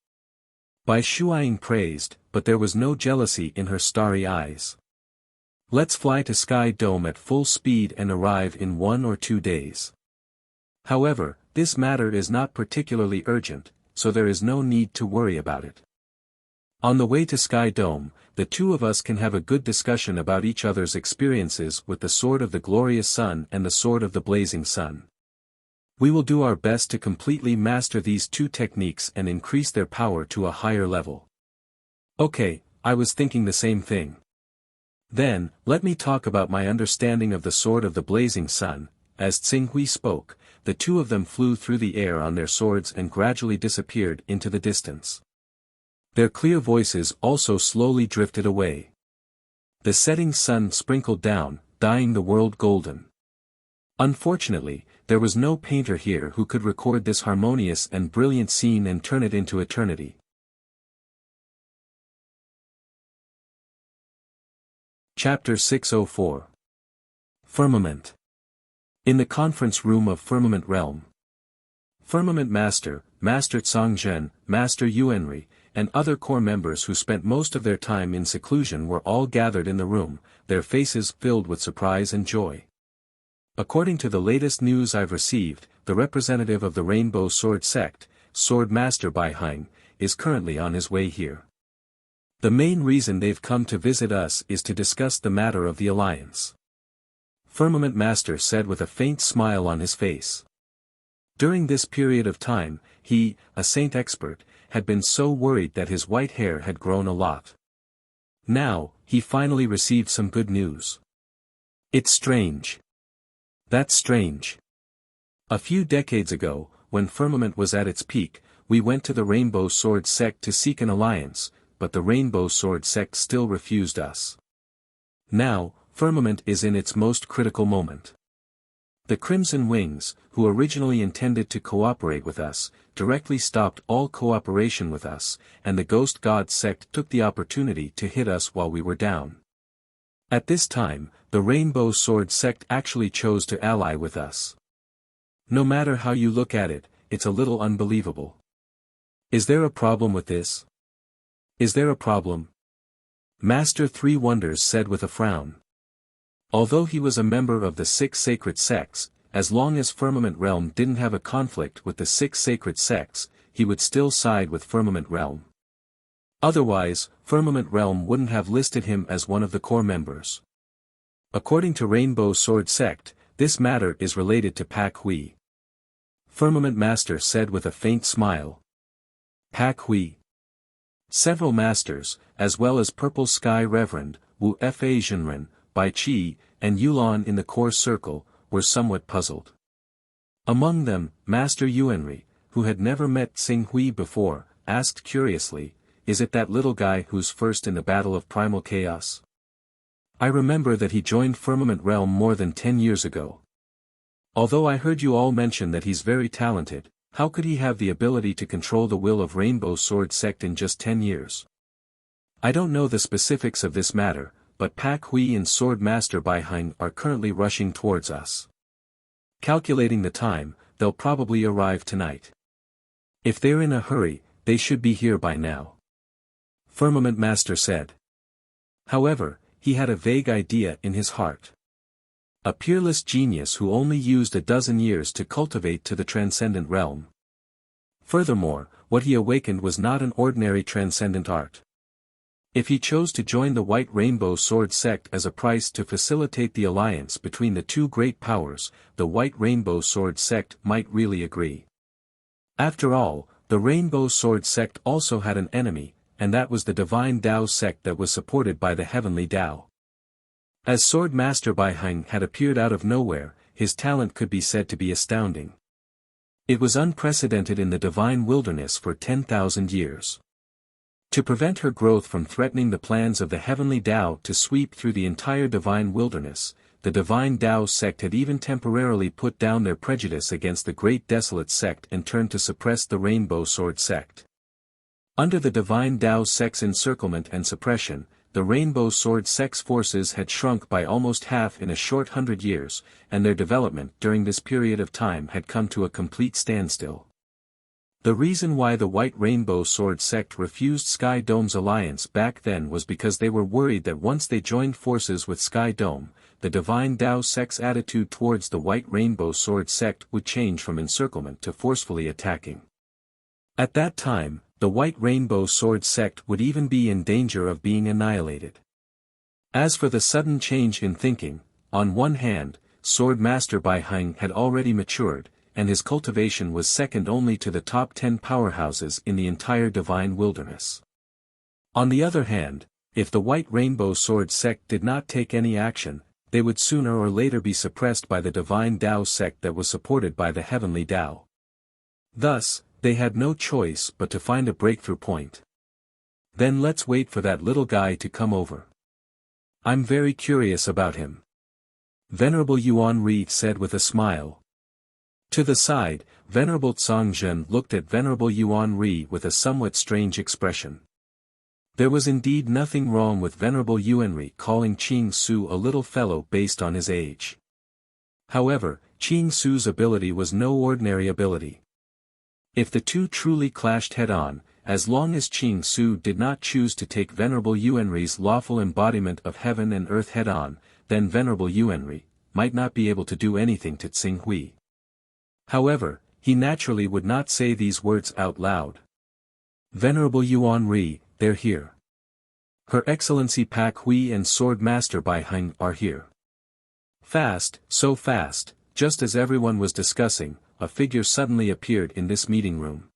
Bai Shuaing praised, but there was no jealousy in her starry eyes. Let's fly to Sky Dome at full speed and arrive in 1 or 2 days. However, this matter is not particularly urgent, so there is no need to worry about it. On the way to Sky Dome, the two of us can have a good discussion about each other's experiences with the Sword of the Glorious Sun and the Sword of the Blazing Sun. We will do our best to completely master these two techniques and increase their power to a higher level. Okay, I was thinking the same thing. Then, let me talk about my understanding of the Sword of the Blazing Sun. As Xing Hui spoke, the two of them flew through the air on their swords and gradually disappeared into the distance. Their clear voices also slowly drifted away. The setting sun sprinkled down, dyeing the world golden. Unfortunately, there was no painter here who could record this harmonious and brilliant scene and turn it into eternity. Chapter 604. Firmament. In the conference room of Firmament Realm. Firmament Master, Master Tsangzhen, Master Yuanri, and other core members who spent most of their time in seclusion were all gathered in the room, their faces filled with surprise and joy. According to the latest news I've received, the representative of the Rainbow Sword Sect, Sword Master Bai Heng, is currently on his way here. The main reason they've come to visit us is to discuss the matter of the alliance. Firmament Master said with a faint smile on his face. During this period of time, he, a saint expert, had been so worried that his white hair had grown a lot. Now, he finally received some good news. It's strange. That's strange. A few decades ago, when Firmament was at its peak, we went to the Rainbow Sword Sect to seek an alliance, but the Rainbow Sword Sect still refused us. Now, Firmament is in its most critical moment. The Crimson Wings, who originally intended to cooperate with us, directly stopped all cooperation with us, and the Ghost God Sect took the opportunity to hit us while we were down. At this time, the Rainbow Sword Sect actually chose to ally with us. No matter how you look at it, it's a little unbelievable. Is there a problem with this? Is there a problem? Master Three Wonders said with a frown. Although he was a member of the 6 sacred sects, as long as Firmament Realm didn't have a conflict with the 6 sacred sects, he would still side with Firmament Realm. Otherwise, Firmament Realm wouldn't have listed him as one of the core members. According to Rainbow Sword Sect, this matter is related to Pak Hui. Firmament Master said with a faint smile. Pak Hui. Several masters, as well as Purple Sky Reverend, Wu Fa Zhenren, Bai Qi, and Yulan in the core circle, were somewhat puzzled. Among them, Master Yuanri, who had never met Xing Hui before, asked curiously, "Is it that little guy who's first in the Battle of Primal Chaos? I remember that he joined Firmament Realm more than 10 years ago. Although I heard you all mention that he's very talented, how could he have the ability to control the will of Rainbow Sword Sect in just 10 years? I don't know the specifics of this matter, but Pak Hui and Sword Master Bai Heng are currently rushing towards us. Calculating the time, they'll probably arrive tonight. If they're in a hurry, they should be here by now." Firmament Master said. However, he had a vague idea in his heart. A peerless genius who only used a dozen years to cultivate to the transcendent realm. Furthermore, what he awakened was not an ordinary transcendent art. If he chose to join the White Rainbow Sword Sect as a price to facilitate the alliance between the two great powers, the White Rainbow Sword Sect might really agree. After all, the Rainbow Sword Sect also had an enemy, and that was the Divine Tao Sect that was supported by the Heavenly Tao. As Sword Master Bai Heng had appeared out of nowhere, his talent could be said to be astounding. It was unprecedented in the Divine Wilderness for 10,000 years. To prevent her growth from threatening the plans of the Heavenly Tao to sweep through the entire Divine Wilderness, the Divine Tao Sect had even temporarily put down their prejudice against the Great Desolate Sect and turned to suppress the Rainbow Sword Sect. Under the Divine Tao Sect's encirclement and suppression, the Rainbow Sword Sect's forces had shrunk by almost half in a short 100 years, and their development during this period of time had come to a complete standstill. The reason why the White Rainbow Sword Sect refused Sky Dome's alliance back then was because they were worried that once they joined forces with Sky Dome, the Divine Tao Sect's attitude towards the White Rainbow Sword Sect would change from encirclement to forcefully attacking. At that time, the White Rainbow Sword Sect would even be in danger of being annihilated. As for the sudden change in thinking, on one hand, Sword Master Bai Heng had already matured, and his cultivation was second only to the top 10 powerhouses in the entire Divine Wilderness. On the other hand, if the White Rainbow Sword Sect did not take any action, they would sooner or later be suppressed by the Divine Tao Sect that was supported by the Heavenly Tao. Thus, they had no choice but to find a breakthrough point. Then let's wait for that little guy to come over. I'm very curious about him. Venerable Yuan Ri said with a smile. To the side, Venerable Tsang Zhen looked at Venerable Yuan Ri with a somewhat strange expression. There was indeed nothing wrong with Venerable Yuan Ri calling Qing Su a little fellow based on his age. However, Qing Su's ability was no ordinary ability. If the two truly clashed head-on, as long as Qing Su did not choose to take Venerable Yuanri's lawful embodiment of heaven and earth head-on, then Venerable Yuanri might not be able to do anything to Xing Hui. However, he naturally would not say these words out loud. Venerable Yuan Ri, they're here. Her Excellency Pak Hui and Sword Master Bai Heng are here. Fast, so fast, just as everyone was discussing, a figure suddenly appeared in this meeting room.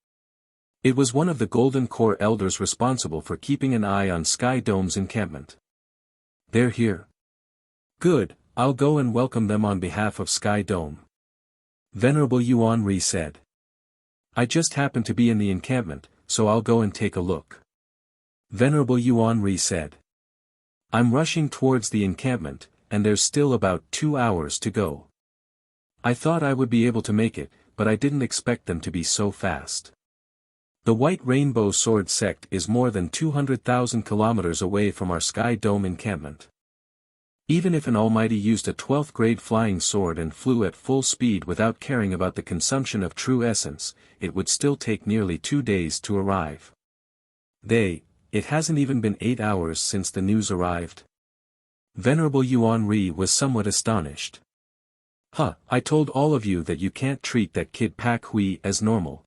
It was one of the Golden Core elders responsible for keeping an eye on Sky Dome's encampment. They're here. Good, I'll go and welcome them on behalf of Sky Dome. Venerable Yuan Ri said. I just happen to be in the encampment, so I'll go and take a look. Venerable Yuan Ri said. I'm rushing towards the encampment, and there's still about 2 hours to go. I thought I would be able to make it, but I didn't expect them to be so fast. The White Rainbow Sword Sect is more than 200,000 kilometers away from our Sky Dome encampment. Even if an Almighty used a 12th grade flying sword and flew at full speed without caring about the consumption of true essence, it would still take nearly 2 days to arrive. It hasn't even been 8 hours since the news arrived. Venerable Yuan Ri was somewhat astonished. I told all of you that you can't treat that kid Pak Hui as normal.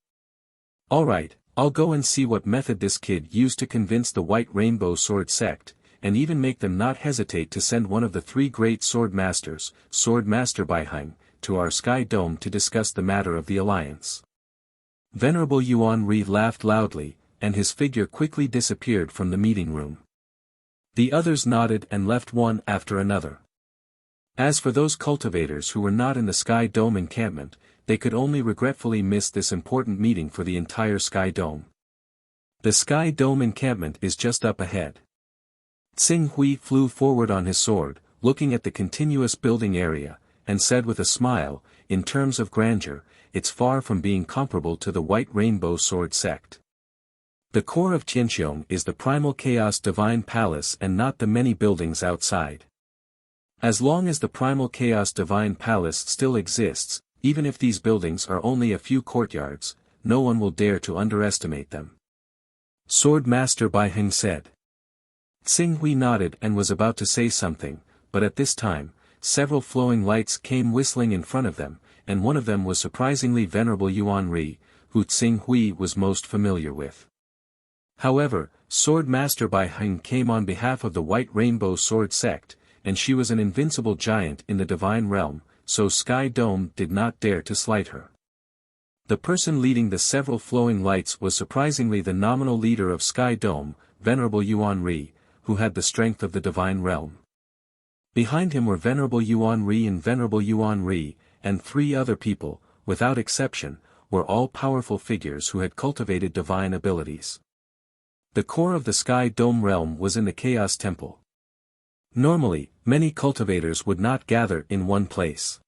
Alright, I'll go and see what method this kid used to convince the White Rainbow Sword sect, and even make them not hesitate to send one of the three great sword masters, Sword Master Baiheng, to our Sky Dome to discuss the matter of the alliance. Venerable Yuan Ri laughed loudly, and his figure quickly disappeared from the meeting room. The others nodded and left one after another. As for those cultivators who were not in the Sky Dome encampment, they could only regretfully miss this important meeting for the entire Sky Dome. The Sky Dome encampment is just up ahead. Tsing Hui flew forward on his sword, looking at the continuous building area, and said with a smile, in terms of grandeur, it's far from being comparable to the White Rainbow Sword sect. The core of Tianqiong is the primal chaos divine palace and not the many buildings outside. As long as the primal chaos divine palace still exists, even if these buildings are only a few courtyards, no one will dare to underestimate them. Sword Master Baiheng said. Tsing Hui nodded and was about to say something, but at this time, several flowing lights came whistling in front of them, and one of them was surprisingly Venerable Yuan Ri, who Tsing Hui was most familiar with. However, Sword Master Baiheng came on behalf of the White Rainbow Sword sect, and she was an invincible giant in the divine realm, so Sky Dome did not dare to slight her. The person leading the several flowing lights was surprisingly the nominal leader of Sky Dome, Venerable Yuan Ri, who had the strength of the divine realm. Behind him were Venerable Yuan Ri and Venerable Yuan Ri, and three other people, without exception, were all powerful figures who had cultivated divine abilities. The core of the Sky Dome realm was in the Chaos Temple. Normally, many cultivators would not gather in one place.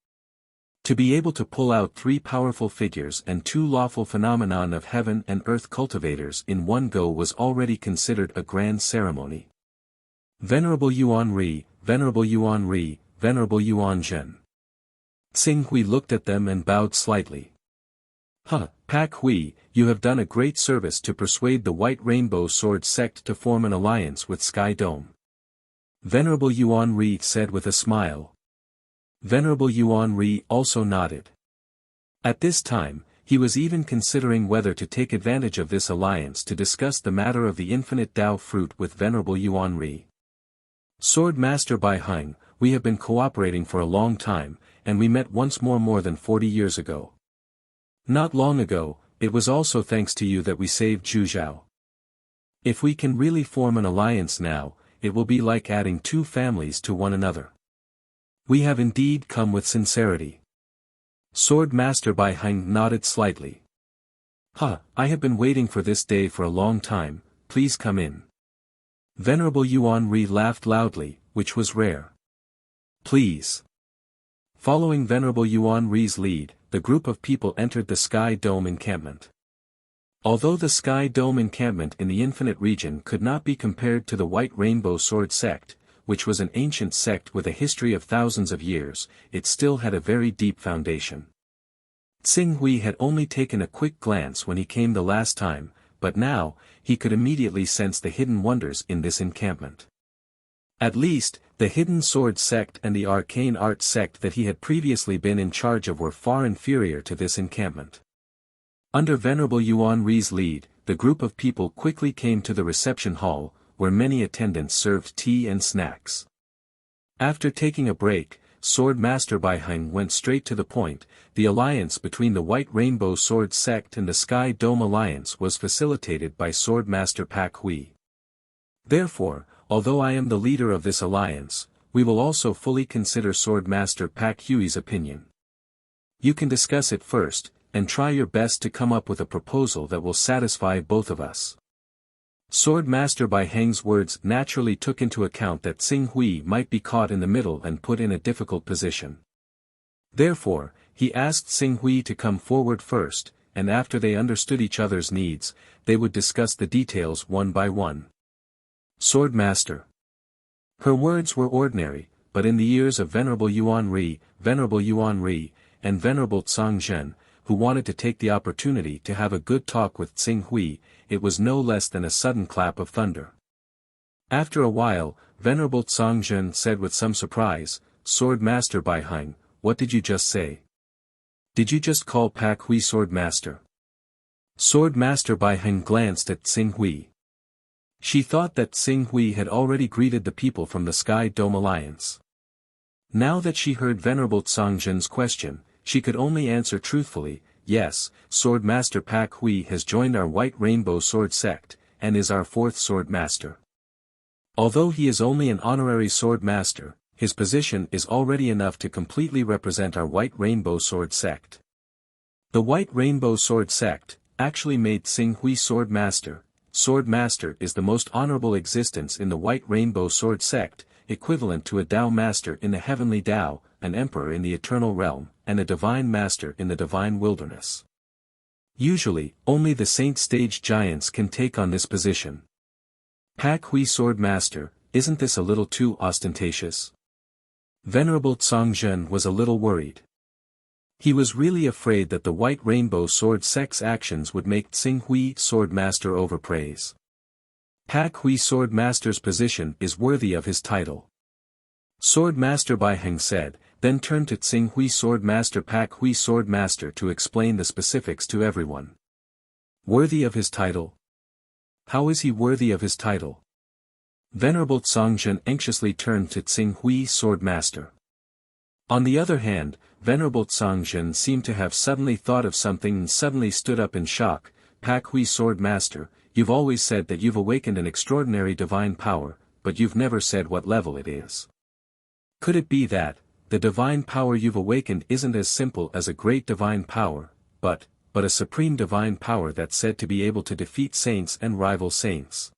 To be able to pull out three powerful figures and two lawful phenomenon of heaven and earth cultivators in one go was already considered a grand ceremony. Venerable Yuan Ri, Venerable Yuan Ri, Venerable Yuan Zhen. Tsing Hui looked at them and bowed slightly. Pak Hui, you have done a great service to persuade the White Rainbow Sword sect to form an alliance with Sky Dome. Venerable Yuan Ri said with a smile. Venerable Yuan Ri also nodded. At this time, he was even considering whether to take advantage of this alliance to discuss the matter of the infinite Tao fruit with Venerable Yuan Ri. Sword Master Baiheng, we have been cooperating for a long time, and we met once more than 40 years ago. Not long ago, it was also thanks to you that we saved Zhuzhou. If we can really form an alliance now, it will be like adding two families to one another. We have indeed come with sincerity. Sword Master Baiheng nodded slightly. I have been waiting for this day for a long time, please come in. Venerable Yuan Ri laughed loudly, which was rare. Please. Following Venerable Yuan Ri's lead, the group of people entered the Sky Dome encampment. Although the Sky Dome encampment in the Infinite region could not be compared to the White Rainbow Sword sect, which was an ancient sect with a history of thousands of years, it still had a very deep foundation. Tsing Hui had only taken a quick glance when he came the last time, but now, he could immediately sense the hidden wonders in this encampment. At least, the hidden sword sect and the arcane art sect that he had previously been in charge of were far inferior to this encampment. Under Venerable Yuan Ri's lead, the group of people quickly came to the reception hall, where many attendants served tea and snacks. After taking a break, Sword Master Baiheng went straight to the point. The alliance between the White Rainbow Sword sect and the Sky Dome alliance was facilitated by Sword Master Pak Hui. Therefore, although I am the leader of this alliance, we will also fully consider Sword Master Pak Hui's opinion. You can discuss it first, and try your best to come up with a proposal that will satisfy both of us. Sword Master Baiheng's words naturally took into account that Tsing Hui might be caught in the middle and put in a difficult position. Therefore, he asked Tsing Hui to come forward first, and after they understood each other's needs, they would discuss the details one by one. Sword Master. Her words were ordinary, but in the ears of Venerable Yuan Ri, and Venerable Tsang Zhen, who wanted to take the opportunity to have a good talk with Tsing Hui, it was no less than a sudden clap of thunder. After a while, Venerable Tsang Zhen said with some surprise, Sword Master Baiheng, what did you just say? Did you just call Pak Hui Sword Master? Sword Master Bai Heng glanced at Xing Hui. She thought that Xing Hui had already greeted the people from the Sky Dome Alliance. Now that she heard Venerable Tsongjin's question, she could only answer truthfully, yes, Sword Master Pak Hui has joined our White Rainbow Sword sect, and is our fourth Sword Master. Although he is only an honorary Sword Master, his position is already enough to completely represent our White Rainbow Sword sect. The White Rainbow Sword sect actually made Xing Hui Sword Master. Sword Master is the most honorable existence in the White Rainbow Sword sect, equivalent to a Dao Master in the Heavenly Dao, an Emperor in the Eternal Realm, and a Divine Master in the Divine Wilderness. Usually, only the Saint Stage Giants can take on this position. Pak Hui Sword Master, isn't this a little too ostentatious? Venerable Tsongjin was a little worried. He was really afraid that the White Rainbow Sword sect's actions would make Xing Hui Sword Master overpraise. Pak Hui Sword Master's position is worthy of his title. Sword Master Bai Heng said, then turned to Xing Hui Sword Master Pak Hui Sword Master to explain the specifics to everyone. Worthy of his title? How is he worthy of his title? Venerable Tsongjin anxiously turned to Xing Hui Sword Master. On the other hand, Venerable Tsongjin seemed to have suddenly thought of something and suddenly stood up in shock. Pak Hui Sword Master, you've always said that you've awakened an extraordinary divine power, but you've never said what level it is. Could it be that, the divine power you've awakened isn't as simple as a great divine power, but a supreme divine power that's said to be able to defeat saints and rival saints?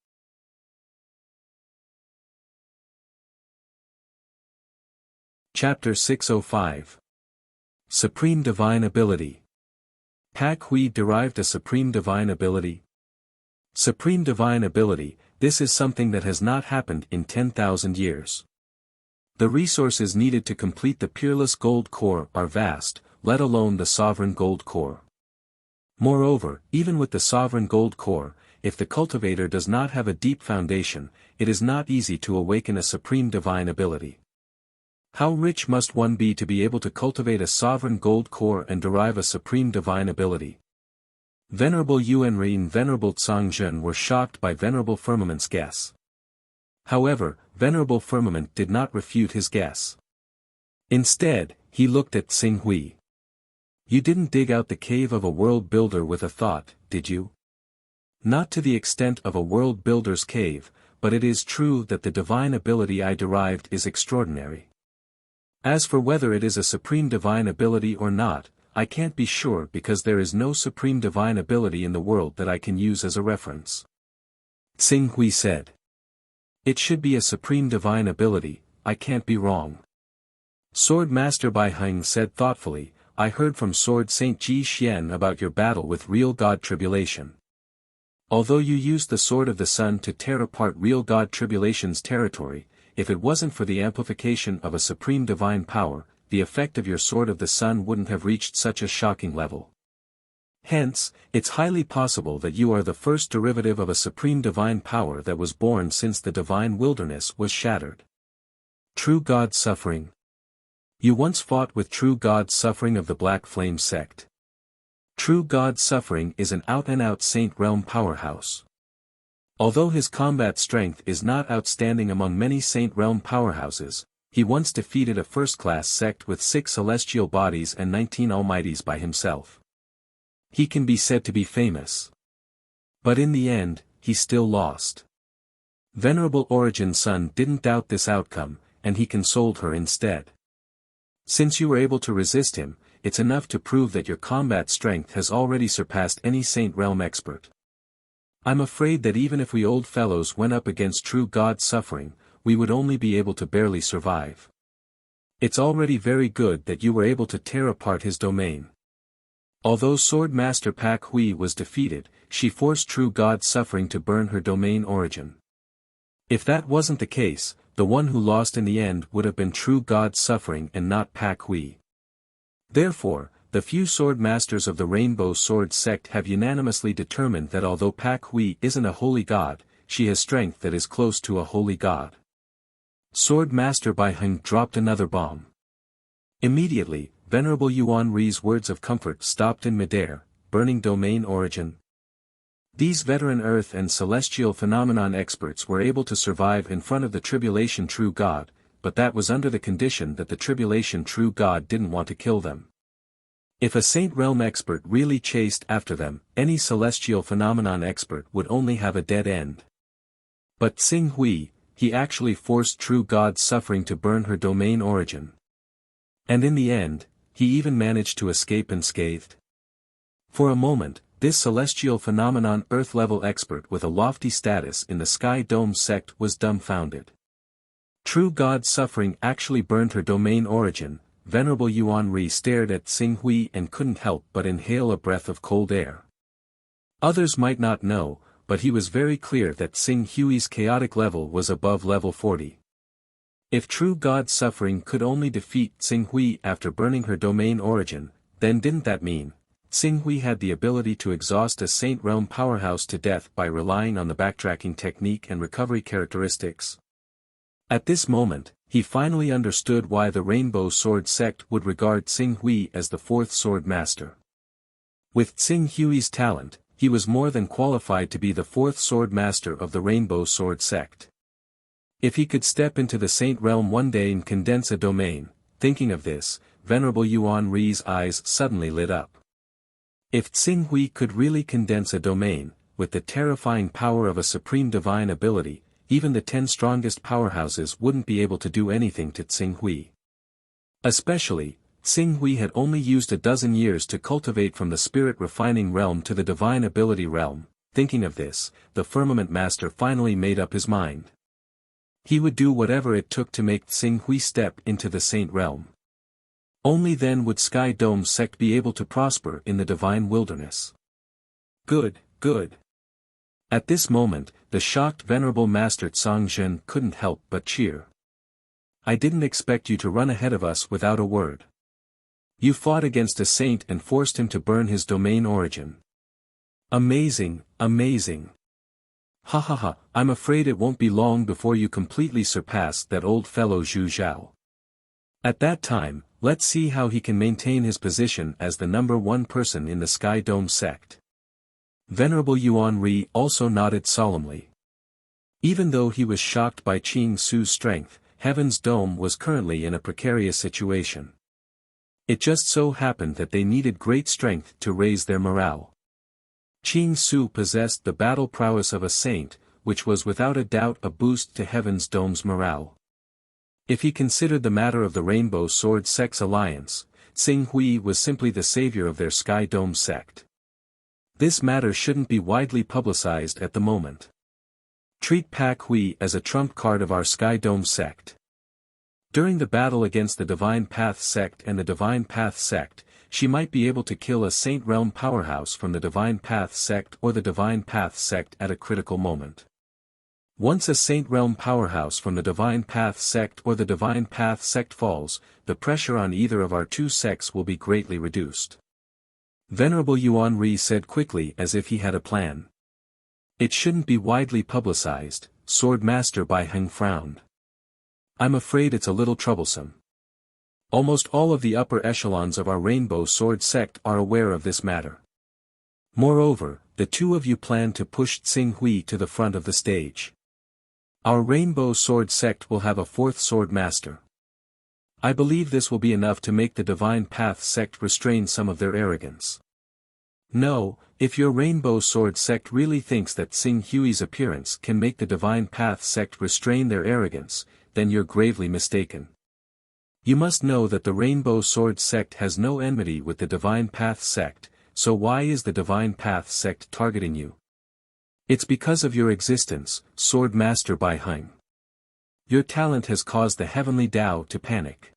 Chapter 605. Supreme Divine Ability. Pak Hui derived a supreme divine ability. Supreme divine ability, this is something that has not happened in 10,000 years. The resources needed to complete the peerless gold core are vast, let alone the sovereign gold core. Moreover, even with the sovereign gold core, if the cultivator does not have a deep foundation, it is not easy to awaken a supreme divine ability. How rich must one be to be able to cultivate a sovereign gold core and derive a supreme divine ability? Venerable Yuanri and Venerable Tsongjin were shocked by Venerable Firmament's guess. However, Venerable Firmament did not refute his guess. Instead, he looked at Xing Hui. You didn't dig out the cave of a world builder with a thought, did you? Not to the extent of a world builder's cave, but it is true that the divine ability I derived is extraordinary. As for whether it is a supreme divine ability or not, I can't be sure because there is no supreme divine ability in the world that I can use as a reference. Xing Hui said. It should be a supreme divine ability, I can't be wrong. Sword Master Bai Heng said thoughtfully, I heard from Sword Saint Ji Xian about your battle with Real God Tribulation. Although you used the Sword of the Sun to tear apart Real God Tribulation's territory, if it wasn't for the amplification of a supreme divine power, the effect of your Sword of the Sun wouldn't have reached such a shocking level. Hence, it's highly possible that you are the first derivative of a supreme divine power that was born since the divine wilderness was shattered. True God Suffering. You once fought with True God Suffering of the Black Flame sect. True God Suffering is an out-and-out Saint Realm powerhouse. Although his combat strength is not outstanding among many Saint Realm powerhouses, he once defeated a first-class sect with 6 celestial bodies and 19 almighties by himself. He can be said to be famous. But in the end, he still lost. Venerable Origin's son didn't doubt this outcome, and he consoled her instead. Since you were able to resist him, it's enough to prove that your combat strength has already surpassed any Saint Realm expert. I'm afraid that even if we old fellows went up against True God Suffering, we would only be able to barely survive. It's already very good that you were able to tear apart his domain. Although Sword Master Pak Hui was defeated, she forced True God Suffering to burn her domain origin. If that wasn't the case, the one who lost in the end would have been True God Suffering and not Pak Hui. Therefore, the few sword masters of the Rainbow Sword sect have unanimously determined that although Pak Hui isn't a holy god, she has strength that is close to a holy god. Sword Master Bai Heng dropped another bomb. Immediately, Venerable Yuan Ri's words of comfort stopped in midair, burning domain origin. These veteran earth and celestial phenomenon experts were able to survive in front of the tribulation true God, but that was under the condition that the tribulation true God didn't want to kill them. If a Saint Realm expert really chased after them, any celestial phenomenon expert would only have a dead end. But Xing Hui, he actually forced true God's suffering to burn her domain origin. And in the end, he even managed to escape unscathed. For a moment, this celestial phenomenon Earth-level expert with a lofty status in the Sky Dome sect was dumbfounded. True God's suffering actually burned her domain origin. Venerable Yuan Ri stared at Xing Hui and couldn't help but inhale a breath of cold air. Others might not know, but he was very clear that Xing Hui's chaotic level was above level 40. If true God's suffering could only defeat Xing Hui after burning her domain origin, then didn't that mean Xing Hui had the ability to exhaust a Saint Realm powerhouse to death by relying on the backtracking technique and recovery characteristics? At this moment, he finally understood why the Rainbow Sword sect would regard Xing Hui as the fourth sword master. With Xing Hui's talent, he was more than qualified to be the fourth sword master of the Rainbow Sword sect. If he could step into the Saint Realm one day and condense a domain, thinking of this, Venerable Yuan Ri's eyes suddenly lit up. If Xing Hui could really condense a domain, with the terrifying power of a supreme divine ability, even the 10 strongest powerhouses wouldn't be able to do anything to Xing Hui. Especially, Xing Hui had only used a dozen years to cultivate from the spirit refining realm to the divine ability realm. Thinking of this, the firmament master finally made up his mind. He would do whatever it took to make Xing Hui step into the saint realm. Only then would Sky Dome sect be able to prosper in the divine wilderness. Good, good. At this moment, the shocked venerable master Tsang Zhen couldn't help but cheer. I didn't expect you to run ahead of us without a word. You fought against a saint and forced him to burn his domain origin. Amazing, amazing. Ha ha ha, I'm afraid it won't be long before you completely surpass that old fellow Zhu Zhao. At that time, let's see how he can maintain his position as the number one person in the Sky Dome sect. Venerable Yuan Ri also nodded solemnly. Even though he was shocked by Qing Su's strength, Heaven's Dome was currently in a precarious situation. It just so happened that they needed great strength to raise their morale. Qing Su possessed the battle prowess of a saint, which was without a doubt a boost to Heaven's Dome's morale. If he considered the matter of the Rainbow Sword Sect's alliance, Xing Hui was simply the savior of their Sky Dome sect. This matter shouldn't be widely publicized at the moment. Treat Pak Hui as a trump card of our Sky Dome sect. During the battle against the Divine Path sect and the Divine Path sect, she might be able to kill a Saint Realm powerhouse from the Divine Path sect or the Divine Path sect at a critical moment. Once a Saint Realm powerhouse from the Divine Path sect or the Divine Path sect falls, the pressure on either of our two sects will be greatly reduced. Venerable Yuan Ri said quickly as if he had a plan. It shouldn't be widely publicized, Sword Master Bai Heng frowned. I'm afraid it's a little troublesome. Almost all of the upper echelons of our Rainbow Sword sect are aware of this matter. Moreover, the two of you plan to push Xing Hui to the front of the stage. Our Rainbow Sword sect will have a fourth sword master. I believe this will be enough to make the Divine Path sect restrain some of their arrogance. No, if your Rainbow Sword sect really thinks that Xing Hui's appearance can make the Divine Path sect restrain their arrogance, then you're gravely mistaken. You must know that the Rainbow Sword sect has no enmity with the Divine Path sect, so why is the Divine Path sect targeting you? It's because of your existence, Sword Master Bai Heng. Your talent has caused the Heavenly Tao to panic.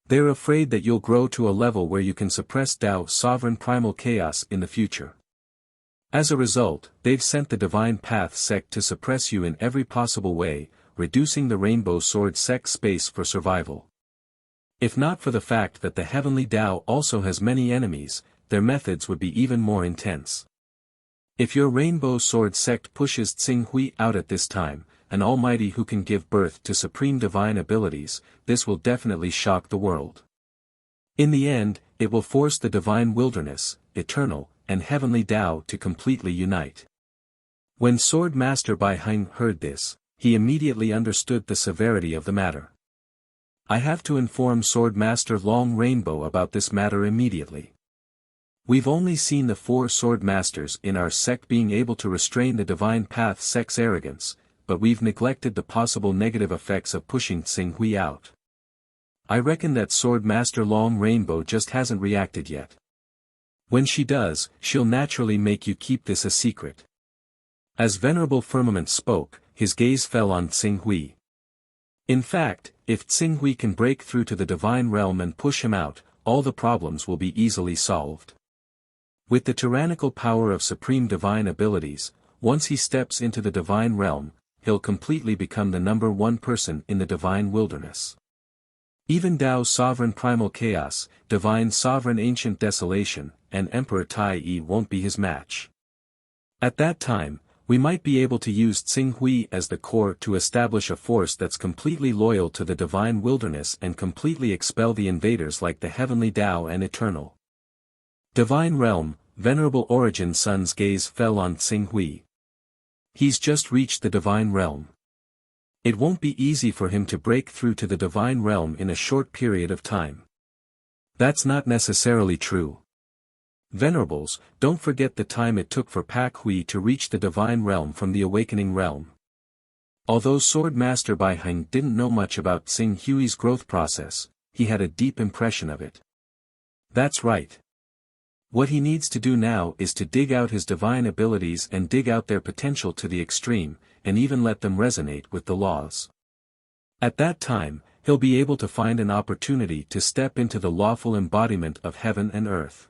They're afraid that you'll grow to a level where you can suppress Tao's sovereign primal chaos in the future. As a result, they've sent the Divine Path sect to suppress you in every possible way, reducing the Rainbow Sword sect's space for survival. If not for the fact that the Heavenly Tao also has many enemies, their methods would be even more intense. If your Rainbow Sword sect pushes Xing Hui out at this time, an almighty who can give birth to supreme divine abilities, this will definitely shock the world. In the end, it will force the divine wilderness, eternal, and heavenly Tao to completely unite. When Sword Master Bai Heng heard this, he immediately understood the severity of the matter. I have to inform Sword Master Long Rainbow about this matter immediately. We've only seen the 4 sword masters in our sect being able to restrain the divine path sect's arrogance, but we've neglected the possible negative effects of pushing Xing Hui out. I reckon that Sword Master Long Rainbow just hasn't reacted yet. When she does, she'll naturally make you keep this a secret. As Venerable Firmament spoke, his gaze fell on Xing Hui. In fact, if Xing Hui can break through to the divine realm and push him out, all the problems will be easily solved. With the tyrannical power of supreme divine abilities, once he steps into the divine realm, he'll completely become the number 1 person in the divine wilderness. Even Tao's sovereign primal chaos, divine sovereign ancient desolation, and Emperor Tai Yi won't be his match. At that time, we might be able to use Xing Hui as the core to establish a force that's completely loyal to the divine wilderness and completely expel the invaders like the heavenly Tao and eternal. Divine realm, Venerable Origin Sun's gaze fell on Xing Hui. He's just reached the divine realm. It won't be easy for him to break through to the divine realm in a short period of time. That's not necessarily true. Venerables, don't forget the time it took for Pak Hui to reach the divine realm from the awakening realm. Although Sword Master Bai Heng didn't know much about Xing Hui's growth process, he had a deep impression of it. That's right. What he needs to do now is to dig out his divine abilities and dig out their potential to the extreme, and even let them resonate with the laws. At that time, he'll be able to find an opportunity to step into the lawful embodiment of heaven and earth.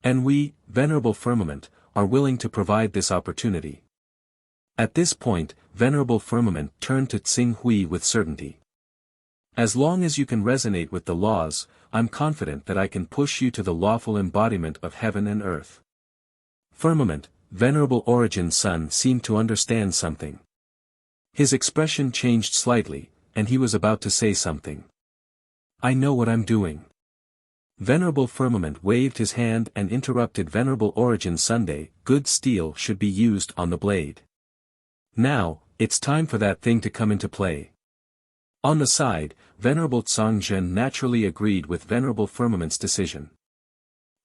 And we, Venerable Firmament, are willing to provide this opportunity. At this point, Venerable Firmament turned to Xing Hui with certainty. As long as you can resonate with the laws, I'm confident that I can push you to the lawful embodiment of heaven and earth. Firmament, Venerable Origin Sun seemed to understand something. His expression changed slightly, and he was about to say something. I know what I'm doing. Venerable Firmament waved his hand and interrupted Venerable Origin Sunday. Good steel should be used on the blade. Now, it's time for that thing to come into play. On the side, Venerable Tsongzhen naturally agreed with Venerable Firmament's decision.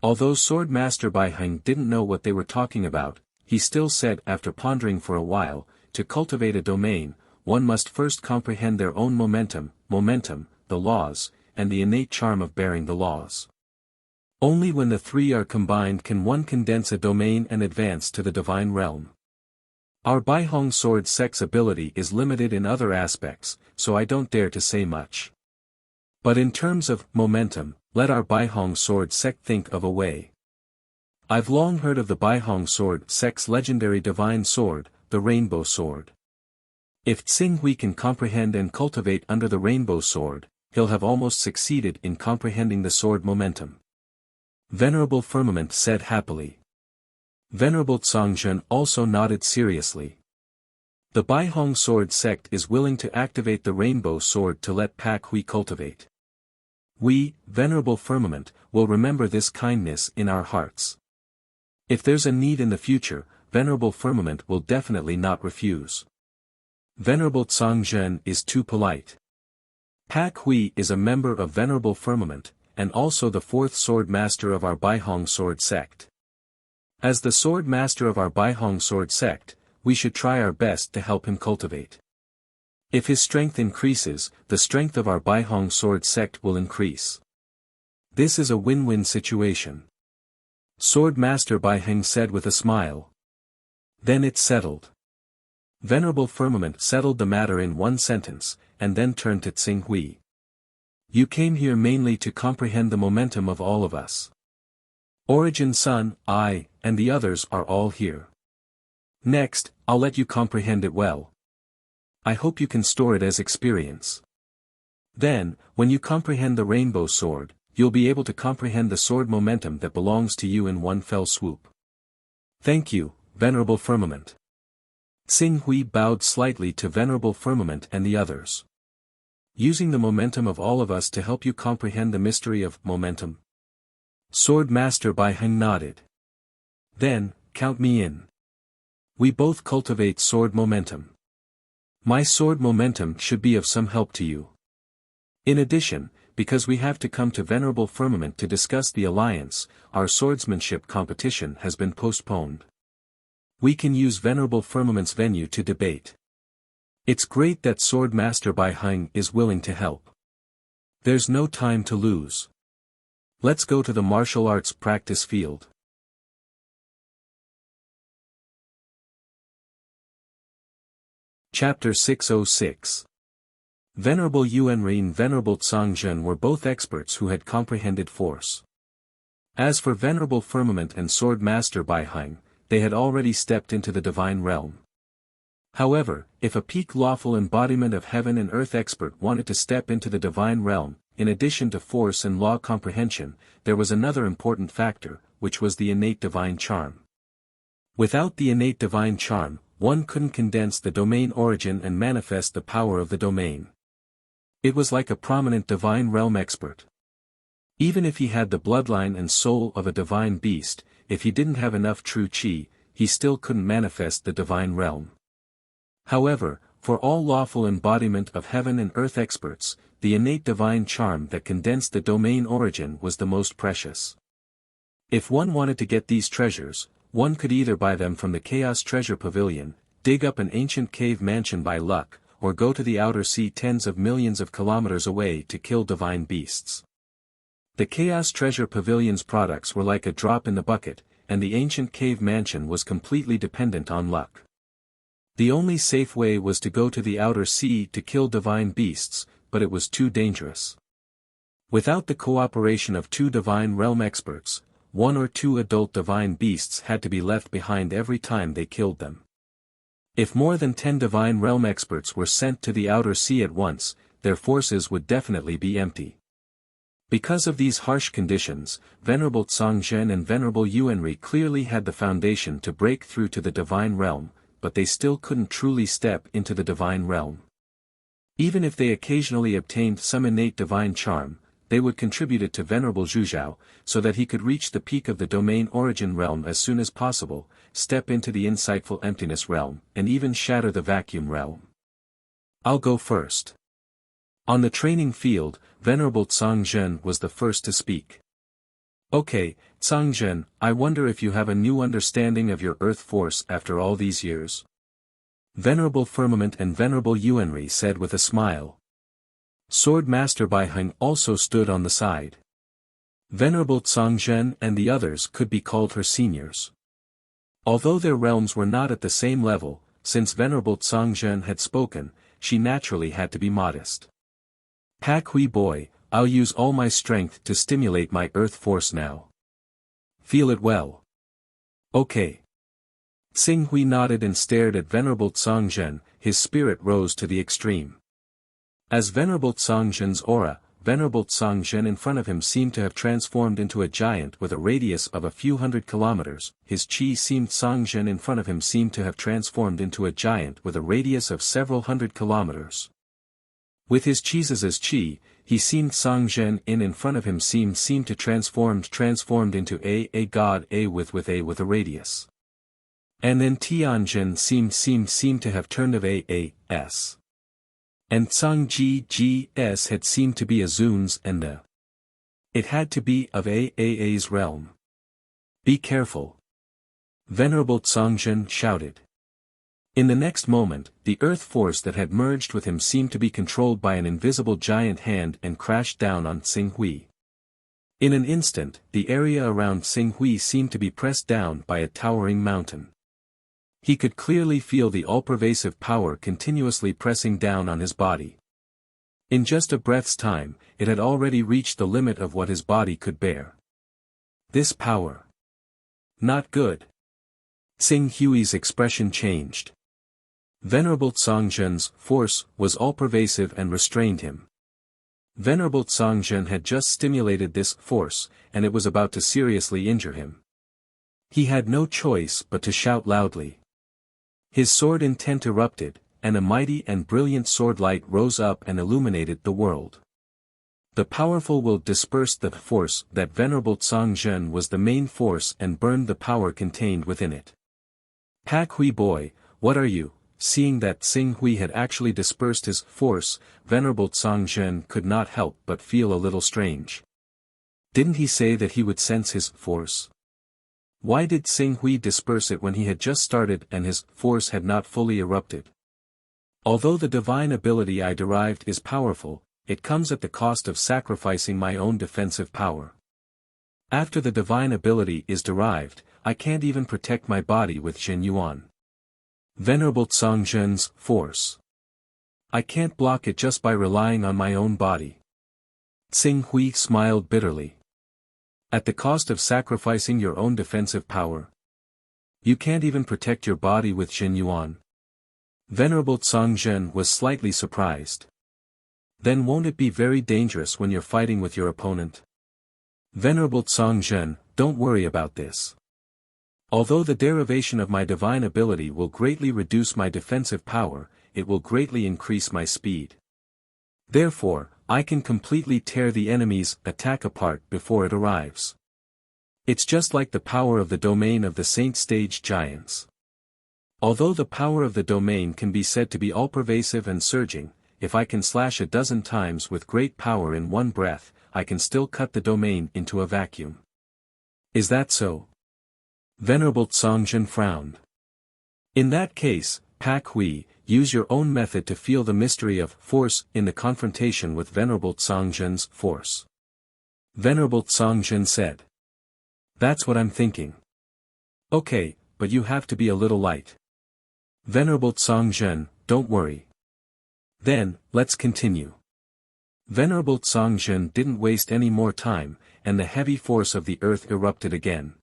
Although Sword Master Bai Heng didn't know what they were talking about, he still said after pondering for a while, to cultivate a domain, one must first comprehend their own momentum, the laws, and the innate charm of bearing the laws. Only when the 3 are combined can one condense a domain and advance to the divine realm. Our Baihong Sword Sect's ability is limited in other aspects, so I don't dare to say much. But in terms of momentum, let our Baihong Sword Sect think of a way. I've long heard of the Baihong Sword Sect's legendary divine sword, the Rainbow Sword. If Xing Hui can comprehend and cultivate under the Rainbow Sword, he'll have almost succeeded in comprehending the sword momentum. Venerable Firmament said happily. Venerable Tsongzhen also nodded seriously. The Baihong Sword Sect is willing to activate the Rainbow Sword to let Pak Hui cultivate. We, Venerable Firmament, will remember this kindness in our hearts. If there's a need in the future, Venerable Firmament will definitely not refuse. Venerable Tsongzhen is too polite. Pak Hui is a member of Venerable Firmament, and also the 4th Sword Master of our Baihong Sword Sect. As the Sword Master of our Baihong Sword Sect, we should try our best to help him cultivate. If his strength increases, the strength of our Baihong Sword Sect will increase. This is a win-win situation. Sword Master Bai Heng said with a smile. Then it's settled. Venerable Firmament settled the matter in one sentence, and then turned to Xing Hui. You came here mainly to comprehend the momentum of all of us. Origin Sun, I, and the others are all here. Next, I'll let you comprehend it well. I hope you can store it as experience. Then, when you comprehend the Rainbow Sword, you'll be able to comprehend the sword momentum that belongs to you in one fell swoop. Thank you, Venerable Firmament. Xing Hui bowed slightly to Venerable Firmament and the others. Using the momentum of all of us to help you comprehend the mystery of momentum. Sword Master Bai Heng nodded. Then, count me in. We both cultivate sword momentum. My sword momentum should be of some help to you. In addition, because we have to come to Venerable Firmament to discuss the alliance, our swordsmanship competition has been postponed. We can use Venerable Firmament's venue to debate. It's great that Sword Master Bai Heng is willing to help. There's no time to lose. Let's go to the martial arts practice field. Chapter 606. Venerable Yuanri and Venerable Tsangzhen were both experts who had comprehended force. As for Venerable Firmament and Sword Master Bai Heng, they had already stepped into the divine realm. However, if a peak lawful embodiment of heaven and earth expert wanted to step into the divine realm, in addition to force and law comprehension, there was another important factor, which was the innate divine charm. Without the innate divine charm, one couldn't condense the domain origin and manifest the power of the domain. It was like a prominent divine realm expert. Even if he had the bloodline and soul of a divine beast, if he didn't have enough true qi, he still couldn't manifest the divine realm. However, for all lawful embodiment of heaven and earth experts, the innate divine charm that condensed the domain origin was the most precious. If one wanted to get these treasures, one could either buy them from the Chaos Treasure Pavilion, dig up an ancient cave mansion by luck, or go to the outer sea tens of millions of kilometers away to kill divine beasts. The Chaos Treasure Pavilion's products were like a drop in the bucket, and the ancient cave mansion was completely dependent on luck. The only safe way was to go to the outer sea to kill divine beasts, but it was too dangerous. Without the cooperation of two divine realm experts, one or two adult divine beasts had to be left behind every time they killed them. If more than 10 divine realm experts were sent to the outer sea at once, their forces would definitely be empty. Because of these harsh conditions, Venerable Tsangzhen and Venerable Yuanri clearly had the foundation to break through to the divine realm, but they still couldn't truly step into the divine realm. Even if they occasionally obtained some innate divine charm, they would contribute it to Venerable Zhuzhao, so that he could reach the peak of the domain origin realm as soon as possible, step into the insightful emptiness realm, and even shatter the vacuum realm. I'll go first. On the training field, Venerable Tsangzhen was the first to speak. Okay, Tsangzhen, I wonder if you have a new understanding of your earth force after all these years? Venerable Firmament and Venerable Yuanri said with a smile. Sword Master Bai Heng also stood on the side. Venerable Tsangzhen and the others could be called her seniors. Although their realms were not at the same level, since Venerable Tsangzhen had spoken, she naturally had to be modest. Pak Hui boy, I'll use all my strength to stimulate my earth force now. Feel it well. Okay. Xing Hui nodded and stared at Venerable Tsangzhen, his spirit rose to the extreme. As Venerable Tsangzhen's aura, Venerable Tsangzhen in front of him seemed to have transformed into a giant with a radius of a few hundred kilometers, his qi seemed Tsangzhen in front of him seemed to have transformed into a giant with a radius of several hundred kilometers. With his qis as qi, he seemed Tsangzhen in front of him seemed to transformed into a god with a radius. And then Tianjin seemed to have turned of s. And Tsang G's had seemed to be a Zun's and the. It had to be of A's realm. Be careful. Venerable Tsangzhen shouted. In the next moment, the earth force that had merged with him seemed to be controlled by an invisible giant hand and crashed down on Xing Hui. In an instant, the area around Xing Hui seemed to be pressed down by a towering mountain. He could clearly feel the all-pervasive power continuously pressing down on his body. In just a breath's time, it had already reached the limit of what his body could bear. This power. Not good. Xing Hui's expression changed. Venerable Tsangzhen's force was all-pervasive and restrained him. Venerable Tsangzhen had just stimulated this force, and it was about to seriously injure him. He had no choice but to shout loudly. His sword intent erupted, and a mighty and brilliant sword light rose up and illuminated the world. The powerful will dispersed the force that Venerable Tsang Zhen was the main force and burned the power contained within it. Pak Hui boy, what are you? Seeing that Tsing Hui had actually dispersed his force, Venerable Tsang Zhen could not help but feel a little strange. Didn't he say that he would sense his force? Why did Tsing Hui disperse it when he had just started and his force had not fully erupted? Although the divine ability I derived is powerful, it comes at the cost of sacrificing my own defensive power. After the divine ability is derived, I can't even protect my body with Hunyuan. Venerable Tsang Zhen's force. I can't block it just by relying on my own body. Tsing Hui smiled bitterly. At the cost of sacrificing your own defensive power? You can't even protect your body with Hunyuan. Venerable Tsang Zhen was slightly surprised. Then won't it be very dangerous when you're fighting with your opponent? Venerable Tsang Zhen, don't worry about this. Although the derivation of my divine ability will greatly reduce my defensive power, it will greatly increase my speed. Therefore, I can completely tear the enemy's attack apart before it arrives. It's just like the power of the domain of the Saint Stage Giants. Although the power of the domain can be said to be all-pervasive and surging, if I can slash 12 times with great power in one breath, I can still cut the domain into a vacuum. Is that so? Venerable Tsang Zhen frowned. In that case, Pak Hui, use your own method to feel the mystery of force in the confrontation with Venerable Tsang Zhen's force. Venerable Tsang Zhen said. That's what I'm thinking. Okay, but you have to be a little light. Venerable Tsang Zhen, don't worry. Then, let's continue. Venerable Tsang Zhen didn't waste any more time, and the heavy force of the earth erupted again.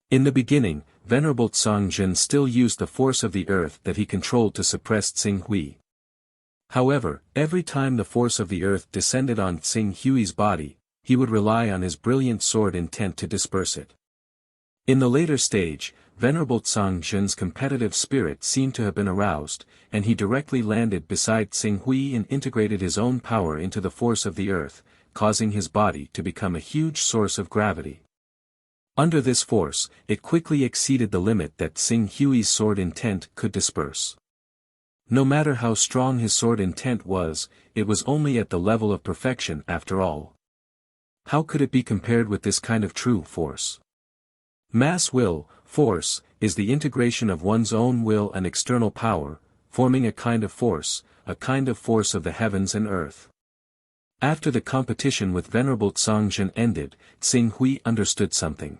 In the beginning, Venerable Tsang Zhen still used the force of the earth that he controlled to suppress Tsing Hui. However, every time the force of the earth descended on Tsing Hui's body, he would rely on his brilliant sword intent to disperse it. In the later stage, Venerable Tsang Zhen's competitive spirit seemed to have been aroused, and he directly landed beside Tsing Hui and integrated his own power into the force of the earth, causing his body to become a huge source of gravity. Under this force, it quickly exceeded the limit that Tsing Hui's sword intent could disperse. No matter how strong his sword intent was, it was only at the level of perfection after all. How could it be compared with this kind of true force? Mass will, force, is the integration of one's own will and external power, forming a kind of force of the heavens and earth. After the competition with Venerable Tsang Zhen ended, Tsing Hui understood something.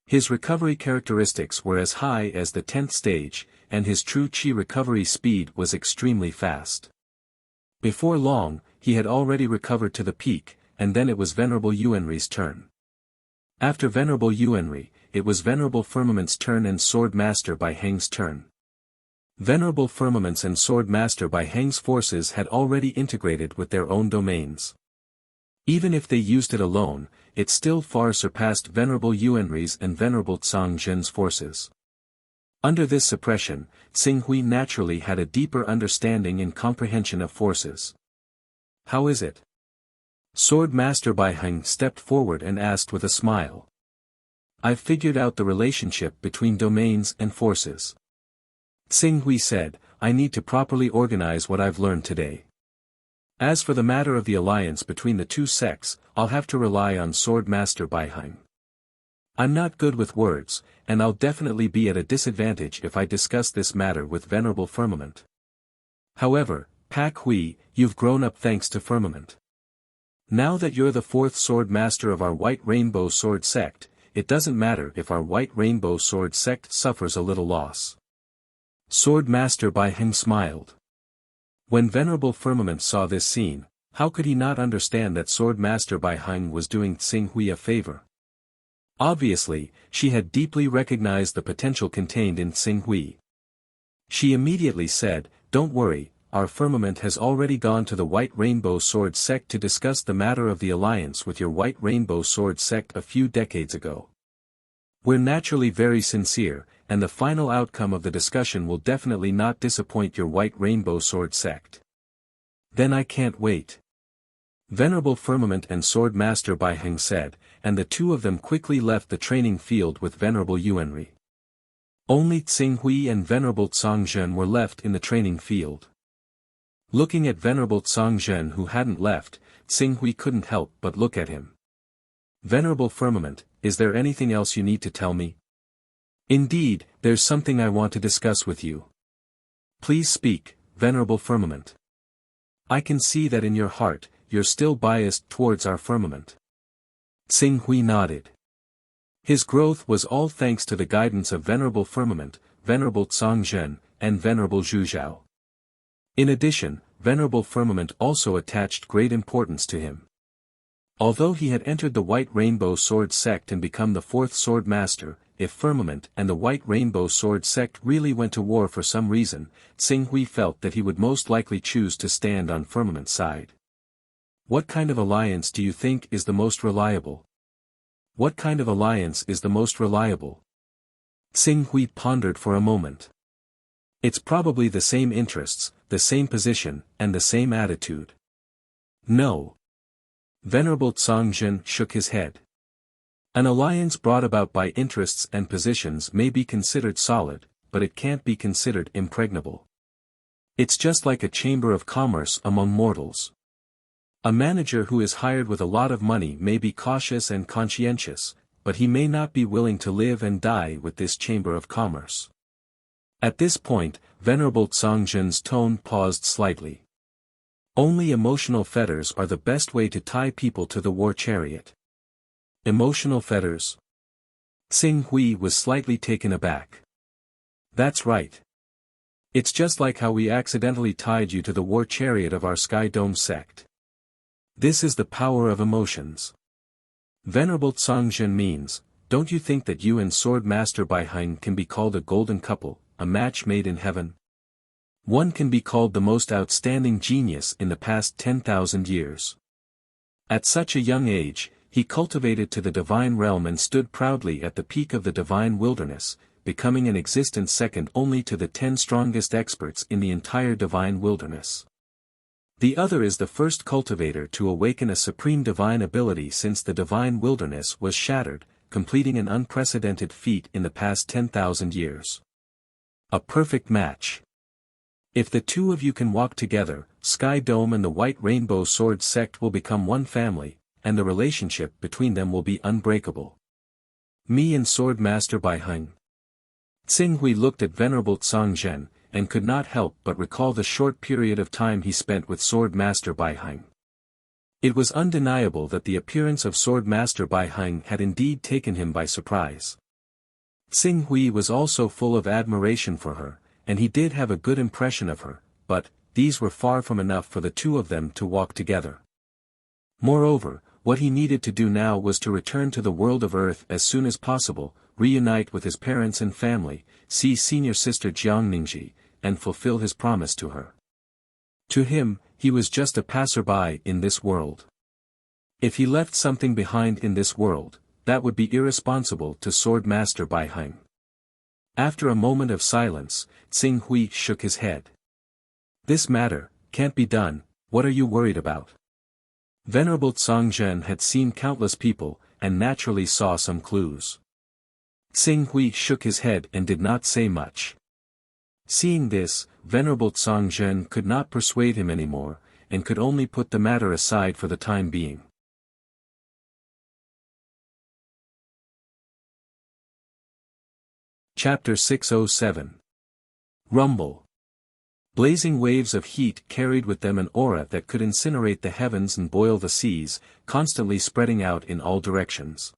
His recovery characteristics were as high as the 10th stage, and his true qi recovery speed was extremely fast. Before long, he had already recovered to the peak, and then it was Venerable Yuanri's turn. After Venerable Yuanri, it was Venerable Firmament's turn and Sword Master Bai Heng's turn. Venerable Firmaments and Sword Master Bai Heng's forces had already integrated with their own domains. Even if they used it alone, it still far surpassed Venerable Yuanri's and Venerable Tsang Zhen's forces. Under this suppression, Tsing Hui naturally had a deeper understanding and comprehension of forces. How is it? Sword Master Bai Heng stepped forward and asked with a smile. I've figured out the relationship between domains and forces. Tsing Hui said, I need to properly organize what I've learned today. As for the matter of the alliance between the two sects, I'll have to rely on Sword Master Bai Heng. I'm not good with words, and I'll definitely be at a disadvantage if I discuss this matter with Venerable Firmament. However, Pak Hui, you've grown up thanks to Firmament. Now that you're the fourth Sword Master of our White Rainbow Sword sect, it doesn't matter if our White Rainbow Sword sect suffers a little loss. Sword Master Bai Heng smiled. When Venerable Firmament saw this scene, how could he not understand that Sword Master Bai Heng was doing Tsing Hui a favor? Obviously, she had deeply recognized the potential contained in Tsing Hui. She immediately said, Don't worry, our Firmament has already gone to the White Rainbow Sword sect to discuss the matter of the alliance with your White Rainbow Sword sect a few decades ago. We're naturally very sincere, and the final outcome of the discussion will definitely not disappoint your White Rainbow Sword sect. Then I can't wait. Venerable Firmament and Sword Master Bai Heng said, and the two of them quickly left the training field with Venerable Yuanri. Only Tsing Hui and Venerable Tsang Zhen were left in the training field. Looking at Venerable Tsang Zhen who hadn't left, Tsing Hui couldn't help but look at him. Venerable Firmament, is there anything else you need to tell me? Indeed, there's something I want to discuss with you. Please speak, Venerable Firmament. I can see that in your heart, you're still biased towards our firmament. Tsing Hui nodded. His growth was all thanks to the guidance of Venerable Firmament, Venerable Tsang Zhen, and Venerable Zhu Zhao. In addition, Venerable Firmament also attached great importance to him. Although he had entered the White Rainbow Sword sect and become the fourth Sword Master, if Firmament and the White Rainbow Sword sect really went to war for some reason, Tsing Hui felt that he would most likely choose to stand on Firmament's side. What kind of alliance do you think is the most reliable? What kind of alliance is the most reliable? Tsing Hui pondered for a moment. It's probably the same interests, the same position, and the same attitude. No. Venerable Tsang Zhen shook his head. An alliance brought about by interests and positions may be considered solid, but it can't be considered impregnable. It's just like a chamber of commerce among mortals. A manager who is hired with a lot of money may be cautious and conscientious, but he may not be willing to live and die with this chamber of commerce. At this point, Venerable Tsang Zhen's tone paused slightly. Only emotional fetters are the best way to tie people to the war chariot. Emotional fetters? Tsing Hui was slightly taken aback. That's right. It's just like how we accidentally tied you to the war chariot of our Sky Dome sect. This is the power of emotions. Venerable Tsang Zhen means, don't you think that you and Sword Master Bai Heng can be called a golden couple, a match made in heaven? One can be called the most outstanding genius in the past 10,000 years. At such a young age, he cultivated to the divine realm and stood proudly at the peak of the divine wilderness, becoming an existence second only to the 10 strongest experts in the entire divine wilderness. The other is the first cultivator to awaken a supreme divine ability since the divine wilderness was shattered, completing an unprecedented feat in the past 10,000 years. A perfect match. If the two of you can walk together, Sky Dome and the White Rainbow Sword sect will become one family, and the relationship between them will be unbreakable. Me and Sword Master Bai Heng. Tsing Hui looked at Venerable Tsang Zhen, and could not help but recall the short period of time he spent with Sword Master Bai Heng. It was undeniable that the appearance of Sword Master Bai Heng had indeed taken him by surprise. Tsing Hui was also full of admiration for her, and he did have a good impression of her, but these were far from enough for the two of them to walk together. Moreover, what he needed to do now was to return to the world of Earth as soon as possible, reunite with his parents and family, see senior sister Jiang Ningji, and fulfill his promise to her. To him, he was just a passerby in this world. If he left something behind in this world, that would be irresponsible to Sword Master Bai Heng. After a moment of silence, Tsing Hui shook his head. This matter can't be done. What are you worried about? Venerable Tsang Zhen had seen countless people, and naturally saw some clues. Tsing Hui shook his head and did not say much. Seeing this, Venerable Tsang Zhen could not persuade him anymore, and could only put the matter aside for the time being. Chapter 607. Rumble. Blazing waves of heat carried with them an aura that could incinerate the heavens and boil the seas, constantly spreading out in all directions.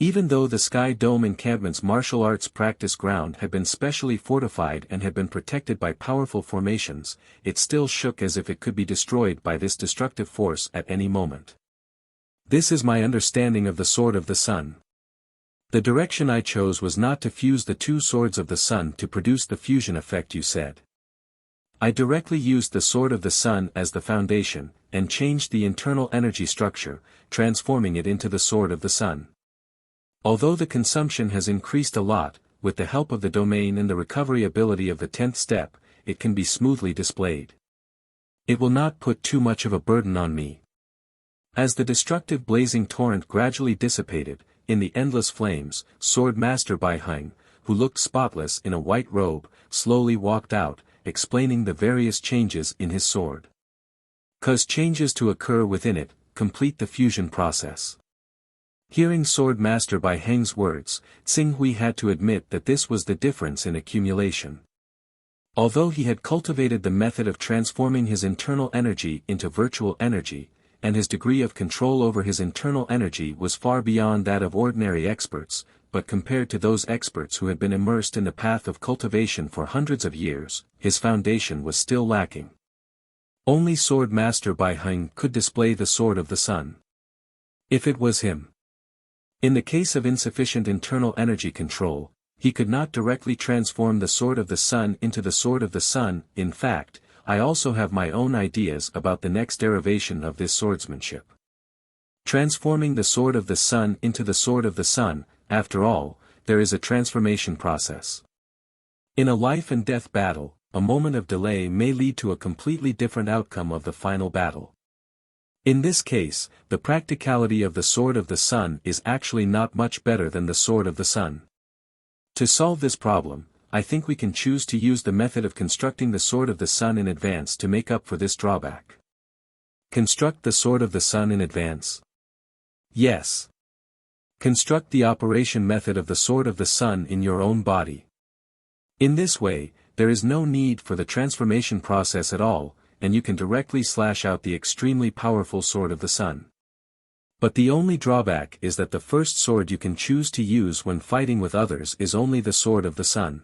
Even though the Sky Dome encampment's martial arts practice ground had been specially fortified and had been protected by powerful formations, it still shook as if it could be destroyed by this destructive force at any moment. This is my understanding of the Sword of the Sun. The direction I chose was not to fuse the two swords of the sun to produce the fusion effect you said. I directly used the Sword of the Sun as the foundation, and changed the internal energy structure, transforming it into the Sword of the Sun. Although the consumption has increased a lot, with the help of the domain and the recovery ability of the 10th step, it can be smoothly displayed. It will not put too much of a burden on me. As the destructive blazing torrent gradually dissipated, in the endless flames, Sword Master Bai Heng, who looked spotless in a white robe, slowly walked out, explaining the various changes in his sword. Cause changes to occur within it, complete the fusion process. Hearing Sword Master Bai Heng's words, Tsing Hui had to admit that this was the difference in accumulation. Although he had cultivated the method of transforming his internal energy into virtual energy, and his degree of control over his internal energy was far beyond that of ordinary experts, but compared to those experts who had been immersed in the path of cultivation for hundreds of years, his foundation was still lacking. Only Sword Master Bai Heng could display the Sword of the Sun. If it was him. In the case of insufficient internal energy control, he could not directly transform the Sword of the Sun into the Sword of the Sun. In fact, I also have my own ideas about the next derivation of this swordsmanship. Transforming the Sword of the Sun into the Sword of the Sun, after all, there is a transformation process. In a life and death battle, a moment of delay may lead to a completely different outcome of the final battle. In this case, the practicality of the Sword of the Sun is actually not much better than the Sword of the Sun. To solve this problem, I think we can choose to use the method of constructing the Sword of the Sun in advance to make up for this drawback. Construct the Sword of the Sun in advance? Yes. Construct the operation method of the Sword of the Sun in your own body. In this way, there is no need for the transformation process at all, and you can directly slash out the extremely powerful Sword of the Sun. But the only drawback is that the first sword you can choose to use when fighting with others is only the Sword of the Sun.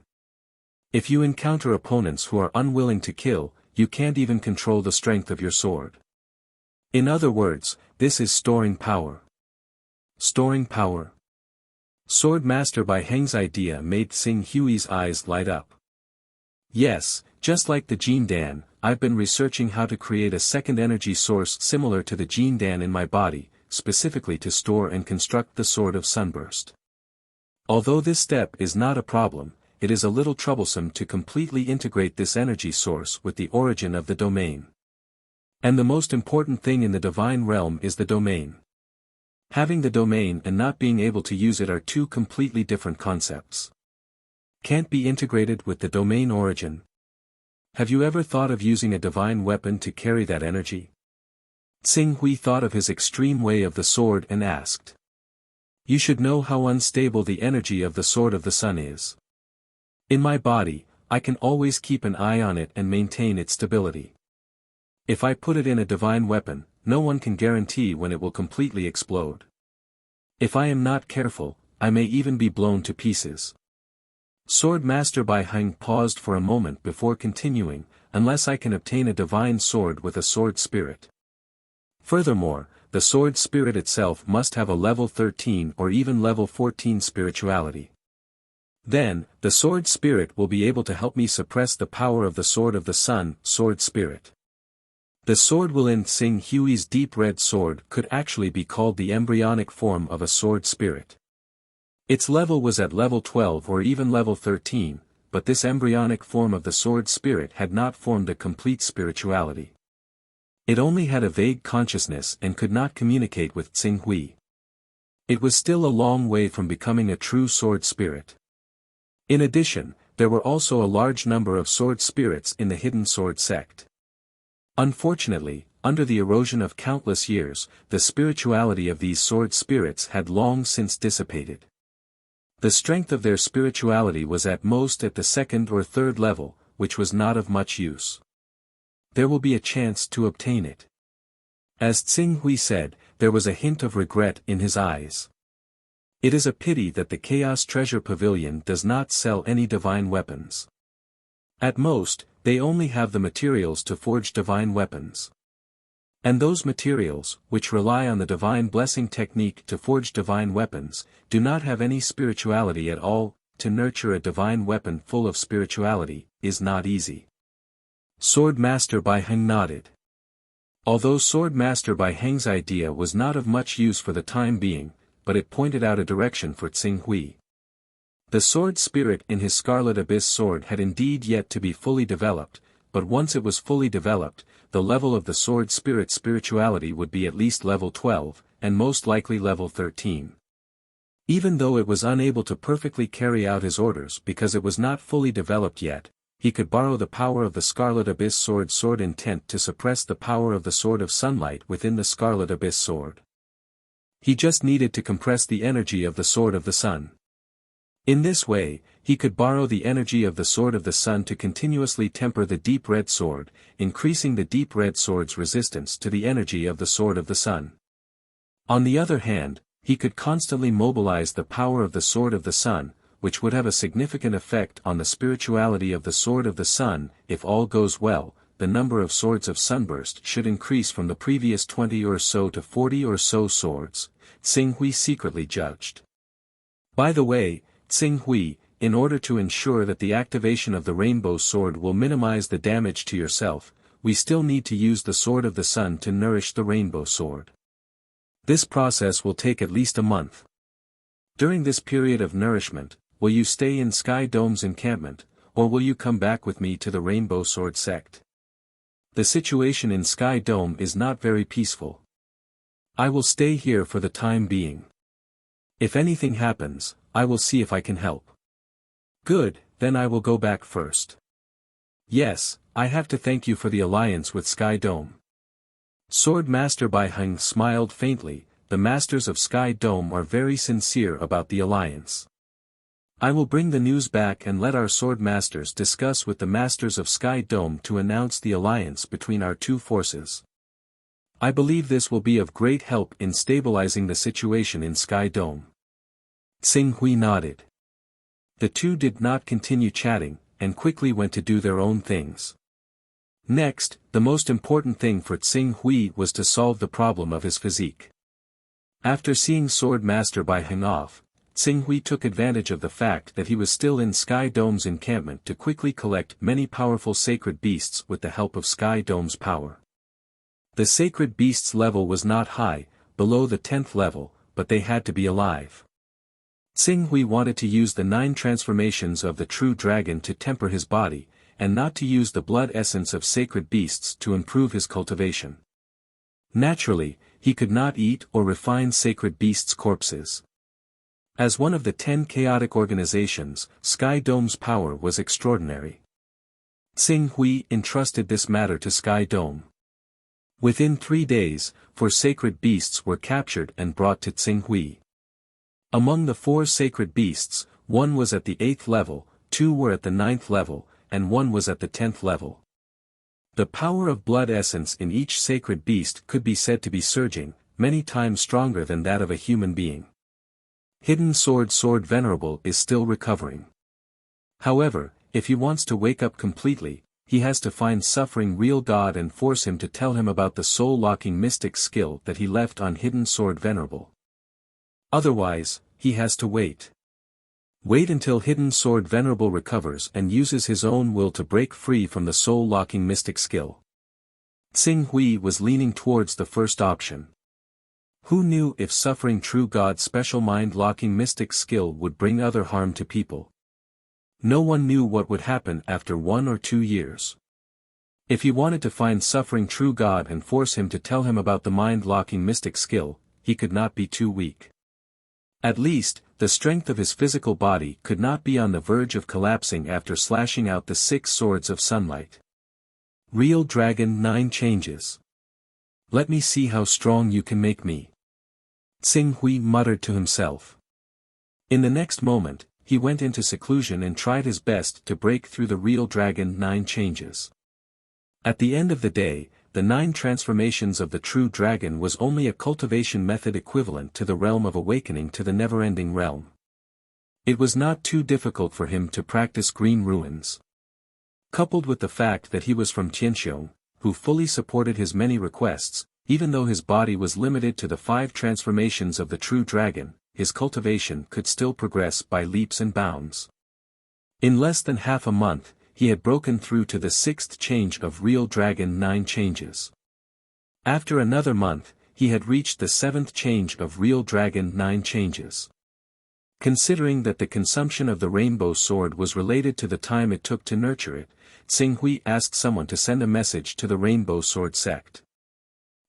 If you encounter opponents who are unwilling to kill, you can't even control the strength of your sword. In other words, this is storing power. Storing power. Sword Master Bai Heng's idea made Tsing Hui's eyes light up. Yes, just like the Jin Dan, I've been researching how to create a second energy source similar to the Jin Dan in my body, specifically to store and construct the Sword of Sunburst. Although this step is not a problem, it is a little troublesome to completely integrate this energy source with the origin of the domain. And the most important thing in the divine realm is the domain. Having the domain and not being able to use it are two completely different concepts. Can't be integrated with the domain origin. Have you ever thought of using a divine weapon to carry that energy? Tsing Hui thought of his extreme way of the sword and asked. You should know how unstable the energy of the Sword of the Sun is. In my body, I can always keep an eye on it and maintain its stability. If I put it in a divine weapon, no one can guarantee when it will completely explode. If I am not careful, I may even be blown to pieces. Sword Master Bai Heng paused for a moment before continuing, unless I can obtain a divine sword with a sword spirit. Furthermore, the sword spirit itself must have a level 13 or even level 14 spirituality. Then, the sword spirit will be able to help me suppress the power of the Sword of the Sun, sword spirit. The sword within Tsing Hui's deep red sword could actually be called the embryonic form of a sword spirit. Its level was at level 12 or even level 13, but this embryonic form of the sword spirit had not formed a complete spirituality. It only had a vague consciousness and could not communicate with Tsing Hui. It was still a long way from becoming a true sword spirit. In addition, there were also a large number of sword spirits in the hidden sword sect. Unfortunately, under the erosion of countless years, the spirituality of these sword spirits had long since dissipated. The strength of their spirituality was at most at the second or third level, which was not of much use. There will be a chance to obtain it. As Tsing Hui said, there was a hint of regret in his eyes. It is a pity that the Chaos Treasure Pavilion does not sell any divine weapons. At most, they only have the materials to forge divine weapons. And those materials, which rely on the divine blessing technique to forge divine weapons, do not have any spirituality at all. To nurture a divine weapon full of spirituality is not easy. Sword Master Bai Heng nodded. Although Sword Master Bai Heng's idea was not of much use for the time being, but it pointed out a direction for Tsing Hui. The sword spirit in his Scarlet Abyss sword had indeed yet to be fully developed, but once it was fully developed, the level of the sword spirit's spirituality would be at least level 12, and most likely level 13. Even though it was unable to perfectly carry out his orders because it was not fully developed yet, he could borrow the power of the Scarlet Abyss sword intent to suppress the power of the Sword of Sunlight within the Scarlet Abyss sword. He just needed to compress the energy of the Sword of the Sun. In this way, he could borrow the energy of the Sword of the Sun to continuously temper the Deep Red Sword, increasing the Deep Red Sword's resistance to the energy of the Sword of the Sun. On the other hand, he could constantly mobilize the power of the Sword of the Sun, which would have a significant effect on the spirituality of the Sword of the Sun. If all goes well, the number of swords of Sunburst should increase from the previous 20 or so to 40 or so swords, Xing Hui secretly judged. By the way, Xing Hui, in order to ensure that the activation of the Rainbow Sword will minimize the damage to yourself, we still need to use the Sword of the Sun to nourish the Rainbow Sword. This process will take at least a month. During this period of nourishment, will you stay in Sky Dome's encampment, or will you come back with me to the Rainbow Sword sect? The situation in Sky Dome is not very peaceful. I will stay here for the time being. If anything happens, I will see if I can help. Good, then I will go back first. Yes, I have to thank you for the alliance with Sky Dome. Sword Master Bai Heng smiled faintly. The masters of Sky Dome are very sincere about the alliance. I will bring the news back and let our sword masters discuss with the masters of Sky Dome to announce the alliance between our two forces. I believe this will be of great help in stabilizing the situation in Sky Dome. Xing Hui nodded. The two did not continue chatting, and quickly went to do their own things. Next, the most important thing for Xing Hui was to solve the problem of his physique. After seeing Sword Master Bai Heng off, Xing Hui took advantage of the fact that he was still in Sky Dome's encampment to quickly collect many powerful sacred beasts with the help of Sky Dome's power. The sacred beasts' level was not high, below the 10th level, but they had to be alive. Xing Hui wanted to use the 9 transformations of the true dragon to temper his body, and not to use the blood essence of sacred beasts to improve his cultivation. Naturally, he could not eat or refine sacred beasts' corpses. As one of the 10 chaotic organizations, Sky Dome's power was extraordinary. Xing Hui entrusted this matter to Sky Dome. Within 3 days, 4 sacred beasts were captured and brought to Xing Hui. Among the 4 sacred beasts, 1 was at the 8th level, 2 were at the 9th level, and 1 was at the 10th level. The power of blood essence in each sacred beast could be said to be surging, many times stronger than that of a human being. Hidden Sword Venerable is still recovering. However, if he wants to wake up completely, he has to find Suffering Real God and force him to tell him about the soul-locking mystic skill that he left on Hidden Sword Venerable. Otherwise, he has to wait. Wait until Hidden Sword Venerable recovers and uses his own will to break free from the soul-locking mystic skill. Xing Hui was leaning towards the first option. Who knew if Suffering True God's special mind-locking mystic skill would bring other harm to people? No one knew what would happen after 1 or 2 years. If he wanted to find Suffering True God and force him to tell him about the mind-locking mystic skill, he could not be too weak. At least, the strength of his physical body could not be on the verge of collapsing after slashing out the 6 swords of sunlight. Real Dragon 9 changes. Let me see how strong you can make me. Xing Hui muttered to himself. In the next moment, he went into seclusion and tried his best to break through the Real Dragon 9 changes. At the end of the day, the 9 transformations of the true dragon was only a cultivation method equivalent to the realm of awakening to the never-ending realm. It was not too difficult for him to practice green ruins. Coupled with the fact that he was from Tianxiong, who fully supported his many requests, even though his body was limited to the 5 transformations of the true dragon, his cultivation could still progress by leaps and bounds. In less than half a month, he had broken through to the 6th change of Real Dragon 9 changes. After another month, he had reached the 7th change of Real Dragon 9 changes. Considering that the consumption of the rainbow sword was related to the time it took to nurture it, Tsing Hui asked someone to send a message to the rainbow sword sect.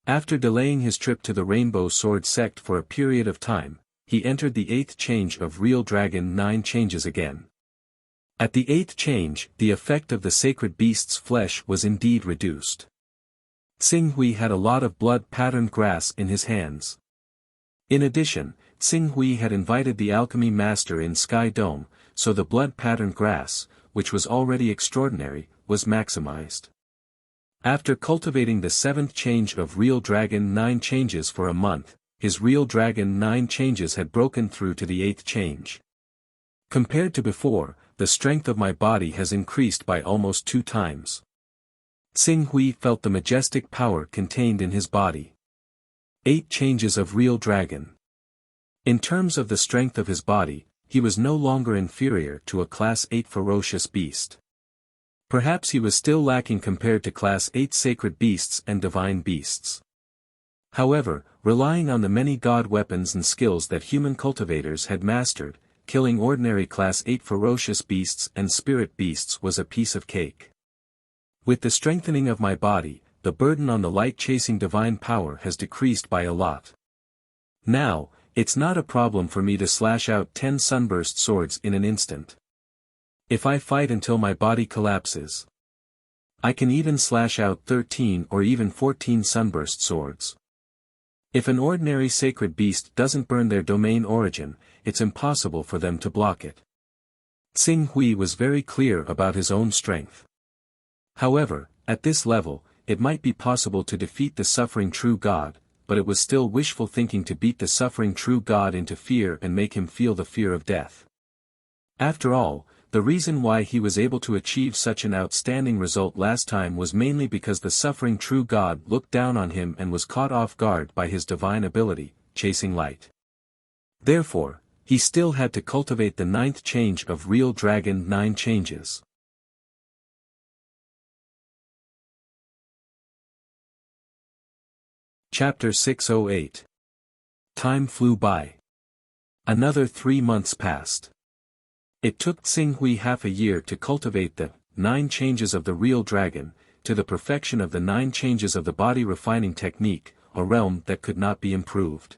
After delaying his trip to the rainbow sword sect for a period of time, he entered the 8th change of Real Dragon 9 changes again. At the 8th change, the effect of the sacred beast's flesh was indeed reduced. Tsing Hui had a lot of blood-patterned grass in his hands. In addition, Tsing Hui had invited the alchemy master in Sky Dome, so the blood-patterned grass, which was already extraordinary, was maximized. After cultivating the 7th change of Real Dragon 9 changes for a month, his Real Dragon 9 changes had broken through to the 8th change. Compared to before, the strength of my body has increased by almost 2 times. Tsing Hui felt the majestic power contained in his body. 8 changes of Real Dragon. In terms of the strength of his body, he was no longer inferior to a Class 8 ferocious beast. Perhaps he was still lacking compared to Class 8 sacred beasts and divine beasts. However, relying on the many god weapons and skills that human cultivators had mastered, killing ordinary Class 8 ferocious beasts and spirit beasts was a piece of cake. With the strengthening of my body, the burden on the light-chasing divine power has decreased by a lot. Now, it's not a problem for me to slash out 10 sunburst swords in an instant. If I fight until my body collapses, I can even slash out 13 or even 14 sunburst swords. If an ordinary sacred beast doesn't burn their domain origin, it's impossible for them to block it. Tsing Hui was very clear about his own strength. However, at this level, it might be possible to defeat the suffering true God, but it was still wishful thinking to beat the suffering true God into fear and make him feel the fear of death. After all, the reason why he was able to achieve such an outstanding result last time was mainly because the suffering true God looked down on him and was caught off guard by his divine ability, chasing light. Therefore, he still had to cultivate the 9th change of Real Dragon 9 changes. Chapter 608. Time flew by. Another 3 months passed. It took Tsing Hui half a year to cultivate the 9 changes of the Real Dragon, to the perfection of the 9 changes of the body refining technique, a realm that could not be improved.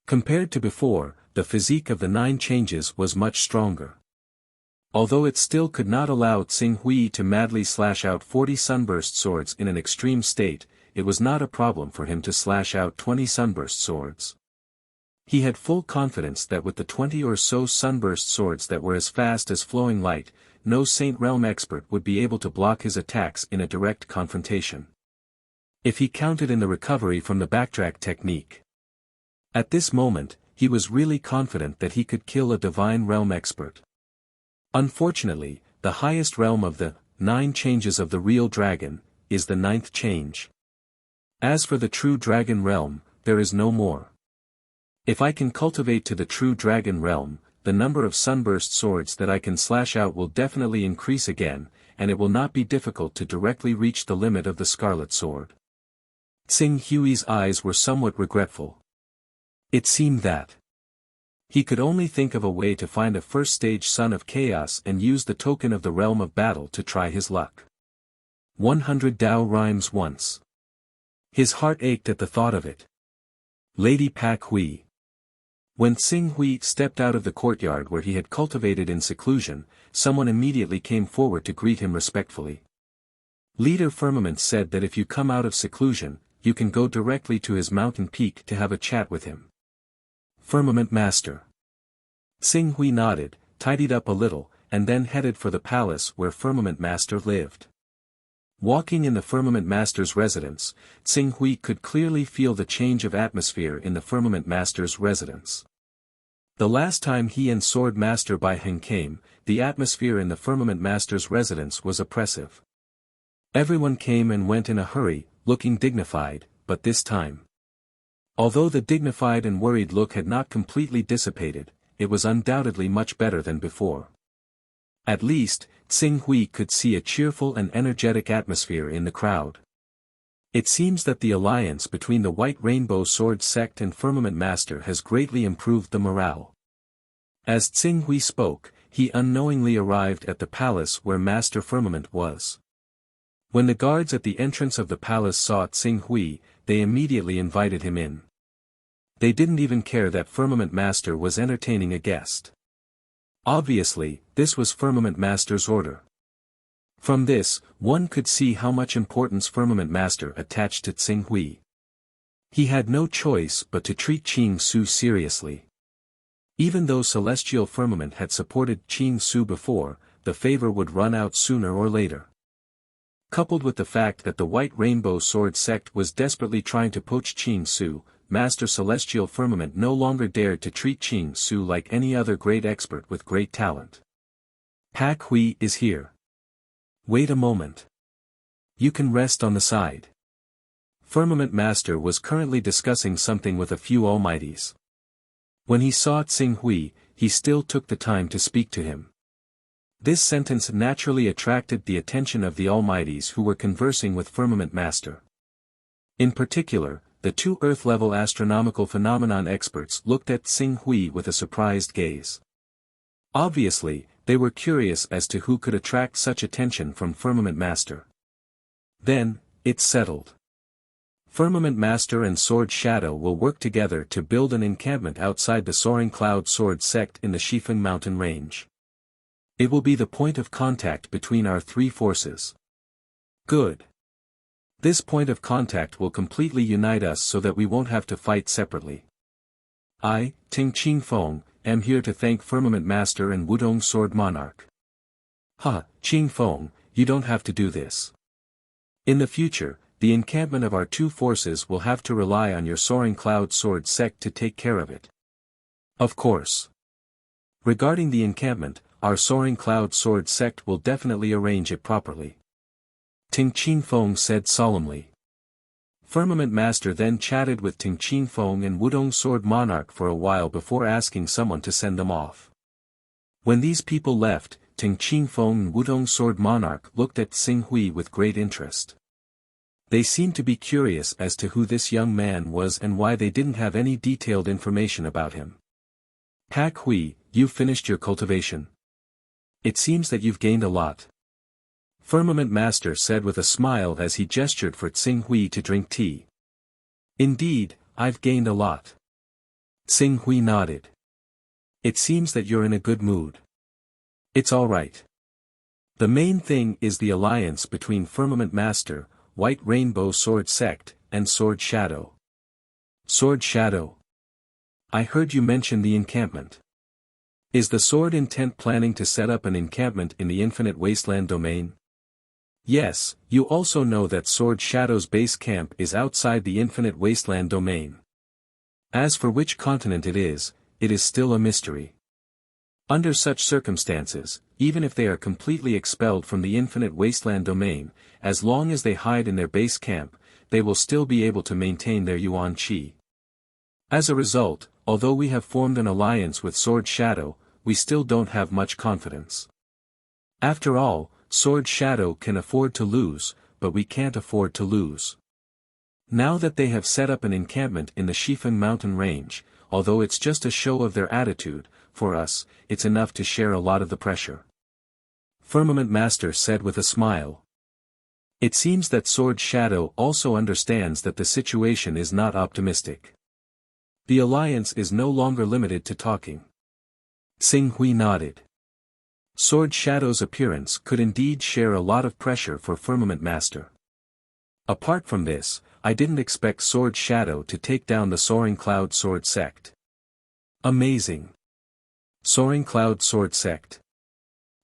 Compared to before, the physique of the 9 changes was much stronger. Although it still could not allow Tsing Hui to madly slash out 40 sunburst swords in an extreme state, it was not a problem for him to slash out 20 sunburst swords. He had full confidence that with the 20 or so sunburst swords that were as fast as flowing light, no Saint Realm expert would be able to block his attacks in a direct confrontation. If he counted in the recovery from the backtrack technique. At this moment, he was really confident that he could kill a divine realm expert. Unfortunately, the highest realm of the 9 changes of the Real Dragon is the 9th change. As for the true dragon realm, there is no more. If I can cultivate to the true dragon realm, the number of sunburst swords that I can slash out will definitely increase again, and it will not be difficult to directly reach the limit of the scarlet sword. Tsing Hui's eyes were somewhat regretful. It seemed that he could only think of a way to find a first-stage son of chaos and use the token of the realm of battle to try his luck. 100 Dao rhymes once. His heart ached at the thought of it. Lady Pak Hui. When Tsing Hui stepped out of the courtyard where he had cultivated in seclusion, someone immediately came forward to greet him respectfully. Leader Firmament said that if you come out of seclusion, you can go directly to his mountain peak to have a chat with him. Firmament Master. Tsing Hui nodded, tidied up a little, and then headed for the palace where Firmament Master lived. Walking in the Firmament Master's residence, Tsing Hui could clearly feel the change of atmosphere in the Firmament Master's residence. The last time he and Sword Master Bai Heng came, the atmosphere in the Firmament Master's residence was oppressive. Everyone came and went in a hurry, looking dignified, but this time. Although the dignified and worried look had not completely dissipated, it was undoubtedly much better than before. At least, Tsing Hui could see a cheerful and energetic atmosphere in the crowd. It seems that the alliance between the White Rainbow Sword Sect and Firmament Master has greatly improved the morale. As Tsing Hui spoke, he unknowingly arrived at the palace where Master Firmament was. When the guards at the entrance of the palace saw Tsing Hui, they immediately invited him in. They didn't even care that Firmament Master was entertaining a guest. Obviously, this was Firmament Master's order. From this, one could see how much importance Firmament Master attached to Tsing Hui. He had no choice but to treat Qing Su seriously. Even though Celestial Firmament had supported Qing Su before, the favor would run out sooner or later. Coupled with the fact that the White Rainbow Sword sect was desperately trying to poach Qing Su, Master Celestial Firmament no longer dared to treat Qing Su like any other great expert with great talent. Pak Hui is here. Wait a moment. You can rest on the side. Firmament Master was currently discussing something with a few Almighties. When he saw Tsing Hui, he still took the time to speak to him. This sentence naturally attracted the attention of the Almighties who were conversing with Firmament Master. In particular, the two Earth-level astronomical phenomenon experts looked at Tsing Hui with a surprised gaze. Obviously, they were curious as to who could attract such attention from Firmament Master. Then, it's settled. Firmament Master and Sword Shadow will work together to build an encampment outside the Soaring Cloud Sword sect in the Shifeng mountain range. It will be the point of contact between our three forces. Good. This point of contact will completely unite us so that we won't have to fight separately. I, Ting Qing Feng, am here to thank Firmament Master and Wudong Sword Monarch. Qing Feng, you don't have to do this. In the future, the encampment of our two forces will have to rely on your Soaring Cloud Sword sect to take care of it. Of course. Regarding the encampment, our Soaring Cloud Sword sect will definitely arrange it properly. Ting Qing Feng said solemnly. Firmament Master then chatted with Ting Qing Feng and Wudong Sword Monarch for a while before asking someone to send them off. When these people left, Ting Qing Feng and Wudong Sword Monarch looked at Tsing Hui with great interest. They seemed to be curious as to who this young man was and why they didn't have any detailed information about him. Pak Hui, you've finished your cultivation. It seems that you've gained a lot. Firmament Master said with a smile as he gestured for Tsing Hui to drink tea. Indeed, I've gained a lot. Tsing Hui nodded. It seems that you're in a good mood. It's all right. The main thing is the alliance between Firmament Master, White Rainbow Sword Sect, and Sword Shadow. Sword Shadow. I heard you mention the encampment. Is the Sword Intent planning to set up an encampment in the Infinite Wasteland domain? Yes, you also know that Sword Shadow's base camp is outside the Infinite Wasteland domain. As for which continent it is still a mystery. Under such circumstances, even if they are completely expelled from the Infinite Wasteland domain, as long as they hide in their base camp, they will still be able to maintain their Yuan Qi. As a result, although we have formed an alliance with Sword Shadow, we still don't have much confidence. After all, Sword Shadow can afford to lose, but we can't afford to lose. Now that they have set up an encampment in the Shifeng mountain range, although it's just a show of their attitude, for us, it's enough to share a lot of the pressure. Firmament Master said with a smile. It seems that Sword Shadow also understands that the situation is not optimistic. The alliance is no longer limited to talking. Tsing Hui nodded. Sword Shadow's appearance could indeed share a lot of pressure for Firmament Master. Apart from this, I didn't expect Sword Shadow to take down the Soaring Cloud Sword sect. Amazing. Soaring Cloud Sword sect.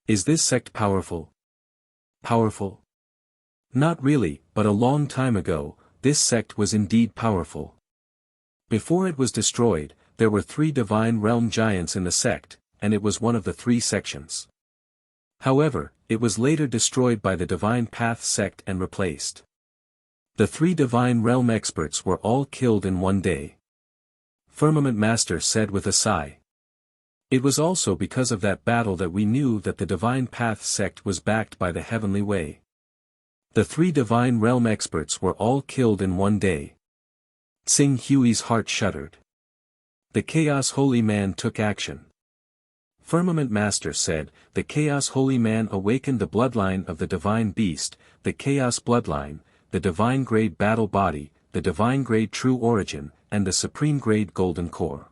Is this sect powerful? Powerful? Not really, but a long time ago, this sect was indeed powerful. Before it was destroyed, there were 3 Divine Realm Giants in the sect, and it was one of the 3 sections. However, it was later destroyed by the Divine Path sect and replaced. The 3 Divine Realm experts were all killed in one day. Firmament Master said with a sigh. It was also because of that battle that we knew that the Divine Path sect was backed by the Heavenly Way. The 3 Divine Realm experts were all killed in one day. Tsing Hui's heart shuddered. The Chaos Holy Man took action. Firmament Master said, the Chaos Holy Man awakened the bloodline of the Divine Beast, the Chaos Bloodline, the Divine Grade Battle Body, the Divine Grade True Origin, and the Supreme Grade Golden Core.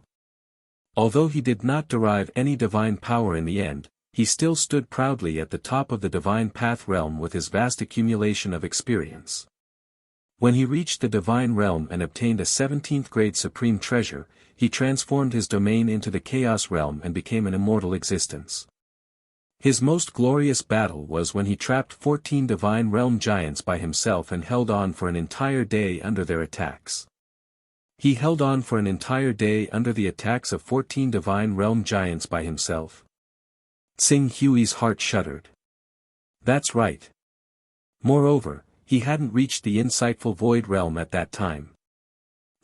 Although he did not derive any divine power in the end, he still stood proudly at the top of the Divine Path realm with his vast accumulation of experience. When he reached the Divine Realm and obtained a 17th grade Supreme Treasure, he transformed his domain into the Chaos Realm and became an immortal existence. His most glorious battle was when he trapped 14 Divine Realm giants by himself and held on for an entire day under their attacks. He held on for an entire day under the attacks of 14 Divine Realm giants by himself. Tsing Hui's heart shuddered. That's right. Moreover, he hadn't reached the insightful Void Realm at that time.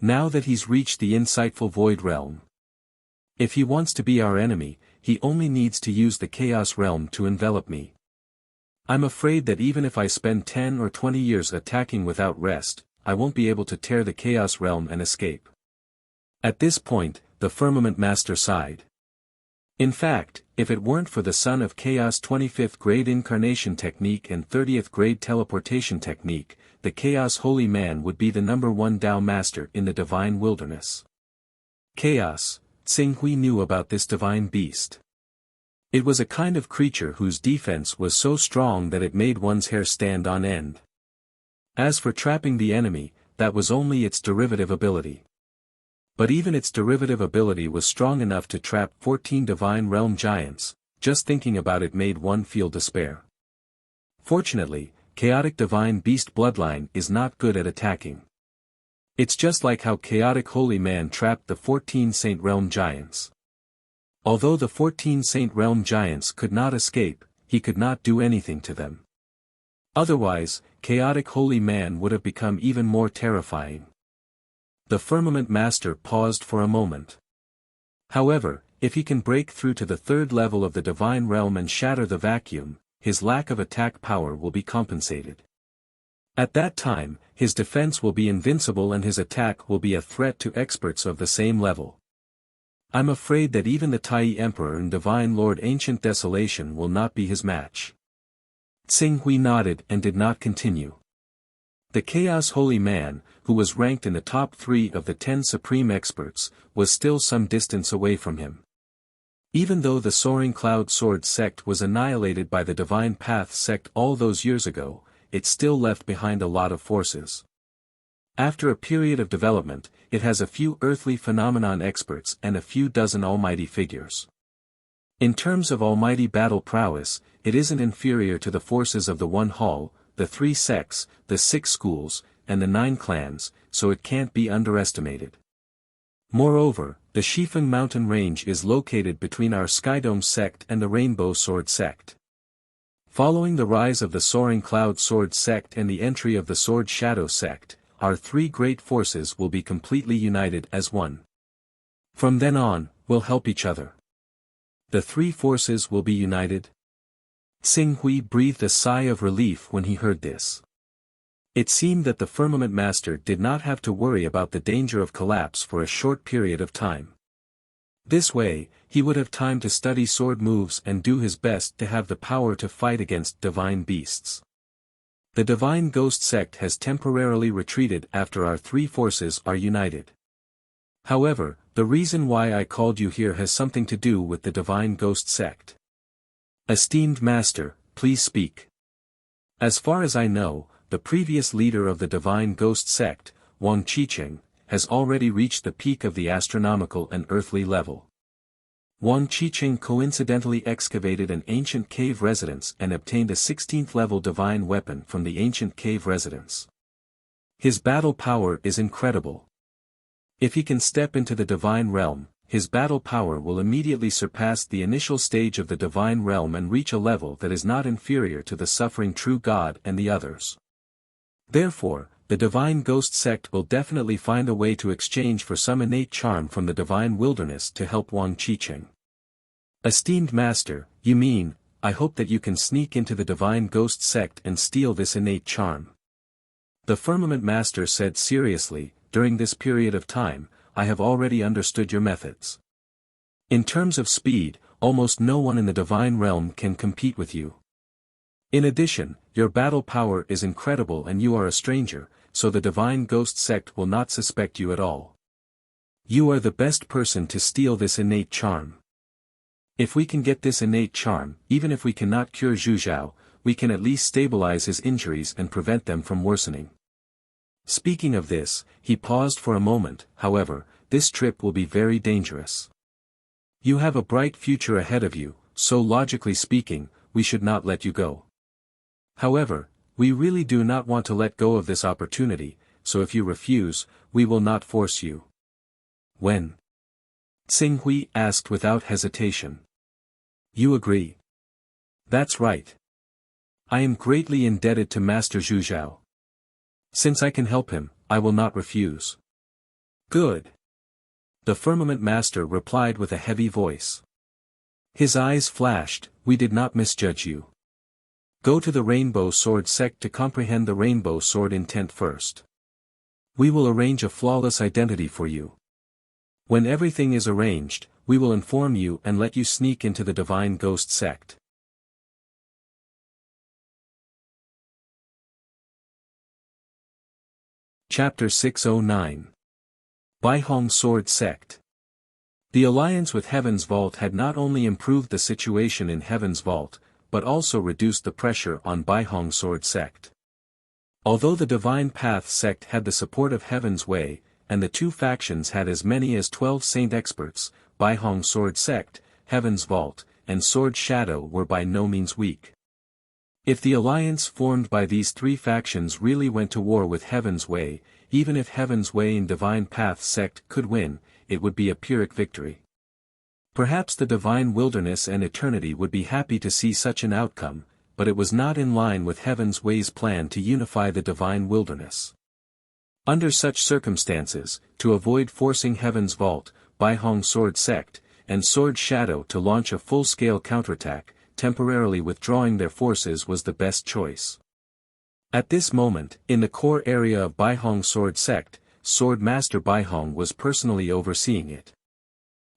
Now that he's reached the insightful Void Realm. If he wants to be our enemy, he only needs to use the Chaos Realm to envelop me. I'm afraid that even if I spend 10 or 20 years attacking without rest, I won't be able to tear the Chaos Realm and escape. At this point, the Firmament Master sighed. In fact, if it weren't for the Son of Chaos 25th grade Incarnation Technique and 30th grade Teleportation Technique, the Chaos Holy Man would be the #1 Dao Master in the Divine Wilderness. Chaos, Tsing Hui knew about this divine beast. It was a kind of creature whose defense was so strong that it made one's hair stand on end. As for trapping the enemy, that was only its derivative ability. But even its derivative ability was strong enough to trap 14 Divine Realm giants. Just thinking about it made one feel despair. Fortunately, Chaotic Divine Beast Bloodline is not good at attacking. It's just like how Chaotic Holy Man trapped the 14 Saint Realm giants. Although the 14 Saint Realm giants could not escape, he could not do anything to them. Otherwise, Chaotic Holy Man would have become even more terrifying. The Firmament Master paused for a moment. However, if he can break through to the 3rd level of the Divine Realm and shatter the vacuum, his lack of attack power will be compensated. At that time, his defense will be invincible and his attack will be a threat to experts of the same level. I'm afraid that even the Tai Emperor and Divine Lord Ancient Desolation will not be his match. Tsing Hui nodded and did not continue. The Chaos Holy Man, who was ranked in the top 3 of the 10 supreme experts, was still some distance away from him. Even though the Soaring Cloud Sword sect was annihilated by the Divine Path sect all those years ago, it still left behind a lot of forces. After a period of development, it has a few earthly phenomenon experts and a few dozen almighty figures. In terms of almighty battle prowess, it isn't inferior to the forces of the 1 hall, the 3 sects, the 6 schools, and the 9 clans, so it can't be underestimated. Moreover, the Shifeng mountain range is located between our Skydome sect and the Rainbow Sword sect. Following the rise of the Soaring Cloud Sword sect and the entry of the Sword Shadow sect, our 3 great forces will be completely united as one. From then on, we'll help each other. The 3 forces will be united. Tsing Hui breathed a sigh of relief when he heard this. It seemed that the Firmament Master did not have to worry about the danger of collapse for a short period of time. This way, he would have time to study sword moves and do his best to have the power to fight against divine beasts. The Divine Ghost sect has temporarily retreated after our 3 forces are united. However, the reason why I called you here has something to do with the Divine Ghost sect. Esteemed Master, please speak. As far as I know, the previous leader of the Divine Ghost sect, Wang Qiqing, has already reached the peak of the astronomical and earthly level. Wang Qiqing coincidentally excavated an ancient cave residence and obtained a 16th level divine weapon from the ancient cave residence. His battle power is incredible. If he can step into the divine realm, his battle power will immediately surpass the initial stage of the divine realm and reach a level that is not inferior to the suffering true God and the others. Therefore, the Divine Ghost sect will definitely find a way to exchange for some innate charm from the divine wilderness to help Wang Qiqing. Esteemed Master, you mean, I hope that you can sneak into the Divine Ghost sect and steal this innate charm. The Firmament Master said seriously, during this period of time, I have already understood your methods. In terms of speed, almost no one in the divine realm can compete with you. In addition, your battle power is incredible and you are a stranger, so the divine ghost sect will not suspect you at all. You are the best person to steal this innate charm. If we can get this innate charm, even if we cannot cure Zhu Zhao, we can at least stabilize his injuries and prevent them from worsening. Speaking of this, he paused for a moment. However, this trip will be very dangerous. You have a bright future ahead of you, so logically speaking, we should not let you go. However, we really do not want to let go of this opportunity, so if you refuse, we will not force you. When? Xing Hui asked without hesitation. You agree? That's right. I am greatly indebted to Master Zhu Zhao. Since I can help him, I will not refuse. Good. The Firmament Master replied with a heavy voice. His eyes flashed. We did not misjudge you. Go to the Rainbow Sword sect to comprehend the Rainbow Sword intent first. We will arrange a flawless identity for you. When everything is arranged, we will inform you and let you sneak into the Divine Ghost sect. Chapter 609. Baihong Sword Sect. The alliance with Heaven's Vault had not only improved the situation in Heaven's Vault, but also reduced the pressure on Baihong Sword Sect. Although the Divine Path sect had the support of Heaven's Way, and the two factions had as many as 12 saint experts, Baihong Sword Sect, Heaven's Vault, and Sword Shadow were by no means weak. If the alliance formed by these three factions really went to war with Heaven's Way, even if Heaven's Way and Divine Path sect could win, it would be a Pyrrhic victory. Perhaps the Divine Wilderness and Eternity would be happy to see such an outcome, but it was not in line with Heaven's Way's plan to unify the Divine Wilderness. Under such circumstances, to avoid forcing Heaven's Vault, Baihong Sword Sect, and Sword Shadow to launch a full-scale counterattack, temporarily withdrawing their forces was the best choice. At this moment, in the core area of Baihong Sword Sect, Sword Master Baihong was personally overseeing it.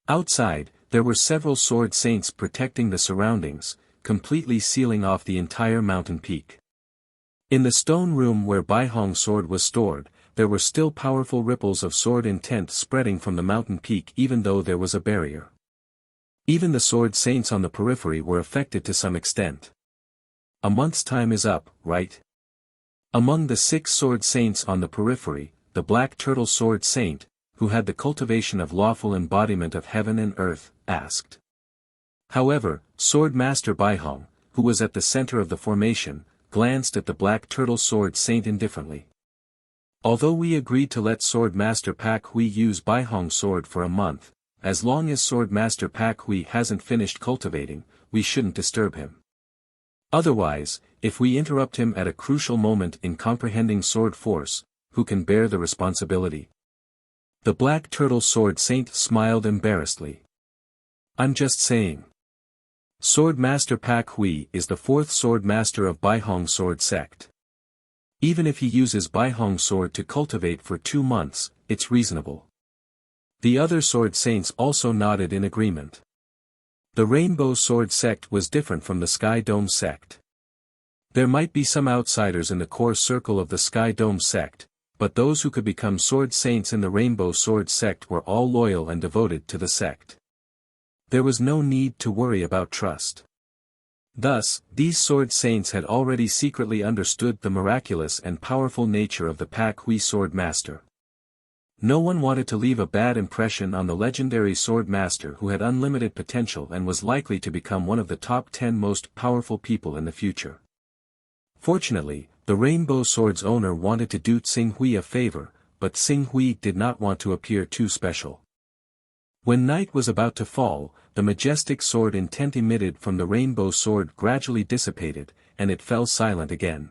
Outside, there were several sword saints protecting the surroundings, completely sealing off the entire mountain peak. In the stone room where Baihong Sword was stored, there were still powerful ripples of sword intent spreading from the mountain peak even though there was a barrier. Even the sword saints on the periphery were affected to some extent. A month's time is up, right? Among the 6 sword saints on the periphery, the Black Turtle Sword Saint, who had the cultivation of lawful embodiment of heaven and earth, asked. However, Sword Master Baihong, who was at the center of the formation, glanced at the Black Turtle Sword Saint indifferently. Although we agreed to let Sword Master Pak Hui use Baihong Sword for a month, as long as Sword Master Pak Hui hasn't finished cultivating, we shouldn't disturb him. Otherwise, if we interrupt him at a crucial moment in comprehending sword force, who can bear the responsibility? The Black Turtle Sword Saint smiled embarrassedly. I'm just saying. Sword Master Pak Hui is the 4th Sword Master of Baihong Sword Sect. Even if he uses Baihong Sword to cultivate for 2 months, it's reasonable. The other Sword Saints also nodded in agreement. The Rainbow Sword Sect was different from the Sky Dome Sect. There might be some outsiders in the core circle of the Sky Dome Sect, but those who could become Sword Saints in the Rainbow Sword Sect were all loyal and devoted to the sect. There was no need to worry about trust. Thus, these Sword Saints had already secretly understood the miraculous and powerful nature of the Pak Hui Sword Master. No one wanted to leave a bad impression on the legendary Sword Master who had unlimited potential and was likely to become one of the top 10 most powerful people in the future. Fortunately, the Rainbow Sword's owner wanted to do Xing Hui a favor, but Xing Hui did not want to appear too special. When night was about to fall, the majestic sword intent emitted from the Rainbow Sword gradually dissipated, and it fell silent again.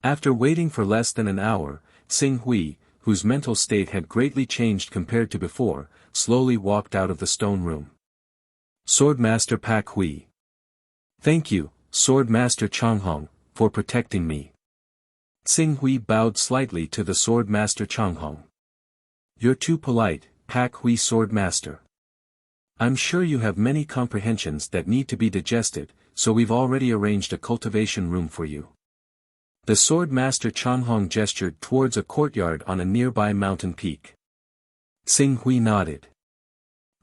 After waiting for less than an hour, Xing Hui, whose mental state had greatly changed compared to before, slowly walked out of the stone room. Sword Master Pak Hui. Thank you, Sword Master Changhong, for protecting me. Xing Hui bowed slightly to the Sword Master Changhong. You're too polite, Pak Hui Sword Master. I'm sure you have many comprehensions that need to be digested, so we've already arranged a cultivation room for you. The sword master Changhong gestured towards a courtyard on a nearby mountain peak. Xing Hui nodded.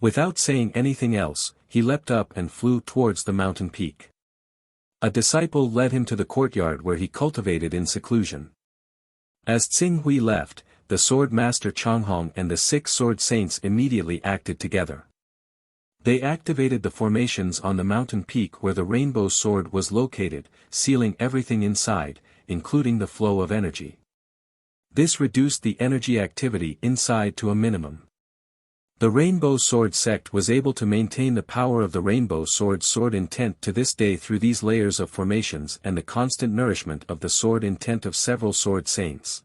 Without saying anything else, he leapt up and flew towards the mountain peak. A disciple led him to the courtyard where he cultivated in seclusion. As Xing Hui left, the sword master Changhong and the 6 sword saints immediately acted together. They activated the formations on the mountain peak where the rainbow sword was located, sealing everything inside, including the flow of energy. This reduced the energy activity inside to a minimum. The Rainbow Sword sect was able to maintain the power of the Rainbow sword intent to this day through these layers of formations and the constant nourishment of the sword intent of several sword saints.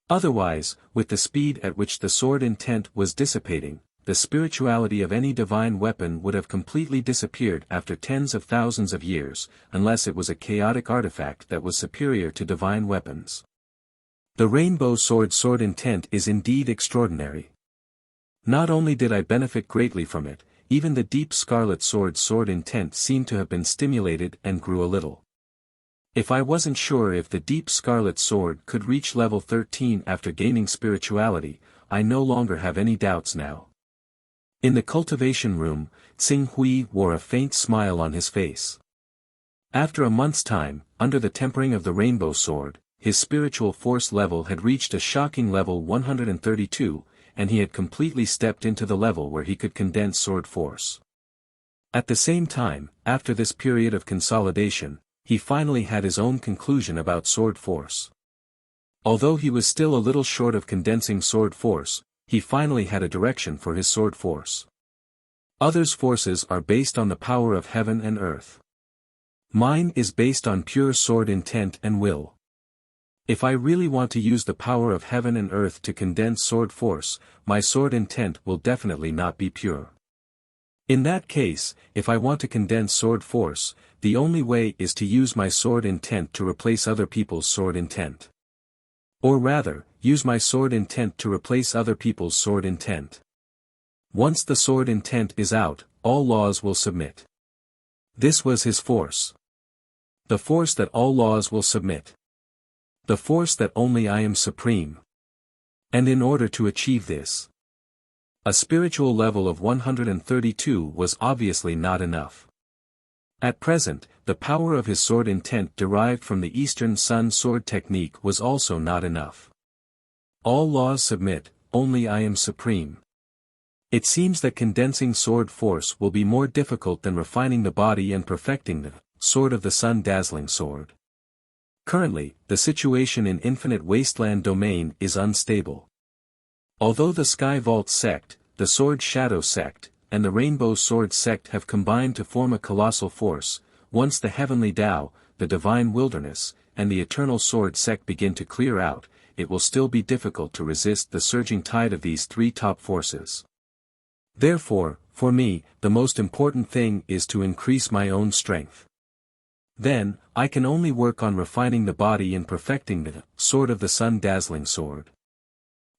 Otherwise, with the speed at which the sword intent was dissipating, the spirituality of any divine weapon would have completely disappeared after tens of thousands of years, unless it was a chaotic artifact that was superior to divine weapons. The Rainbow sword intent is indeed extraordinary. Not only did I benefit greatly from it, even the deep scarlet sword intent seemed to have been stimulated and grew a little. If I wasn't sure if the deep scarlet sword could reach level 13 after gaining spirituality, I no longer have any doubts now. In the cultivation room, Xing Hui wore a faint smile on his face. After a month's time, under the tempering of the rainbow sword, his spiritual force level had reached a shocking level 132, and he had completely stepped into the level where he could condense sword force. At the same time, after this period of consolidation, he finally had his own conclusion about sword force. Although he was still a little short of condensing sword force, he finally had a direction for his sword force. Others' forces are based on the power of heaven and earth. Mine is based on pure sword intent and will. If I really want to use the power of heaven and earth to condense sword force, my sword intent will definitely not be pure. In that case, if I want to condense sword force, the only way is to use my sword intent to replace other people's sword intent. Or rather, use my sword intent to replace other people's sword intent. Once the sword intent is out, all laws will submit. This was his force. The force that all laws will submit. The force that only I am supreme. And in order to achieve this, a spiritual level of 132 was obviously not enough. At present, the power of his sword intent derived from the Eastern Sun sword technique was also not enough. All laws submit, only I am supreme. It seems that condensing sword force will be more difficult than refining the body and perfecting the sword of the sun dazzling sword. Currently, the situation in Infinite Wasteland domain is unstable. Although the Sky Vault sect, the Sword Shadow sect, and the Rainbow Sword sect have combined to form a colossal force, once the Heavenly Tao, the Divine Wilderness, and the Eternal Sword sect begin to clear out, it will still be difficult to resist the surging tide of these 3 top forces. Therefore, for me, the most important thing is to increase my own strength. Then, I can only work on refining the body and perfecting the sword of the sun dazzling sword.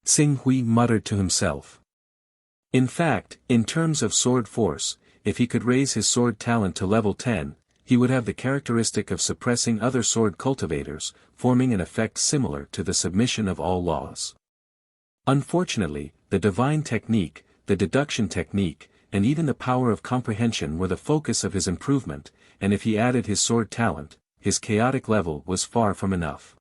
Xing Hui muttered to himself. In fact, in terms of sword force, if he could raise his sword talent to level 10, he would have the characteristic of suppressing other sword cultivators, forming an effect similar to the submission of all laws. Unfortunately, the divine technique, the deduction technique, and even the power of comprehension were the focus of his improvement, and if he added his sword talent, his chaotic level was far from enough.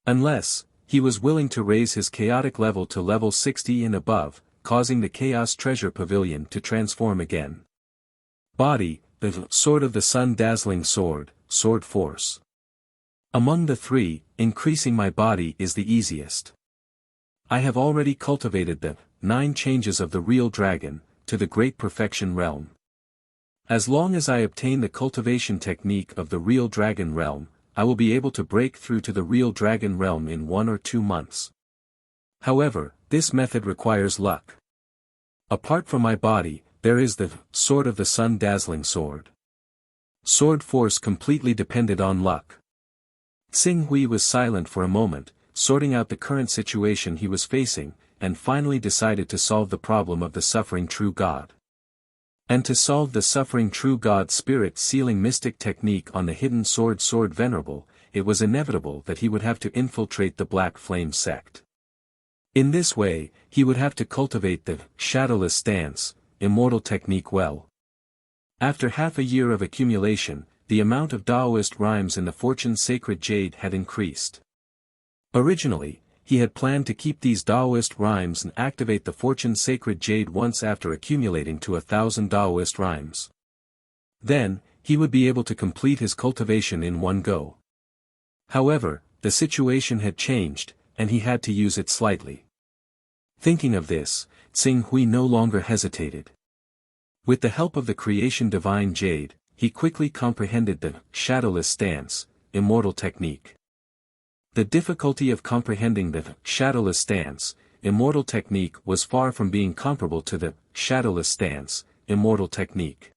Unless, he was willing to raise his chaotic level to level 60 and above, causing the Chaos Treasure Pavilion to transform again. Body, the sword of the sun dazzling sword, sword force. Among the 3, increasing my body is the easiest. I have already cultivated the 9 changes of the real dragon, to the great perfection realm. As long as I obtain the cultivation technique of the real dragon realm, I will be able to break through to the real dragon realm in 1 or 2 months. However, this method requires luck. Apart from my body, there is the sword of the sun dazzling sword. Sword force completely depended on luck. Xing Hui was silent for a moment, sorting out the current situation he was facing, and finally decided to solve the problem of the suffering true God. And to solve the suffering true God spirit sealing mystic technique on the hidden sword venerable, it was inevitable that he would have to infiltrate the Black Flame sect. In this way, he would have to cultivate the shadowless stance, immortal technique well. After half a year of accumulation, the amount of Taoist rhymes in the Fortune Sacred Jade had increased. Originally, he had planned to keep these Taoist rhymes and activate the Fortune Sacred Jade once after accumulating to 1,000 Taoist rhymes. Then, he would be able to complete his cultivation in one go. However, the situation had changed, and he had to use it slightly. Thinking of this, Tsing Hui no longer hesitated. With the help of the creation divine jade, he quickly comprehended the shadowless stance, immortal technique. The difficulty of comprehending the shadowless stance, immortal technique was far from being comparable to the shadowless stance, immortal technique.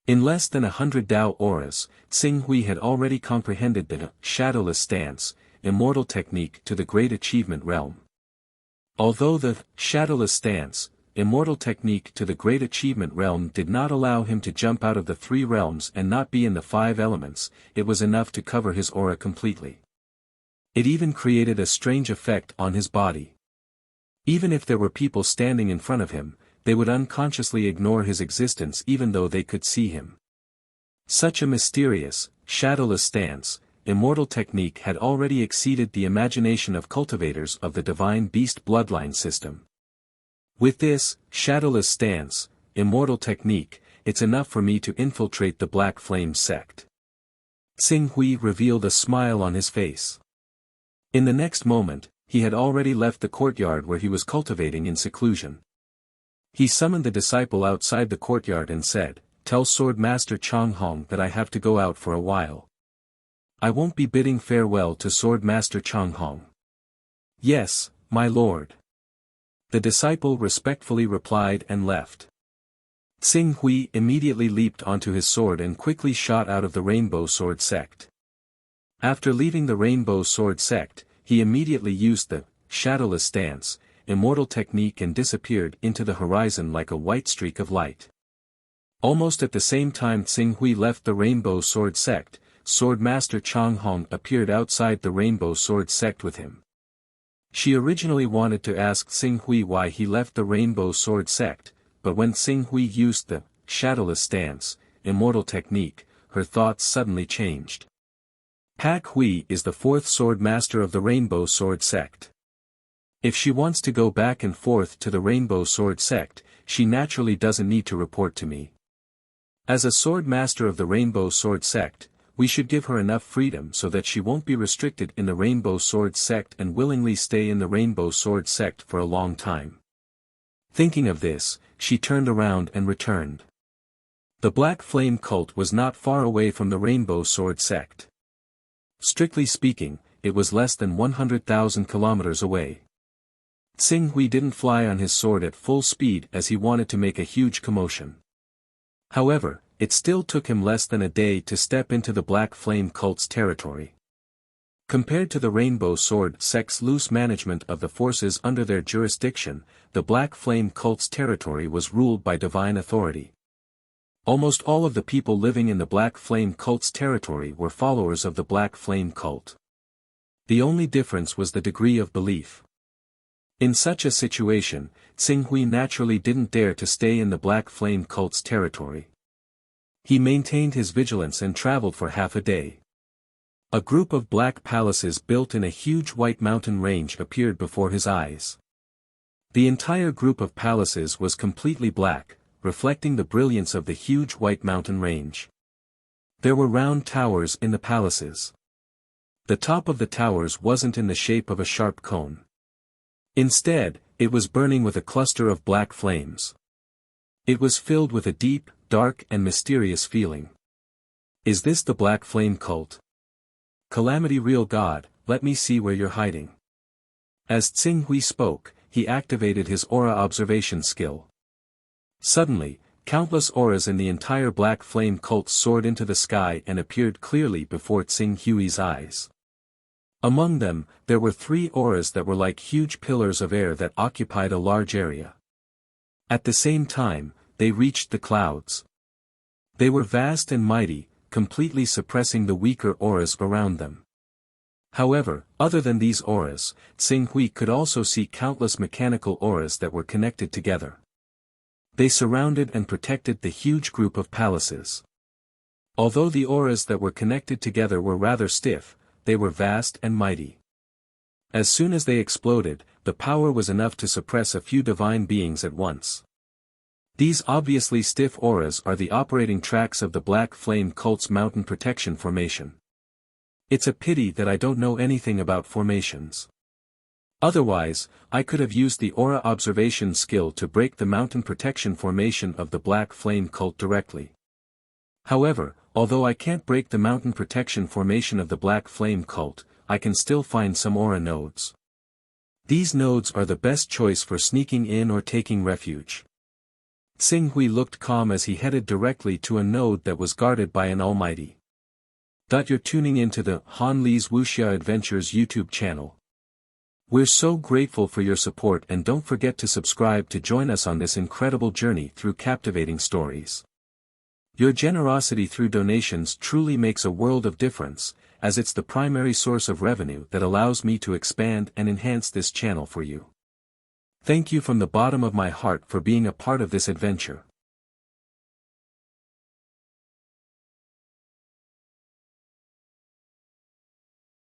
In less than 100 Dao auras, Tsing Hui had already comprehended the shadowless stance, immortal technique to the great achievement realm. Although the shadowless stance, immortal technique to the great achievement realm did not allow him to jump out of the 3 realms and not be in the 5 elements, it was enough to cover his aura completely. It even created a strange effect on his body. Even if there were people standing in front of him, they would unconsciously ignore his existence even though they could see him. Such a mysterious, shadowless stance, immortal technique had already exceeded the imagination of cultivators of the divine beast bloodline system. With this, shadowless stance, immortal technique, it's enough for me to infiltrate the Black Flame sect. Tsing Hui revealed a smile on his face. In the next moment, he had already left the courtyard where he was cultivating in seclusion. He summoned the disciple outside the courtyard and said, "Tell Sword Master Chang Hong that I have to go out for a while. I won't be bidding farewell to Sword Master Chang Hong." "Yes, my lord." The disciple respectfully replied and left. Tsing Hui immediately leaped onto his sword and quickly shot out of the Rainbow Sword sect. After leaving the Rainbow Sword sect, he immediately used the shadowless stance, immortal technique and disappeared into the horizon like a white streak of light. Almost at the same time Tsing Hui left the Rainbow Sword sect, Sword Master Chang Hong appeared outside the Rainbow Sword sect with him. She originally wanted to ask Tsing Hui why he left the Rainbow Sword sect, but when Tsing Hui used the shadowless stance, immortal technique, her thoughts suddenly changed. Pak Hui is the 4th Sword Master of the Rainbow Sword sect. If she wants to go back and forth to the Rainbow Sword sect, she naturally doesn't need to report to me. As a Sword Master of the Rainbow Sword sect, we should give her enough freedom so that she won't be restricted in the Rainbow Sword sect and willingly stay in the Rainbow Sword sect for a long time. Thinking of this, she turned around and returned. The Black Flame cult was not far away from the Rainbow Sword sect. Strictly speaking, it was less than 100,000 kilometers away. Tsing Hui didn't fly on his sword at full speed as he wanted to make a huge commotion. However, it still took him less than a day to step into the Black Flame cult's territory. Compared to the Rainbow Sword sect's loose management of the forces under their jurisdiction, the Black Flame cult's territory was ruled by divine authority. Almost all of the people living in the Black Flame cult's territory were followers of the Black Flame cult. The only difference was the degree of belief. In such a situation, Tsing Hui naturally didn't dare to stay in the Black Flame cult's territory. He maintained his vigilance and traveled for half a day. A group of black palaces built in a huge white mountain range appeared before his eyes. The entire group of palaces was completely black, reflecting the brilliance of the huge white mountain range. There were round towers in the palaces. The top of the towers wasn't in the shape of a sharp cone. Instead, it was burning with a cluster of black flames. It was filled with a deep, dark and mysterious feeling. Is this the Black Flame cult? Calamity real God, let me see where you're hiding. As Tsing Hui spoke, he activated his aura observation skill. Suddenly, countless auras in the entire Black Flame cult soared into the sky and appeared clearly before Tsing Hui's eyes. Among them, there were 3 auras that were like huge pillars of air that occupied a large area. At the same time, they reached the clouds. They were vast and mighty, completely suppressing the weaker auras around them. However, other than these auras, Tsing Hui could also see countless mechanical auras that were connected together. They surrounded and protected the huge group of palaces. Although the auras that were connected together were rather stiff, they were vast and mighty. As soon as they exploded, the power was enough to suppress a few divine beings at once. These obviously stiff auras are the operating tracks of the Black Flame Cult's mountain protection formation. It's a pity that I don't know anything about formations. Otherwise, I could have used the aura observation skill to break the mountain protection formation of the Black Flame Cult directly. However, although I can't break the mountain protection formation of the Black Flame Cult, I can still find some aura nodes. These nodes are the best choice for sneaking in or taking refuge. Tsing Hui looked calm as he headed directly to a node that was guarded by an almighty. You're tuning into the Han Li's Wuxia Adventures YouTube channel. We're so grateful for your support, and don't forget to subscribe to join us on this incredible journey through captivating stories. Your generosity through donations truly makes a world of difference, as it's the primary source of revenue that allows me to expand and enhance this channel for you. Thank you from the bottom of my heart for being a part of this adventure.